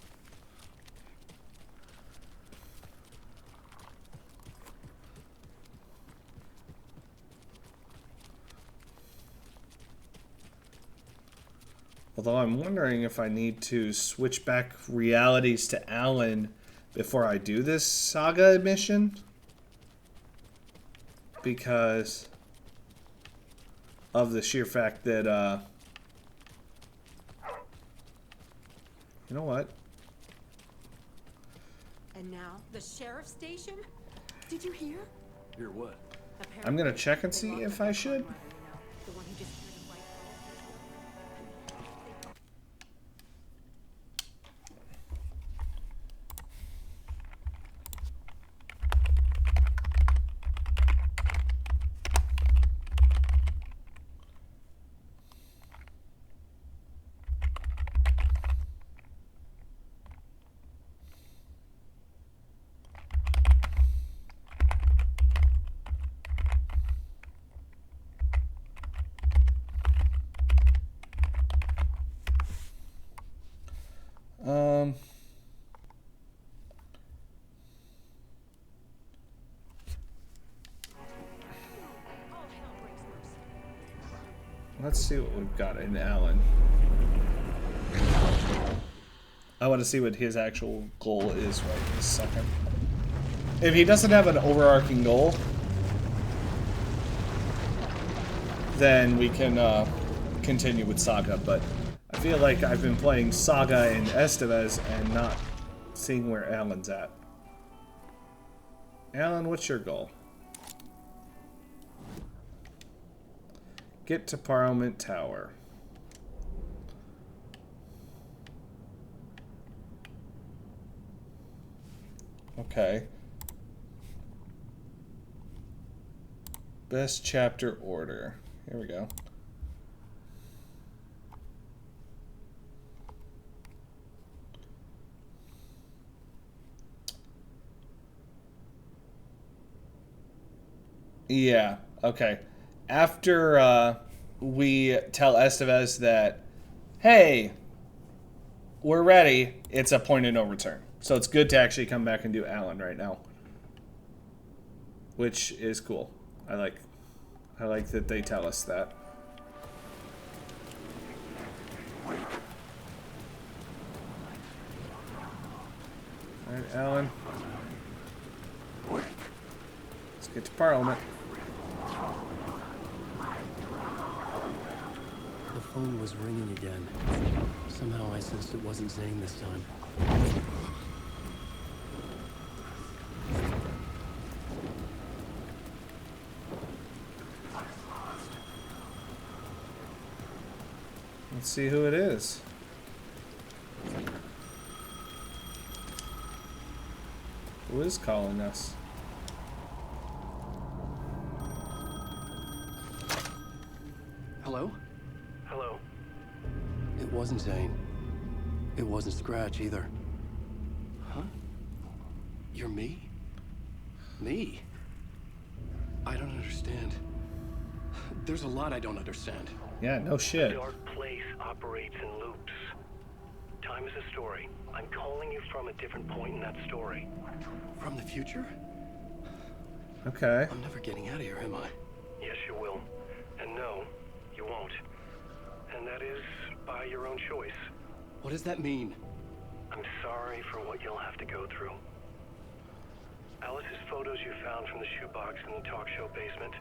Although I'm wondering if I need to switch back realities to Alan before I do this saga mission. Because of the sheer fact that, you know what? And now, the sheriff's station? Did you hear? Hear what? I'm gonna check and see if I should. The one who just Let's see what we've got in Alan. I want to see what his actual goal is right this second. If he doesn't have an overarching goal, then we can continue with Saga, but I feel like I've been playing Saga and Estevez and not seeing where Alan's at. Alan, what's your goal? Get to Parliament Tower. Okay. Best chapter order. Here we go. Yeah, okay. After we tell Estevez that, hey, we're ready, it's a point of no return. So it's good to actually come back and do Alan right now. Which is cool. I like that they tell us that. Alright, Alan. Let's get to Parliament. The phone was ringing again. Somehow I sensed it wasn't Zane this time. Let's see who it is. Who is calling us? Hello? Hello. It wasn't Zane. It wasn't Scratch either. Huh? You're me? Me? I don't understand. There's a lot I don't understand. Yeah, no shit. The dark place operates in loops. Time is a story. I'm calling you from a different point in that story. From the future? Okay. I'm never getting out of here, am I? Yes, you will. And no, you won't. And that is by your own choice. What does that mean? I'm sorry for what you'll have to go through. Alice's photos you found from the shoebox in the talk show basement.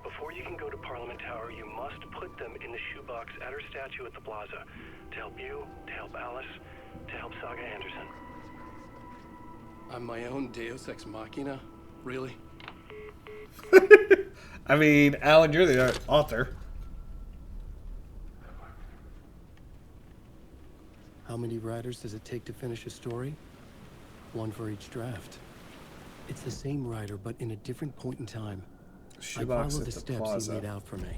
Before you can go to Parliament Tower, you must put them in the shoebox at her statue at the plaza. To help you, to help Alice, to help Saga Anderson. I'm my own Deus Ex Machina? Really? I mean, Alan, you're the author. How many writers does it take to finish a story? One for each draft. It's the same writer, but in a different point in time. I follow the steps he laid out for me.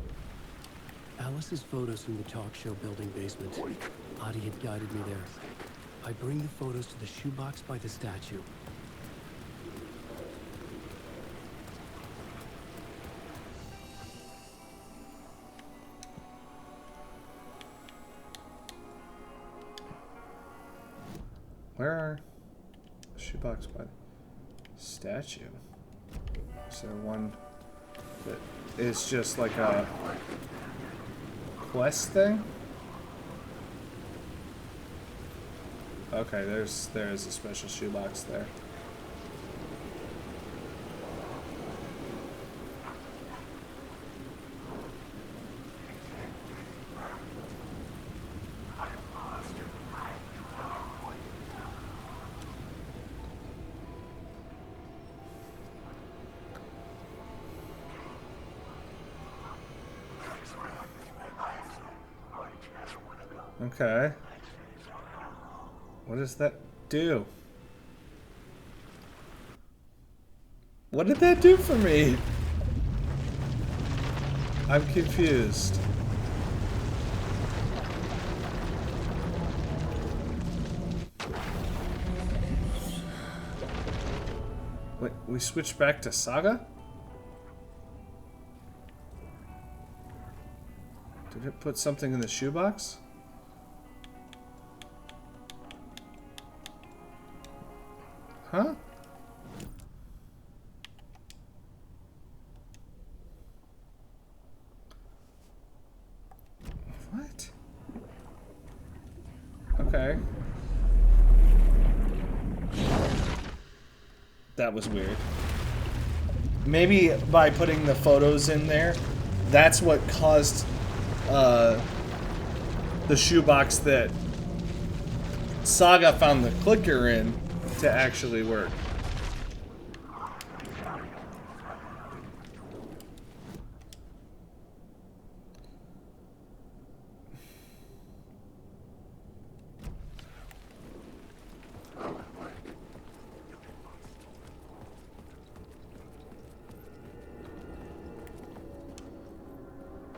Alice's photos from the talk show building basement. Adi had guided me there. I bring the photos to the shoebox by the statue. Where are shoebox by statue? Is there one that is just like a quest thing? Okay, there is a special shoebox there. Okay. What does that do? What did that do for me? I'm confused. Wait, we switched back to Saga? Did it put something in the shoebox? Huh? What? Okay. That was weird. Maybe by putting the photos in there, that's what caused the shoebox that Saga found the clicker in to actually work.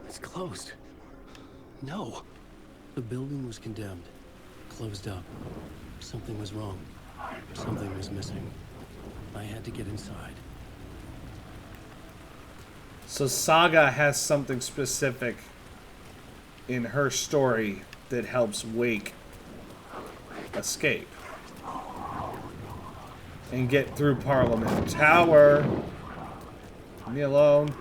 It's closed. No. The building was condemned. Closed up. Something was wrong. Something was missing. I had to get inside. So Saga has something specific in her story that helps Wake escape and get through Parliament Tower. Leave me alone.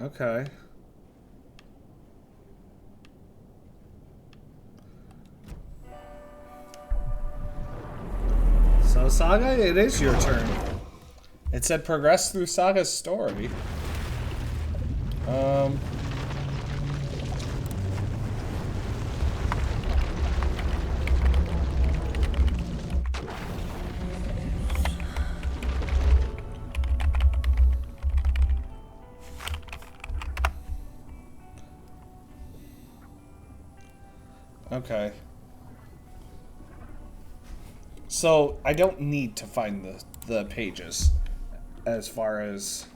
Okay. So, Saga, it is your turn. It said progress through Saga's story. Okay. So, I don't need to find the pages as far as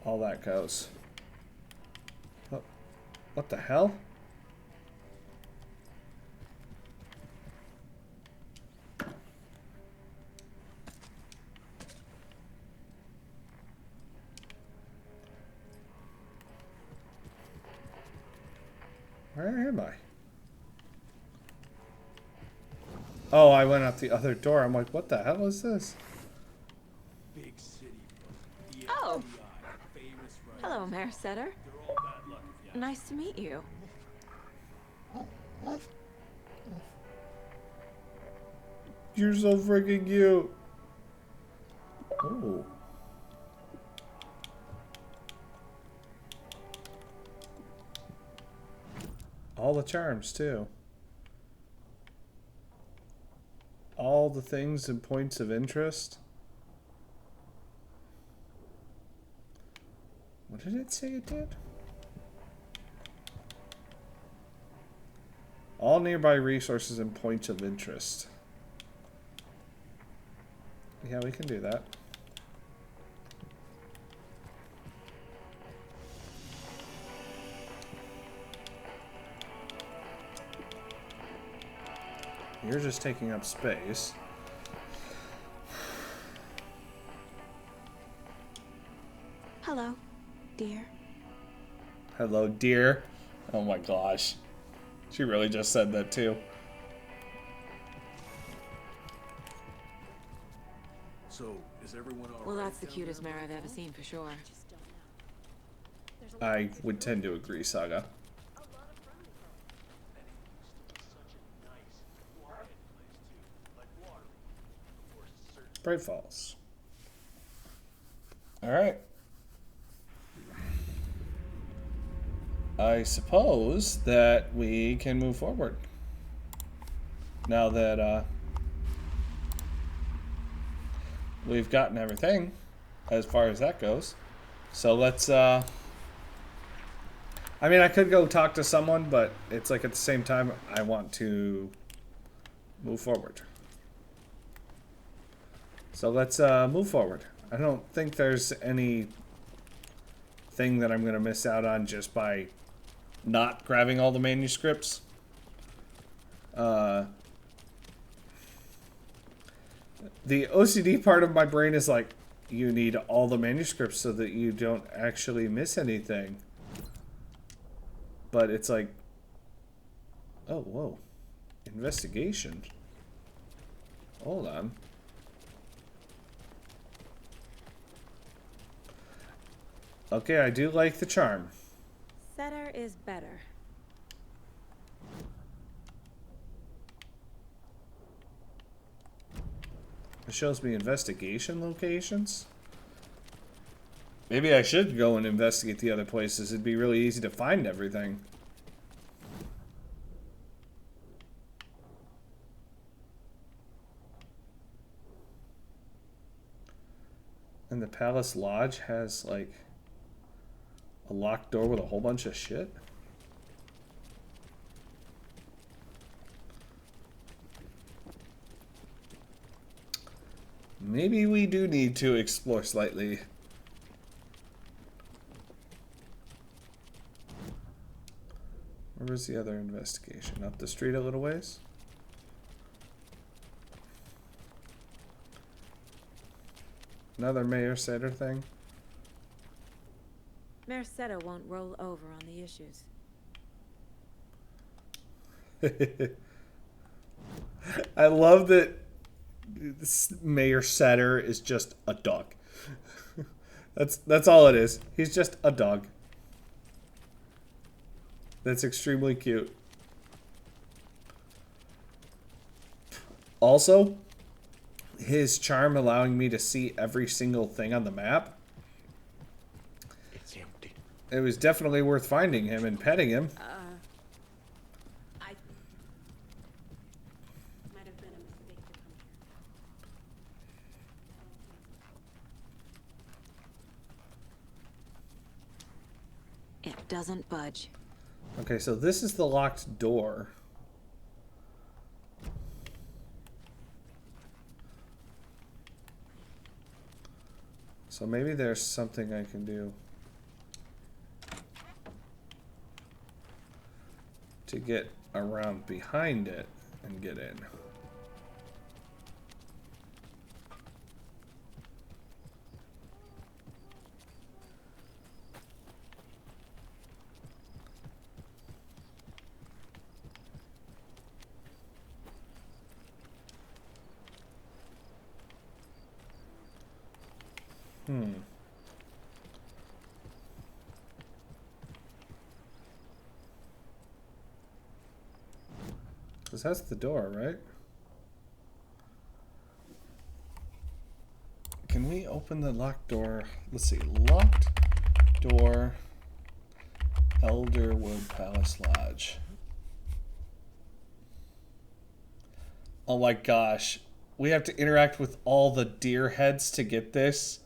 all that goes. What the hell? Where am I? Oh, I went out the other door. I'm like, what the hell is this? Big city. Oh. Hello, Mayor Setter. Nice to meet you. You're so freaking cute. Oh. All the charms, too. All the things and points of interest. What did it say it did? All nearby resources and points of interest. Yeah, we can do that. You're just taking up space. Hello, dear. Hello, dear. Oh my gosh. She really just said that too. So, is everyone all Well, right that's the down cutest there? mare I've ever seen for sure. I would tend to agree, Saga. Bright Falls. Alright. I suppose that we can move forward. Now that we've gotten everything as far as that goes. So let's I mean, I could go talk to someone, but it's like at the same time I want to move forward. So let's move forward. I don't think there's any thing that I'm going to miss out on just by not grabbing all the manuscripts. The OCD part of my brain is like, you need all the manuscripts so that you don't actually miss anything. But it's like, oh, whoa. Investigation. Hold on. Okay, I do like the charm. Setter is better. It shows me investigation locations. Maybe I should go and investigate the other places. It'd be really easy to find everything. And the Palace Lodge has, like, a locked door with a whole bunch of shit. Maybe we do need to explore slightly. Where was the other investigation? Up the street a little ways? Another Mayor Setter thing? Mayor Setter won't roll over on the issues. I love that this Mayor Setter is just a dog. That's all it is. He's just a dog. That's extremely cute. Also, his charm allowing me to see every single thing on the map. It's empty. It was definitely worth finding him and petting him. I might have been a mistake to come here. It doesn't budge. Okay, so this is the locked door. So maybe there's something I can do to get around behind it and get in. Because that's the door, right? Can we open the locked door? Let's see. Locked door, Elderwood Palace Lodge. Oh my gosh. We have to interact with all the deer heads to get this.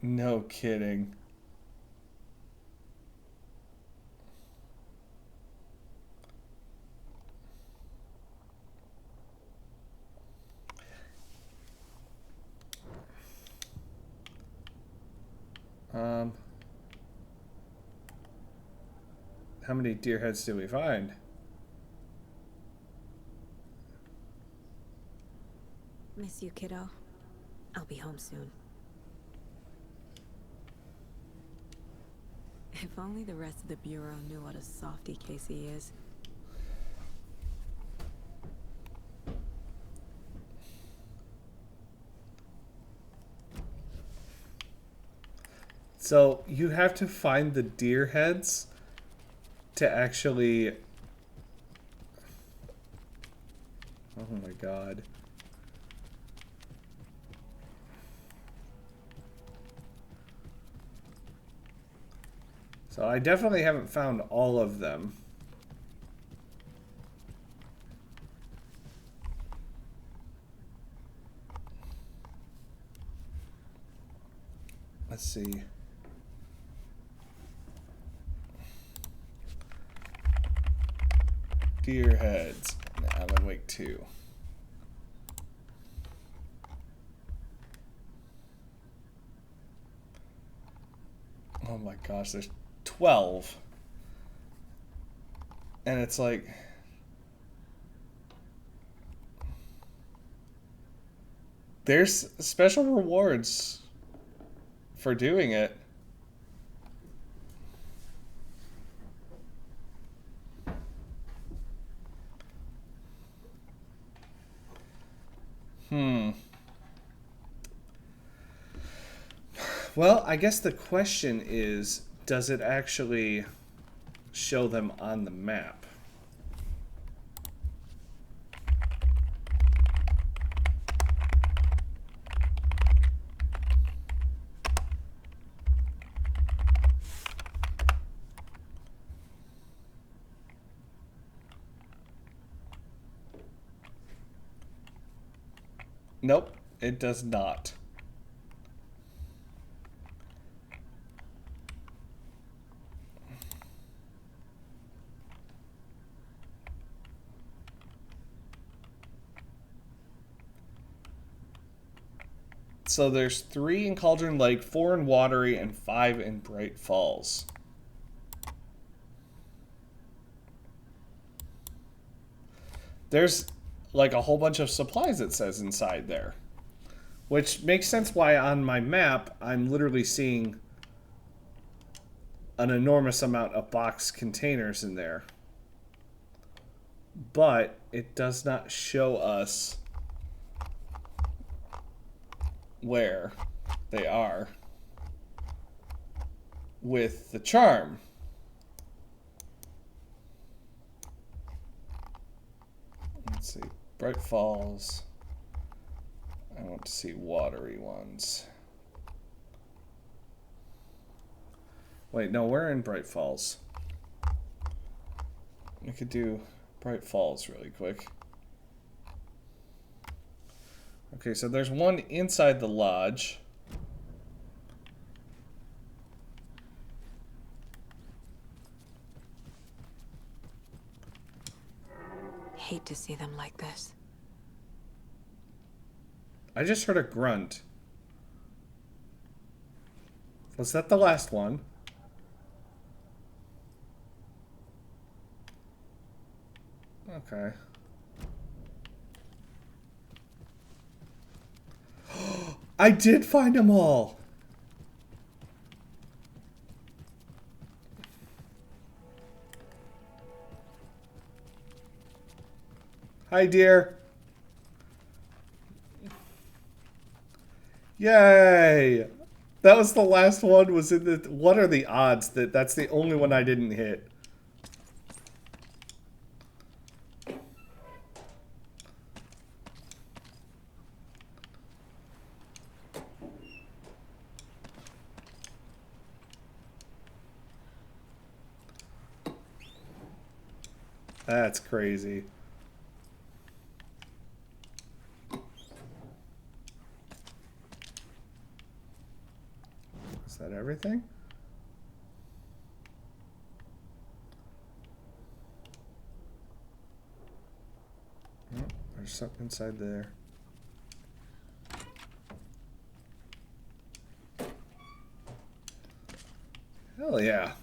No kidding. How many deer heads do we find? Miss you, kiddo. I'll be home soon. If only the rest of the Bureau knew what a softy Casey is. So you have to find the deer heads to actually... Oh my god. So I definitely haven't found all of them. Let's see. Deer heads. Alan Wake 2. Oh my gosh, there's 12. And it's like... There's special rewards for doing it. Well, I guess the question is, does it actually show them on the map? Nope, it does not. So there's 3 in Cauldron Lake, 4 in Watery, and 5 in Bright Falls. There's like a whole bunch of supplies, it says, inside there. Which makes sense why on my map I'm literally seeing an enormous amount of box containers in there. But it does not show us where they are with the charm. Let's see. Bright Falls. I want to see Watery ones. Wait, no, we're in Bright Falls. We could do Bright Falls really quick. Okay, so there's one inside the lodge. Hate to see them like this. I just heard a grunt. Was that the last one? Okay. I did find them all. Hi, dear. Yay! That was the last one. Was in the... What are the odds that that's the only one I didn't hit? That's crazy. Is that everything? Oh, there's something inside there. Hell yeah.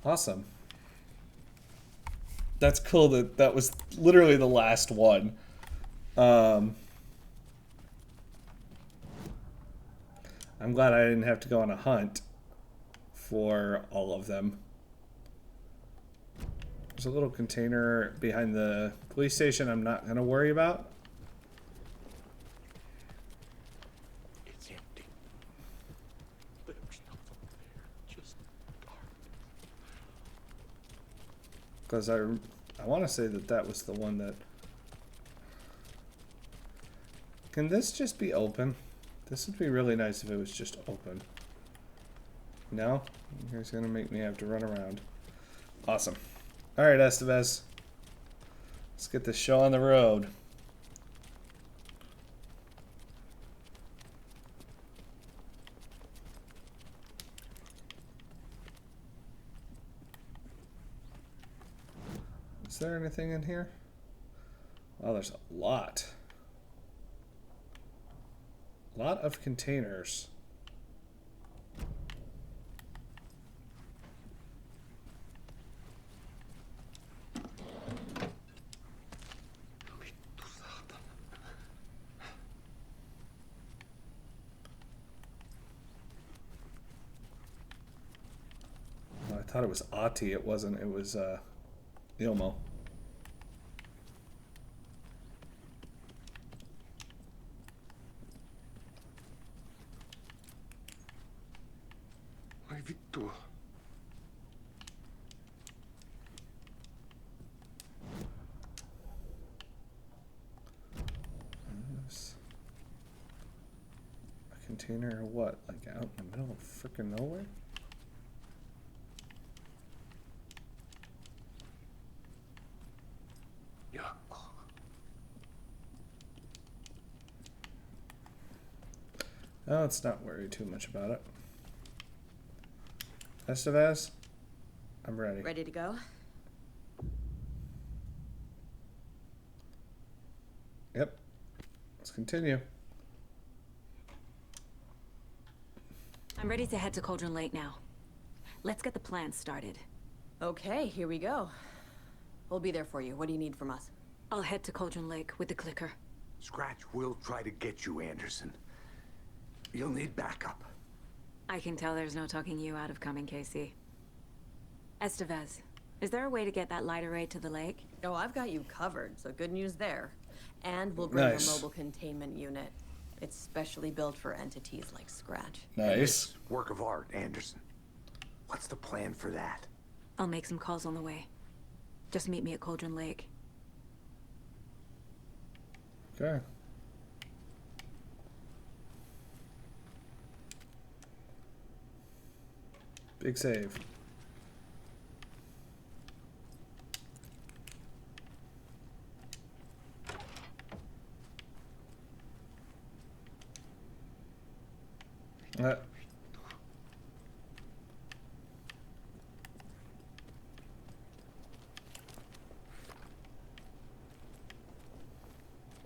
Awesome. That's cool that that was literally the last one. I'm glad I didn't have to go on a hunt for all of them. There's a little container behind the police station I'm not going to worry about. It's empty. There's nothing there, just dark. Because I want to say that that was the one that... Can this just be open? This would be really nice if it was just open. No? He's going to make me have to run around. Awesome. Alright, Estevez. Let's get this show on the road. Is there anything in here? Oh, there's a lot. A lot of containers. I thought it was Ati. It wasn't. It was Ilmo. Ai vittu. A container or what? Like out in the middle of freaking nowhere? Oh, let's not worry too much about it. Estevez, I'm ready. Ready to go? Yep. Let's continue. I'm ready to head to Cauldron Lake now. Let's get the plan started. Okay, here we go. We'll be there for you. What do you need from us? I'll head to Cauldron Lake with the clicker. Scratch will try to get you, Anderson. You'll need backup. I can tell there's no talking you out of coming, Casey. Estevez, is there a way to get that light array to the lake? Oh, I've got you covered, so good news there. And we'll bring a mobile containment unit. It's specially built for entities like Scratch. Nice. Work of art, Anderson. What's the plan for that? I'll make some calls on the way. Just meet me at Cauldron Lake. Okay. Big save.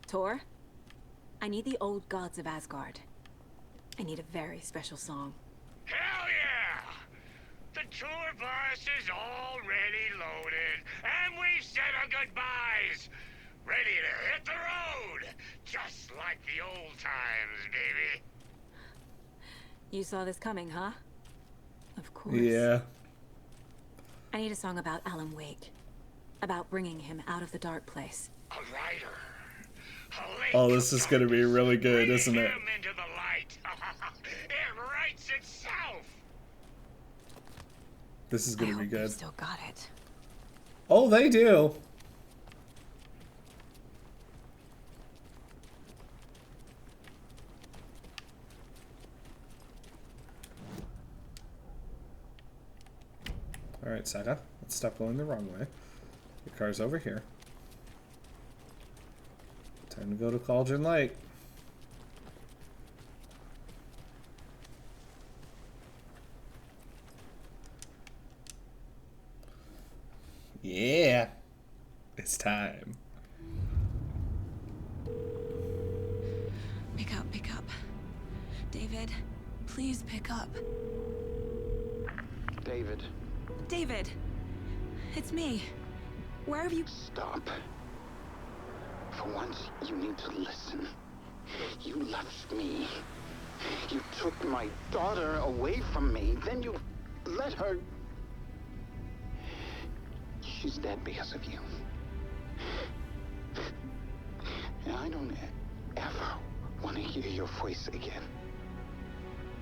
Tor, I need the old gods of Asgard. I need a very special song. Hell yeah! The tour bus is already loaded, and we've said our goodbyes. Ready to hit the road, just like the old times, baby. You saw this coming, huh? Of course. Yeah. I need a song about Alan Wake. About bringing him out of the dark place. A writer. Oh, this is gonna be really good, isn't it? Into the light. It writes itself. This is gonna be good. Still got it. Oh, they do. All right, Saga. Let's stop going the wrong way. The car's over here. Time to go to Cauldron Lake. Yeah. It's time. Pick up, pick up. David, please pick up. David. David! It's me. Where have you... Stop. For once, you need to listen. You left me. You took my daughter away from me. Then you let her... She's dead because of you. And I don't ever want to hear your voice again.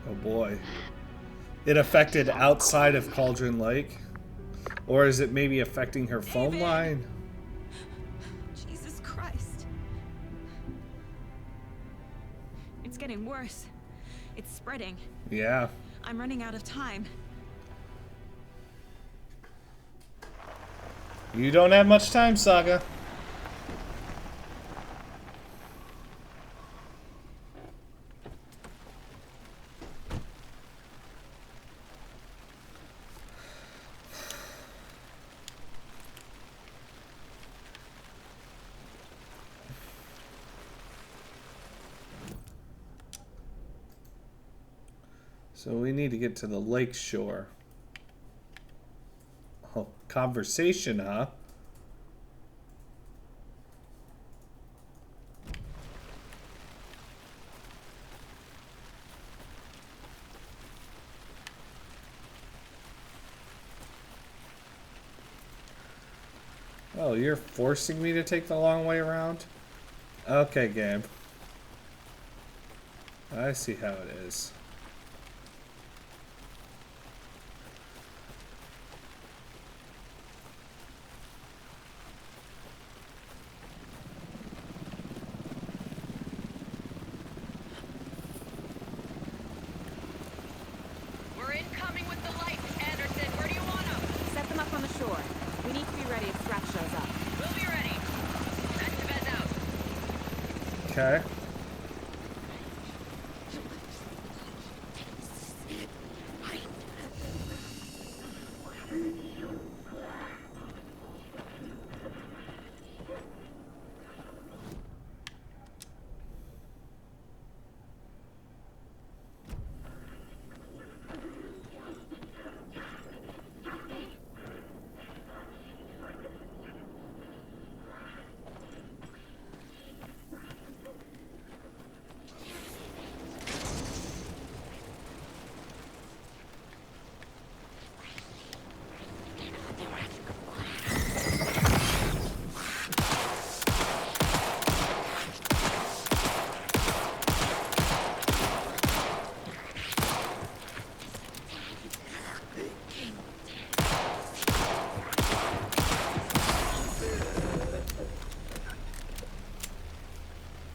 Oh boy. It affected outside of Cauldron Lake? Or is it maybe affecting her phone line? Jesus Christ. It's getting worse. It's spreading. Yeah. I'm running out of time. You don't have much time, Saga. So we need to get to the lake shore. Oh, conversation, huh? Oh, you're forcing me to take the long way around? Okay, game. I see how it is. We're incoming with the lights, Anderson. Where do you want them? Set them up on the shore. We need to be ready if Strat shows up. We'll be ready. Activate out. Okay.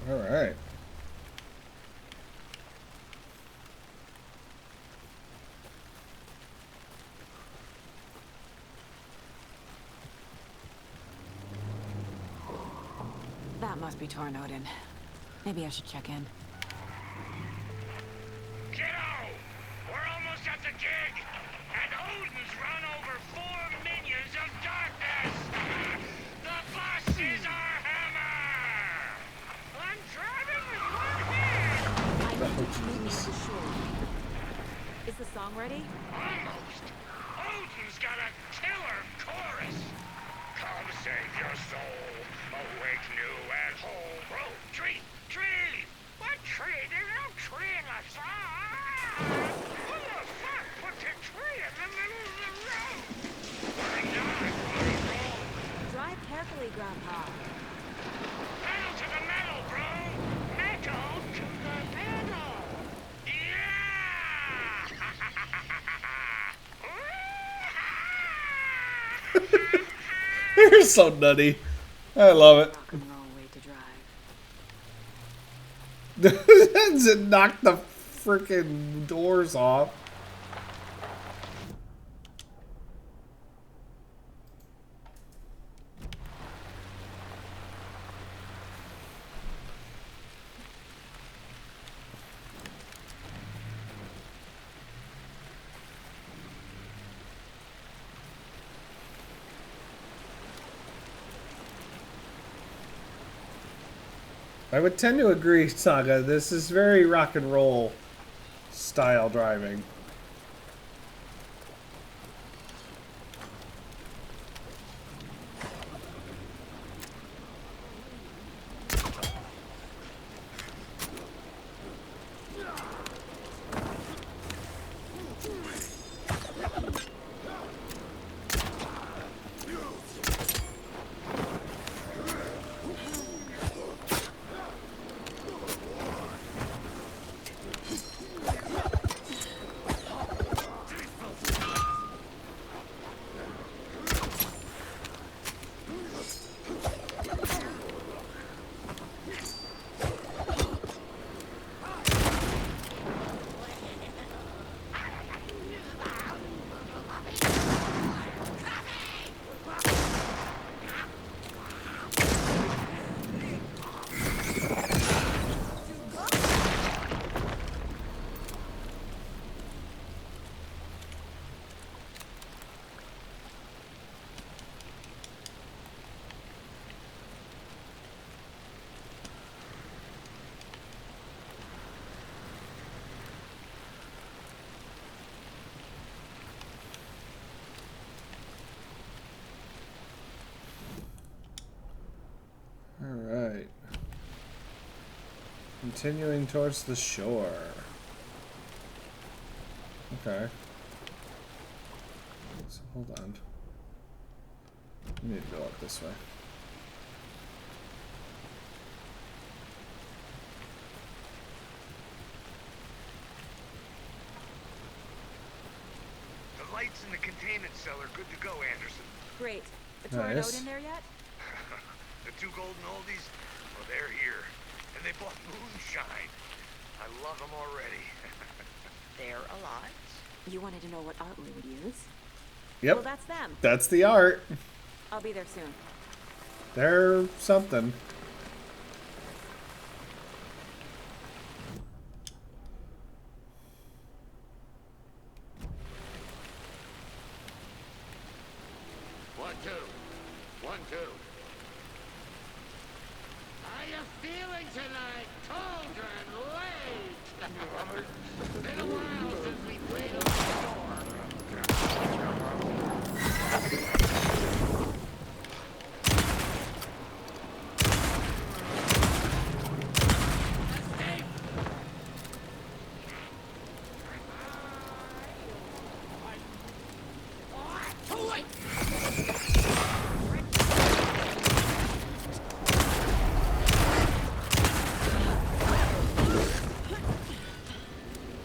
All right. That must be Tornodin. Maybe I should check in. Kiddo! We're almost at the gig! And Odin's run over 4 minions of darkness! The bus is our hammer! I'm driving with one hand! I need to meet me at the shore. Is the song ready? Almost! Odin's got a killer chorus! Come save your soul, awake new and whole. Bro, tree! What tree? There's no tree in the song! Who the fuck put the tree in the middle of the road? We're not on a roll! Drive carefully, Grandpa. Pedal to the metal, bro! Metal to the metal! Yeah! You're so nutty. I love it. Rock and roll way to drive. Does it knock the freaking doors off? I would tend to agree, Saga. This is very rock and roll style driving. Continuing towards the shore. Okay. So hold on. We need to go up this way. The lights in the containment cell are good to go, Anderson. Great. The tornado in there yet? The two golden oldies? Well, they're here. And they bought moonshine. I love them already. They're alive. You wanted to know what art we would use? Yep. Well, that's them. That's the art. I'll be there soon. They're something. One, two. One, two. How you feeling tonight, Cauldron Lake? Been a while since we played on the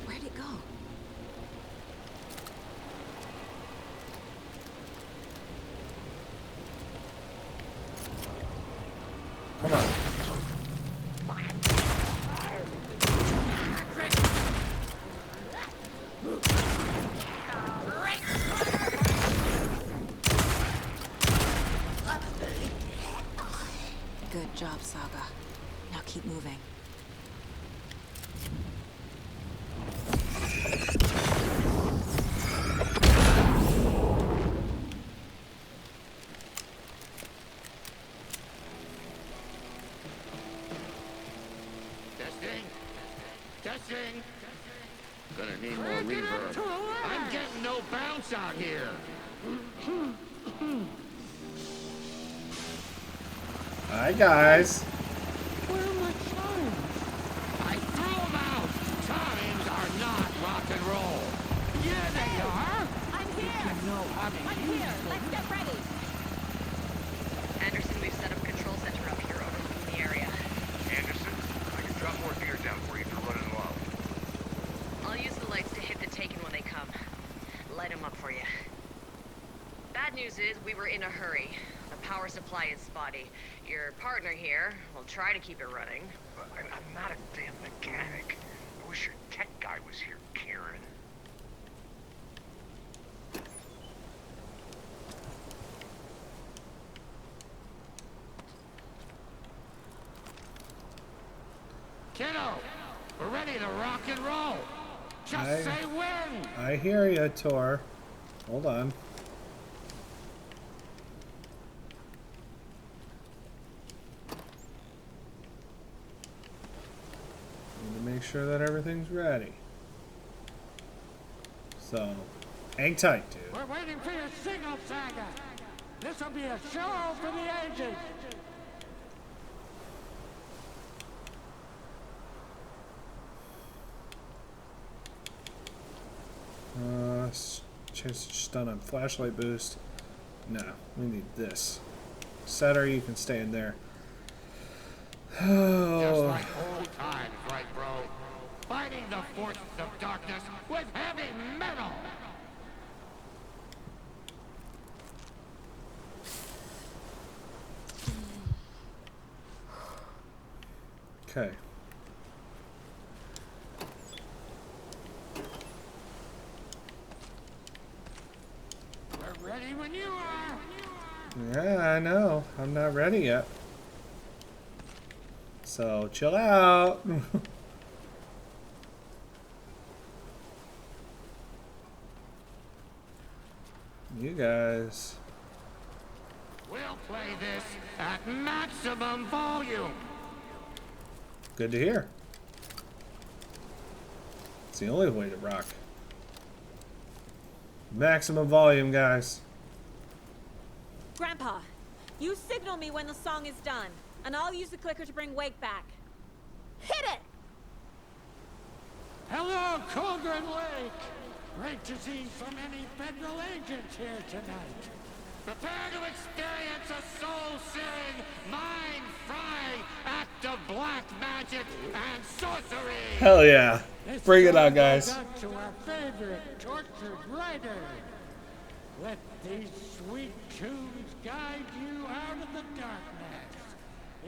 Where'd it go? Come on. Good job, Saga. Now keep moving. Testing. Testing. Gonna need more reverb. I'm getting no bounce out here. Hi, guys. Where are my chimes? I threw them out. Chimes are not rock and roll. Yeah, they are. I'm here! I'm here! Let's get ready! Anderson, we've set up a control center up here overlooking the area. Anderson, I can drop more gear down for you if you're running low. I'll use the lights to hit the Taken when they come. Light them up for you. Bad news is we were in a hurry. The power supply is spotty. Your partner here will try to keep it running. But I'm not a damn mechanic. I wish your tech guy was here, Karen. Kiddo, we're ready to rock and roll. Just say when. I hear you, Tor. Hold on. Need to make sure that everything's ready. So, hang tight, dude. We're waiting for your signal, Saga. This will be a show for the ages. Chance to stun on flashlight boost. No, we need this. Setter, you can stay in there. Just like old times, right, bro? Fighting the forces of darkness with heavy metal. Okay. We're ready when you are. Yeah, I know. I'm not ready yet. So, chill out. You guys. We'll play this at maximum volume. Good to hear. It's the only way to rock. Maximum volume, guys. Grandpa, you signal me when the song is done, and I'll use the clicker to bring Wake back. Hit it! Hello, Cauldron Lake! Great to see so many federal agents here tonight. Prepare to experience a soul-searing, mind-frying act of black magic and sorcery! Hell yeah. Bring it on, guys. Up to our favorite tortured writer. Let these sweet tunes guide you out of the darkness.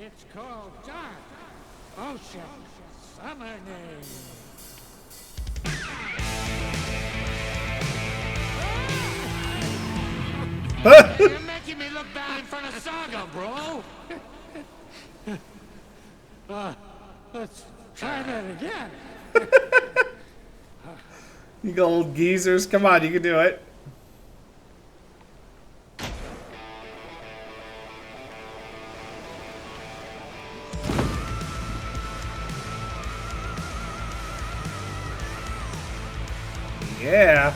It's called Dark Ocean Summoning. You're making me look bad in front of Saga, bro. Let's try that again. You old geezers. Come on, you can do it. Yeah.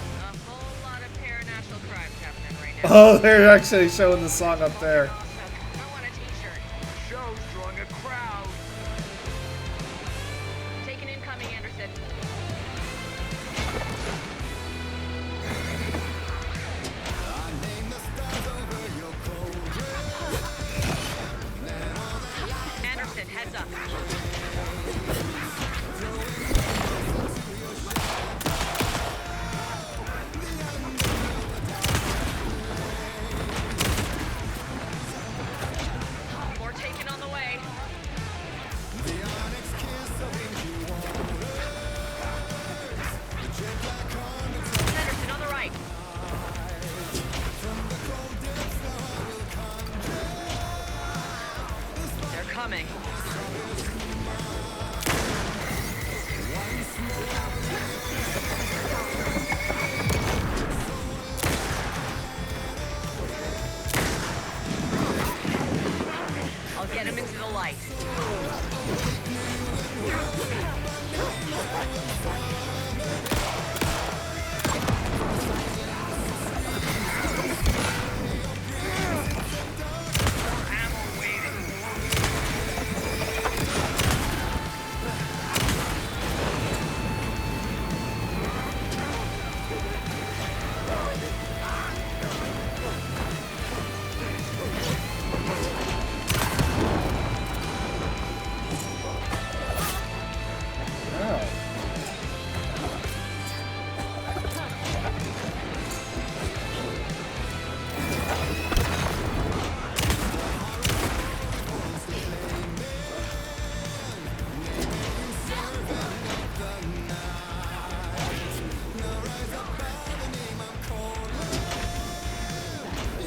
Oh, they're actually showing the song up there. Show's drawing a crowd. Take an incoming, Anderson. Anderson, heads up. More taken on the way. Henderson on the right. They're coming. I'll get him into the light.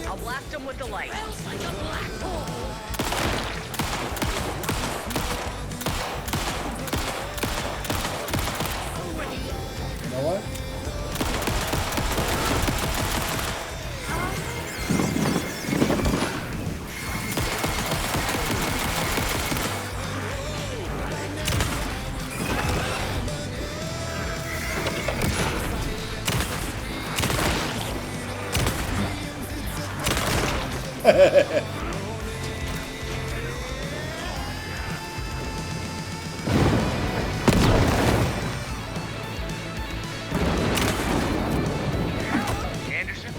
I'll blast him with the light. You know what? Anderson,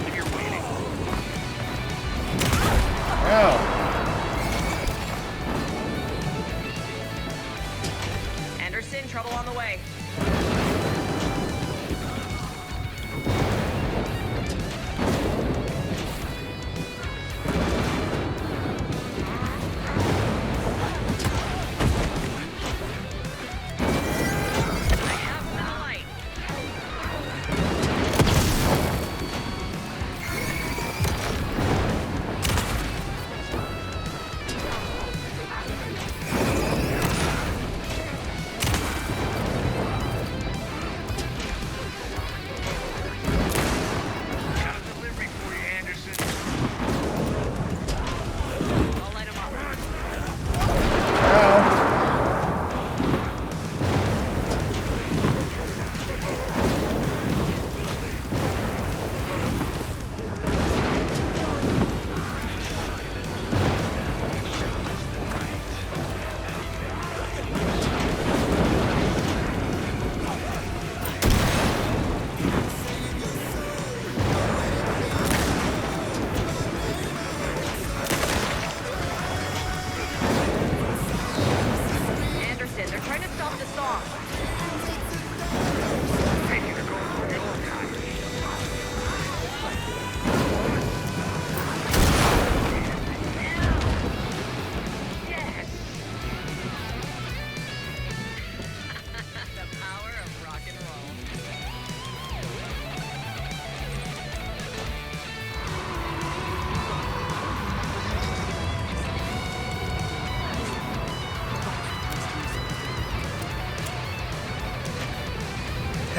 come you're waiting. Anderson, trouble on the way.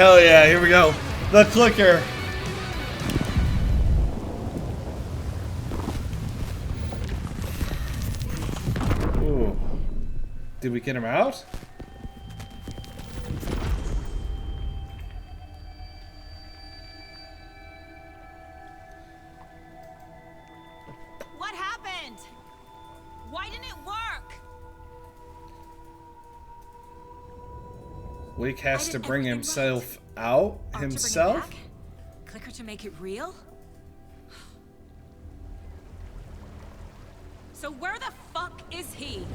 Hell yeah, here we go. The clicker. Ooh. Did we get him out? What happened? Why didn't it work? Wake has I to did bring everything himself out Or to bring it himself? back? Clicker to make it real? So where the fuck is he?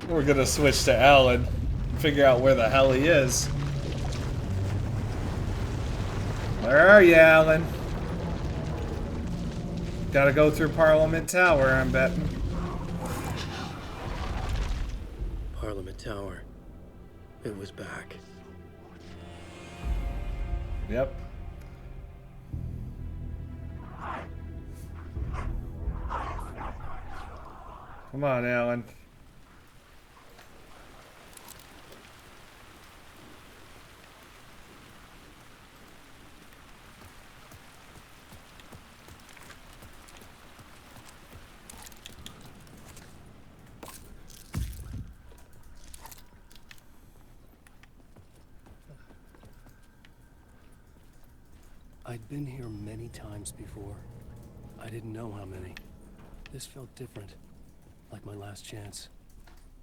We're gonna switch to Alan. Figure out where the hell he is. Where are you, Alan? Gotta go through Parliament Tower, I'm betting. Parliament Tower. It was back. Yep. Come on, Alan. I'd been here many times before. I didn't know how many. This felt different. Like my last chance.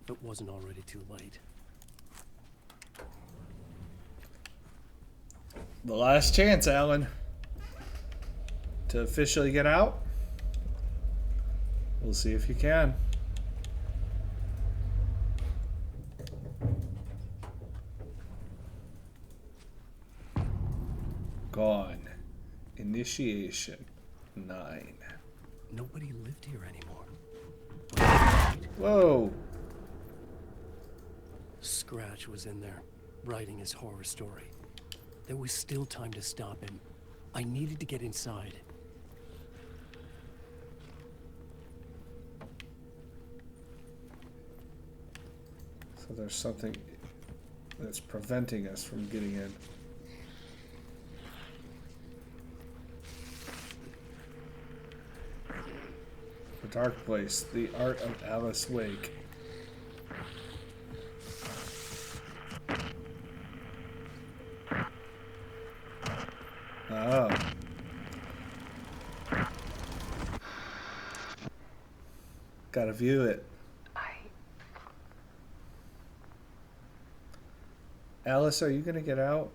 If it wasn't already too late. The last chance, Alan. To officially get out. We'll see if you can. Gone. Initiation 9. Nobody lived here anymore. Whoa. Scratch was in there, writing his horror story. There was still time to stop him. I needed to get inside. So there's something that's preventing us from getting in. The Dark Place, The Art of Alice Wake. Oh. Gotta view it. Alice, are you gonna get out?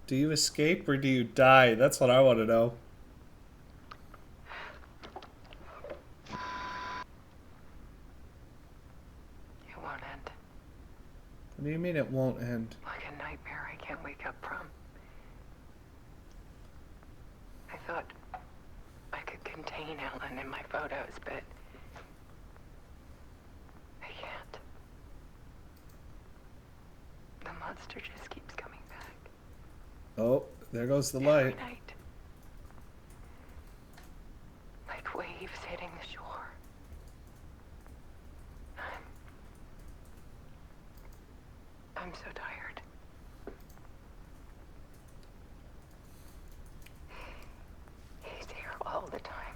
Do you escape or do you die? That's what I want to know. It won't end. What do you mean it won't end? Like a nightmare I can't wake up from. I thought I could contain Ellen in my photos, but I can't. The monster just keeps coming back. Oh, there goes the Every light. night. Like waves hitting the shore. I'm so tired. He's here all the time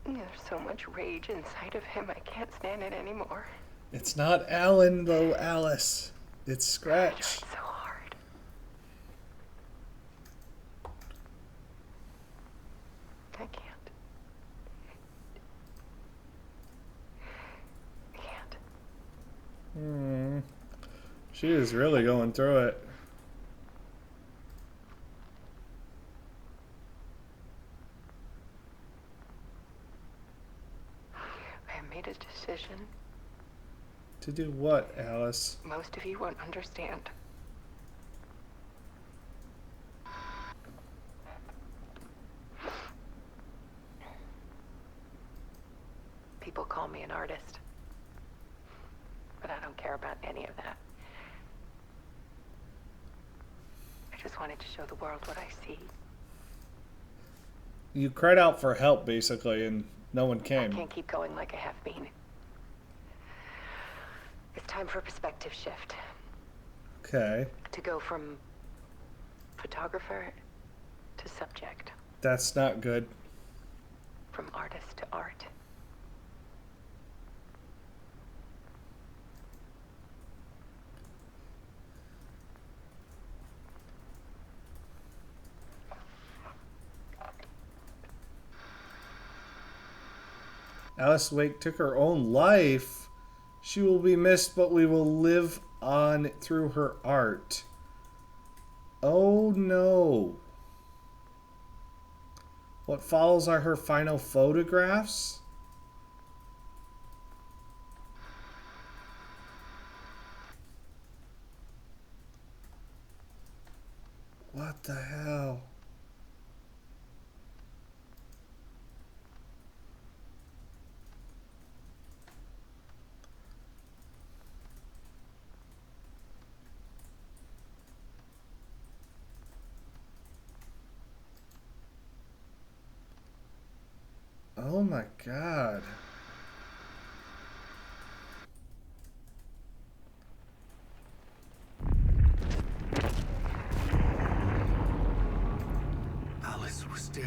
now. There's so much rage inside of him, I can't stand it anymore. It's not Alan, though, Alice. It's Scratch. So hard. I can't. I can't. Hmm. She is really going through it. I have made a decision. To do what, Alice? Most of you won't understand. People call me an artist. But I don't care about any of that. I just wanted to show the world what I see. You cried out for help, basically, and no one I came. can't keep going like I have been. It's time for a perspective shift. Okay. To go from photographer to subject. That's not good. From artist to art. Alice Wake took her own life. She will be missed, but we will live on through her art. Oh no. What follows are her final photographs? What the hell? Oh my god. Alice was dead.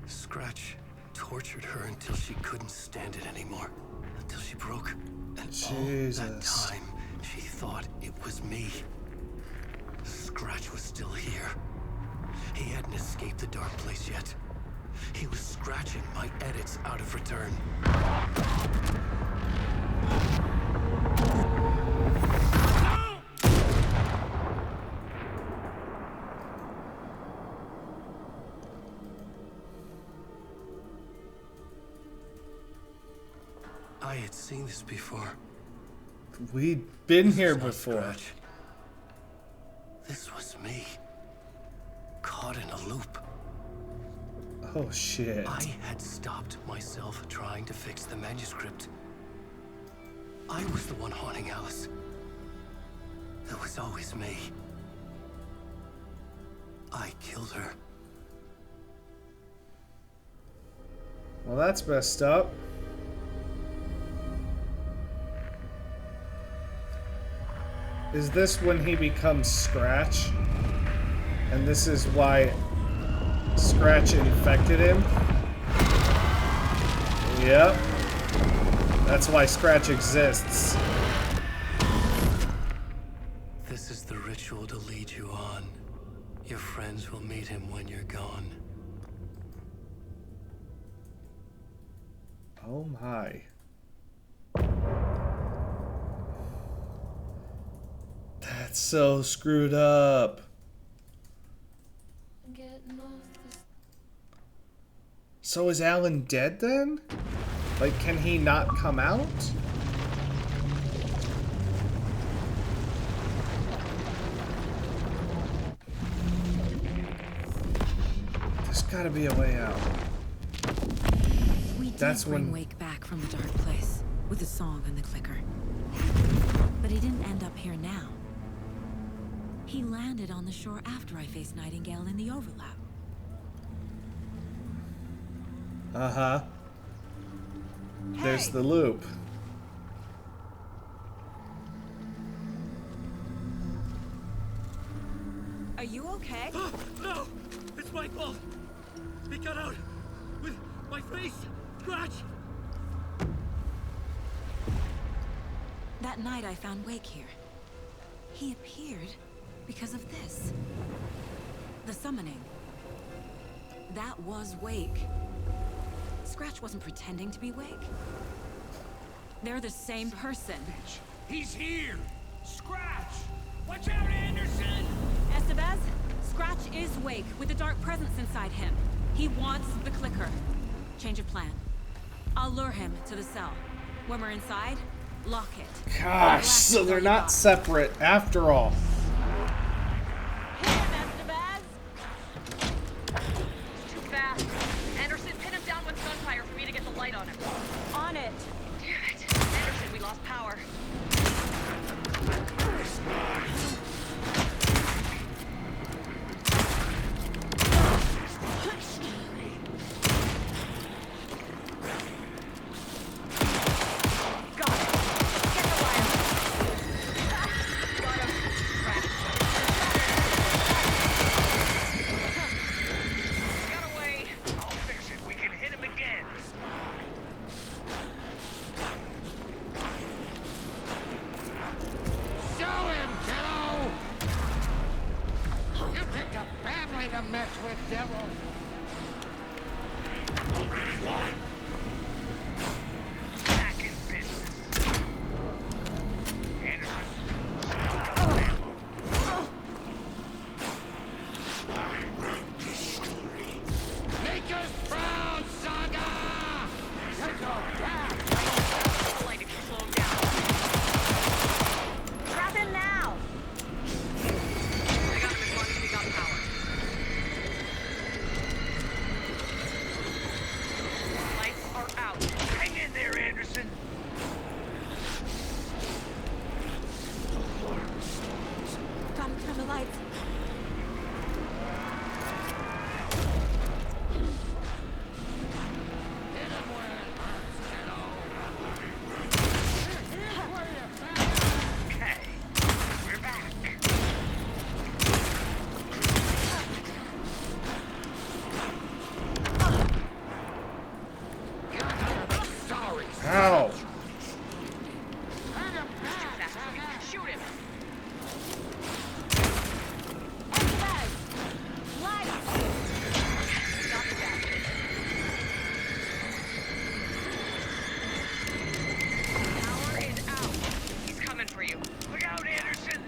Scratch tortured her until she couldn't stand it anymore. Until she broke. And Jesus. all that time, she thought it was me. Scratch was still here. He hadn't escaped the dark place yet. He was scratching my edits out of return. I had seen this before. We'd been here This was before. Scratch. This was me. Caught in a loop. Oh shit. I had stopped myself trying to fix the manuscript. I was the one haunting Alice. It was always me. I killed her. Well, that's messed up. Is this when he becomes Scratch? And this is why Scratch infected him? Yep. That's why Scratch exists. This is the ritual to lead you on. Your friends will meet him when you're gone. Oh my. That's so screwed up. So is Alan dead then? Like, can he not come out? There's gotta be a way out. We did That's bring when- Wake back from the dark place with the song and the clicker. But he didn't end up here now. He landed on the shore after I faced Nightingale in the overlap. Uh-huh. There's the loop. Are you okay? No! It's my fault! He got out with my face! Scratch! That night I found Wake here. He appeared because of this. The summoning. That was Wake. Scratch wasn't pretending to be Wake. They're the same person. He's here! Scratch! Watch out, Anderson! Estevez, Scratch is Wake with a dark presence inside him. He wants the clicker. Change of plan. I'll lure him to the cell. When we're inside, lock it. Gosh, so they're not separate after all. Too fast. Anderson, pin him down with gunfire for me to get the light on him. On it. Damn it. Anderson, we lost power. wanna mess with, devil? Back in business. Anderson. Make us proud, Saga! Take a back! Light if you slow him down. Trap him now! I got him as long as we got power. Lights are out. Hang in there, Anderson. Gotta turn the lights. Hit him where it hurts, kiddo! Here's where you found. Okay, we're back. You're gonna be sorry. Ow! Turn him back, Fast, Saga! shoot him! Got the bastard. Power is out. He's coming for you. Look out, Anderson.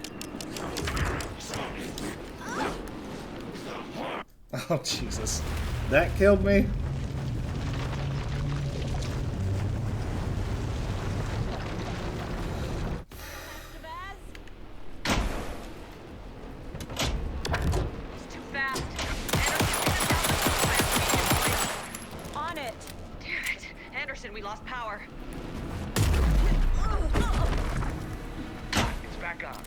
Oh, Jesus. That killed me? He's too fast. On it. Damn it. Anderson, we lost power. It's back on.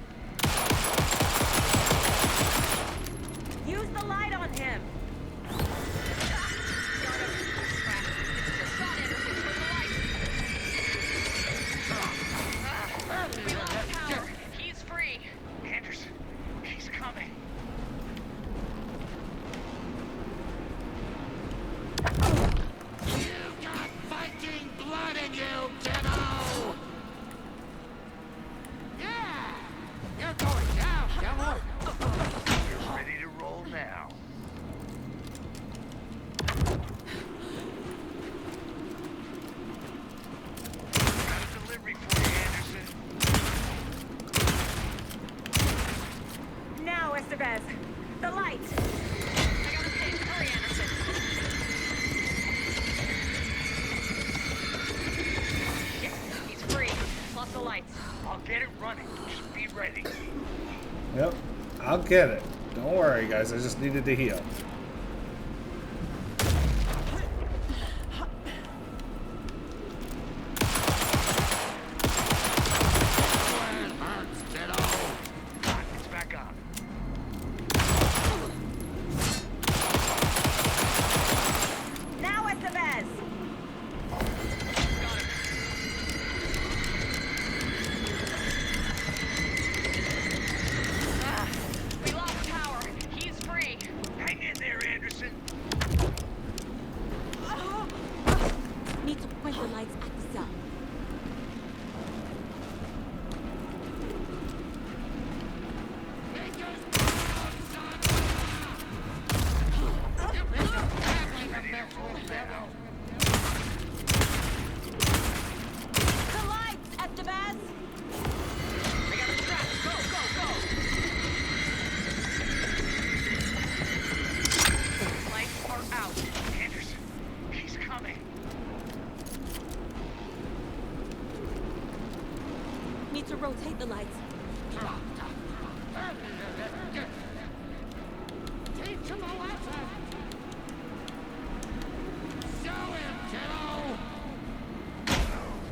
Use the light on him. Got him. Crap. Just shot Anderson. Turn the light. We lost power. He's free. Anderson, he's coming. You got Viking blood in you, kiddo! Yeah! You're going down, devil! You're ready to roll now. Got a delivery for you, Anderson. Now, Estevez. The light. I got a pin. Hurry, Anderson. Yes, he's free. Lost the lights. I'll get it running. Just be ready. Yep. I'll get it. Don't worry, guys. I just needed to heal. Where it hurts, kiddo! It's back on. Now, Estevez. Got him. We lost power. He's free. Hang in there, Anderson. Need to point the lights at the cell. Make us proud, Saga! You picked a family to mess with, devil! The lights, Estevez! I got him trapped. Go, go, go. Lights are out. Anderson, he's coming. Need to rotate the lights. Teach him a lesson! Show him, kiddo!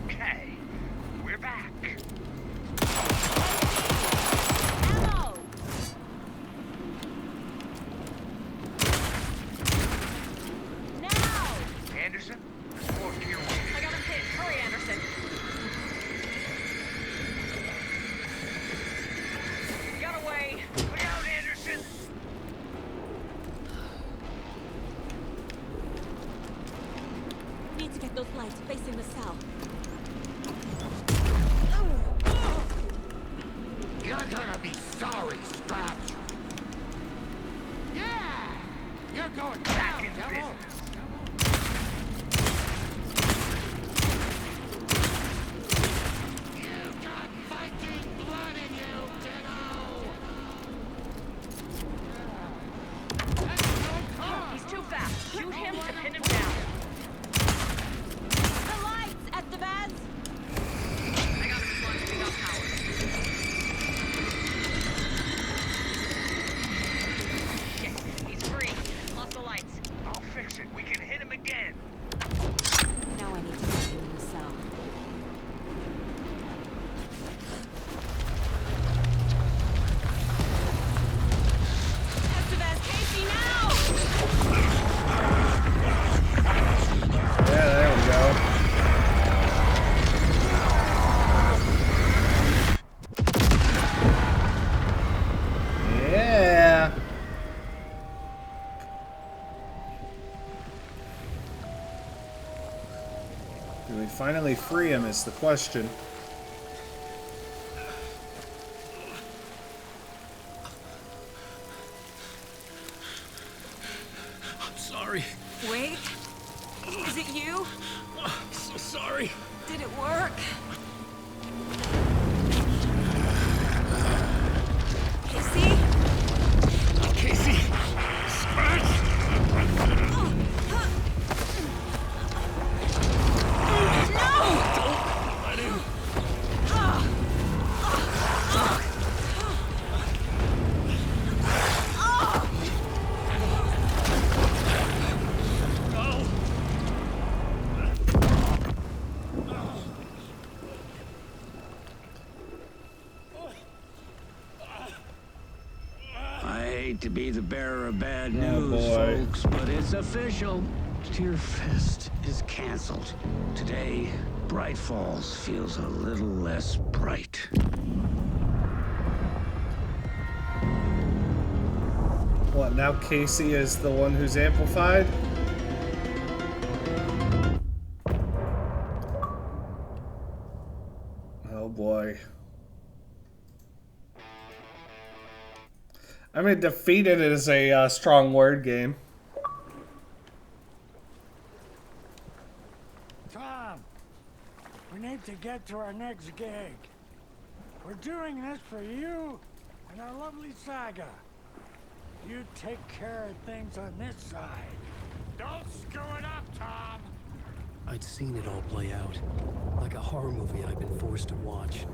Okay, we're back. Ammo! Now! Anderson, fourth gear waiting. I got him pinned. Hurry, Anderson. Got away. Look out, Anderson. Need to get those lights facing the cell. You're gonna be sorry, Scratch! Yeah! We're going back into business. You've got Viking blood in you, Ditto! He's too fast. Shoot him to pin him down. The lights, Estevez! I got him as long as we got power. Shit, he's free. Lost the lights. I'll fix it. We can hit him again. Now I need to get you in the cell. Estevez, Casey, now! Yeah, there we go. Yeah. Do we finally free him is the question. I'm sorry. Wait. Is it you? I'm so sorry. Did it work? Casey? Casey! Scratch! Don't let him. I hate to be the bearer of bad Oh, news, boy. folks, but it's official. Tear Fest is canceled. Today, Bright Falls feels a little less bright. What, now Casey is the one who's amplified? Oh boy. I mean, defeated is a strong word game. Tom, we need to get to our next gig. We're doing this for you and our lovely saga. You take care of things on this side. Don't screw it up, Tom! I'd seen it all play out. Like a horror movie I'd been forced to watch.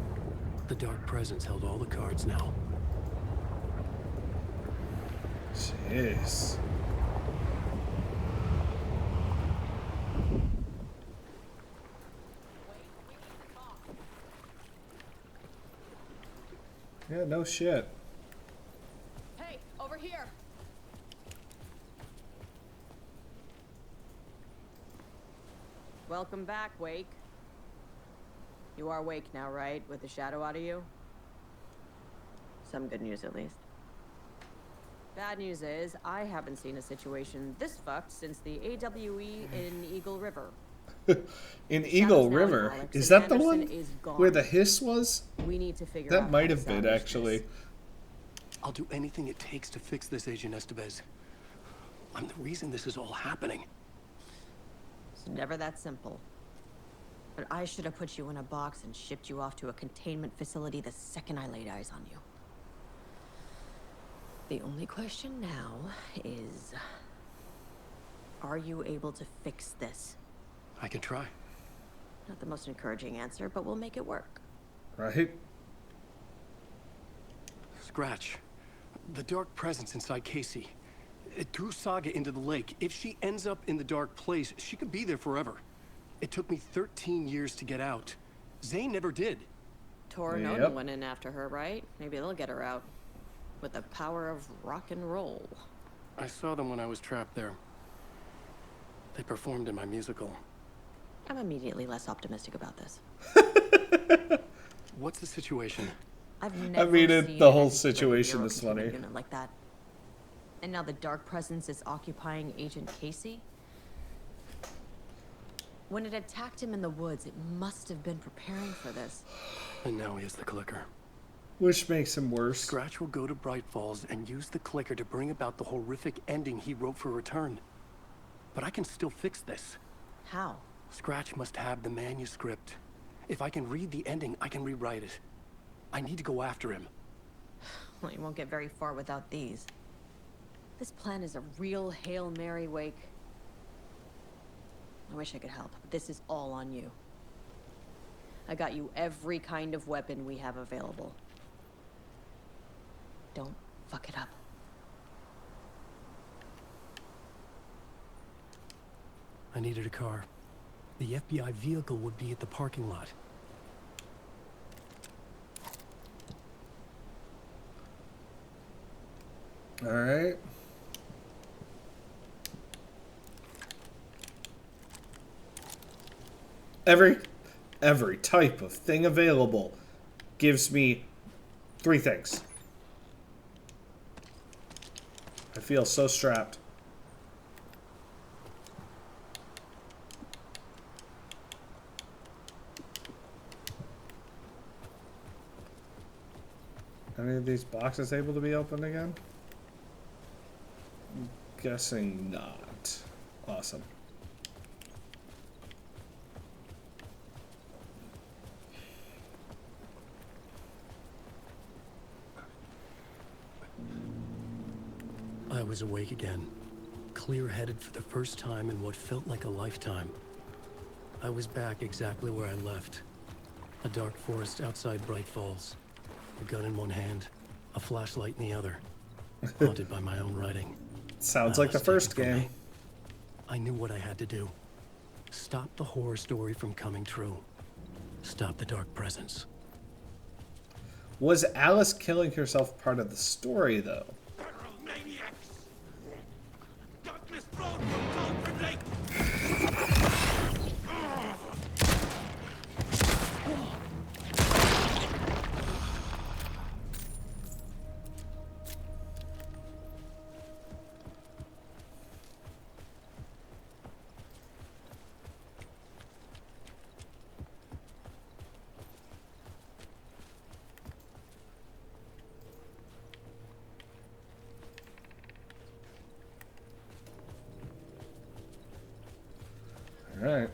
The Dark Presence held all the cards now. Jeez. Yeah, no shit. Hey, over here. Welcome back, Wake. You are Wake now, right? With the shadow out of you? Some good news, at least. Bad news is, I haven't seen a situation this fucked since the AWE in Eagle River. In Eagle River? Is that the one where the hiss was? We need to figure out That how might to have been, salvage actually. this. I'll do anything it takes to fix this, Agent Estevez. I'm the reason this is all happening. It's never that simple. But I should have put you in a box and shipped you off to a containment facility the second I laid eyes on you. The only question now is, are you able to fix this? I can try. Not the most encouraging answer, but we'll make it work. Right? Scratch. The Dark Presence inside Casey. It threw Saga into the lake. If she ends up in the Dark Place, she could be there forever. It took me 13 years to get out. Zane never did. Tor and Odin went in after her, right? Maybe they'll get her out. With the power of rock and roll. I saw them when I was trapped there. They performed in my musical. I'm immediately less optimistic about this. What's the situation? I've I never mean, seen the whole an situation anti-superhero is funny. containment unit like that. And now the Dark Presence is occupying Agent Casey? When it attacked him in the woods, it must have been preparing for this. And now he has the clicker. Which makes him worse. Scratch will go to Bright Falls and use the clicker to bring about the horrific ending he wrote for Return. But I can still fix this. How? Scratch must have the manuscript. If I can read the ending, I can rewrite it. I need to go after him. Well, you won't get very far without these. This plan is a real Hail Mary, Wake. I wish I could help, but this is all on you. I got you every kind of weapon we have available. Don't fuck it up. I needed a car. The FBI vehicle would be at the parking lot. All right. Every type of thing available gives me 3 things. I feel so strapped. Any of these boxes able to be opened again? I'm guessing not. Awesome. I was awake again, clear-headed for the first time in what felt like a lifetime. I was back exactly where I left. A dark forest outside Bright Falls. A gun in one hand, a flashlight in the other. Haunted by my own writing. Sounds like the first game. I knew what I had to do. Stop the horror story from coming true. Stop the dark presence. Was Alice killing herself part of the story, though? All right.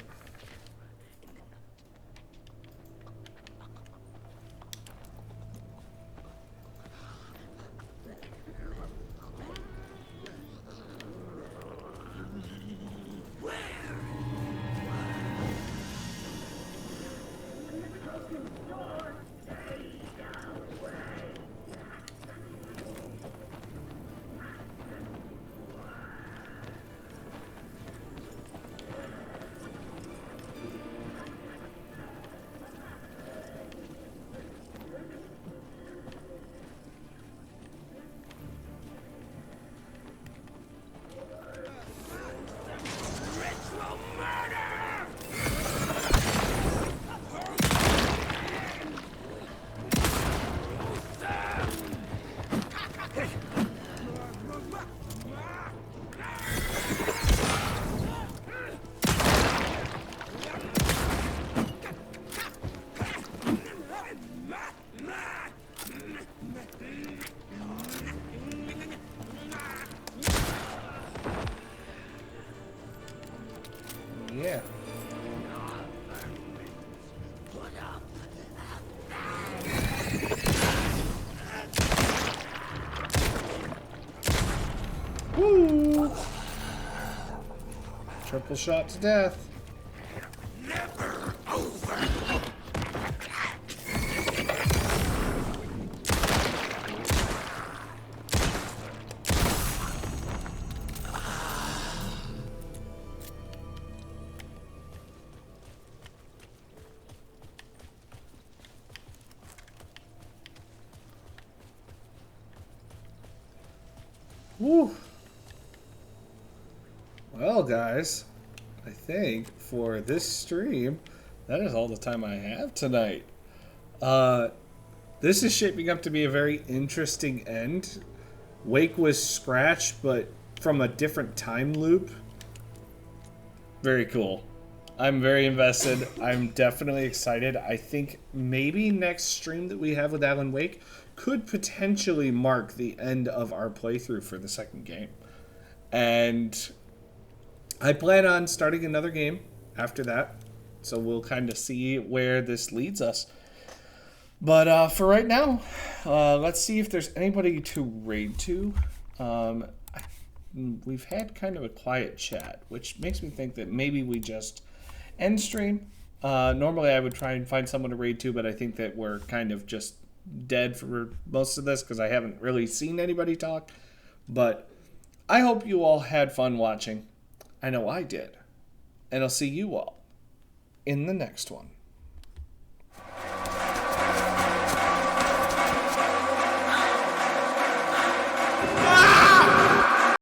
Yeah. Woo! Triple shot to death. Never over. Woo. Well, guys, I think for this stream, that is all the time I have tonight. This is shaping up to be a very interesting end. Wake was Scratch, but from a different time loop. Very cool. I'm very invested. I'm definitely excited. I think maybe next stream that we have with Alan Wake could potentially mark the end of our playthrough for the second game. And I plan on starting another game after that. So we'll kind of see where this leads us. But for right now, let's see if there's anybody to raid to. We've had kind of a quiet chat, which makes me think that maybe we just end stream. Normally I would try and find someone to raid to, but I think that we're kind of just dead for most of this because I haven't really seen anybody talk. But I hope you all had fun watching. I know I did. And I'll see you all in the next one.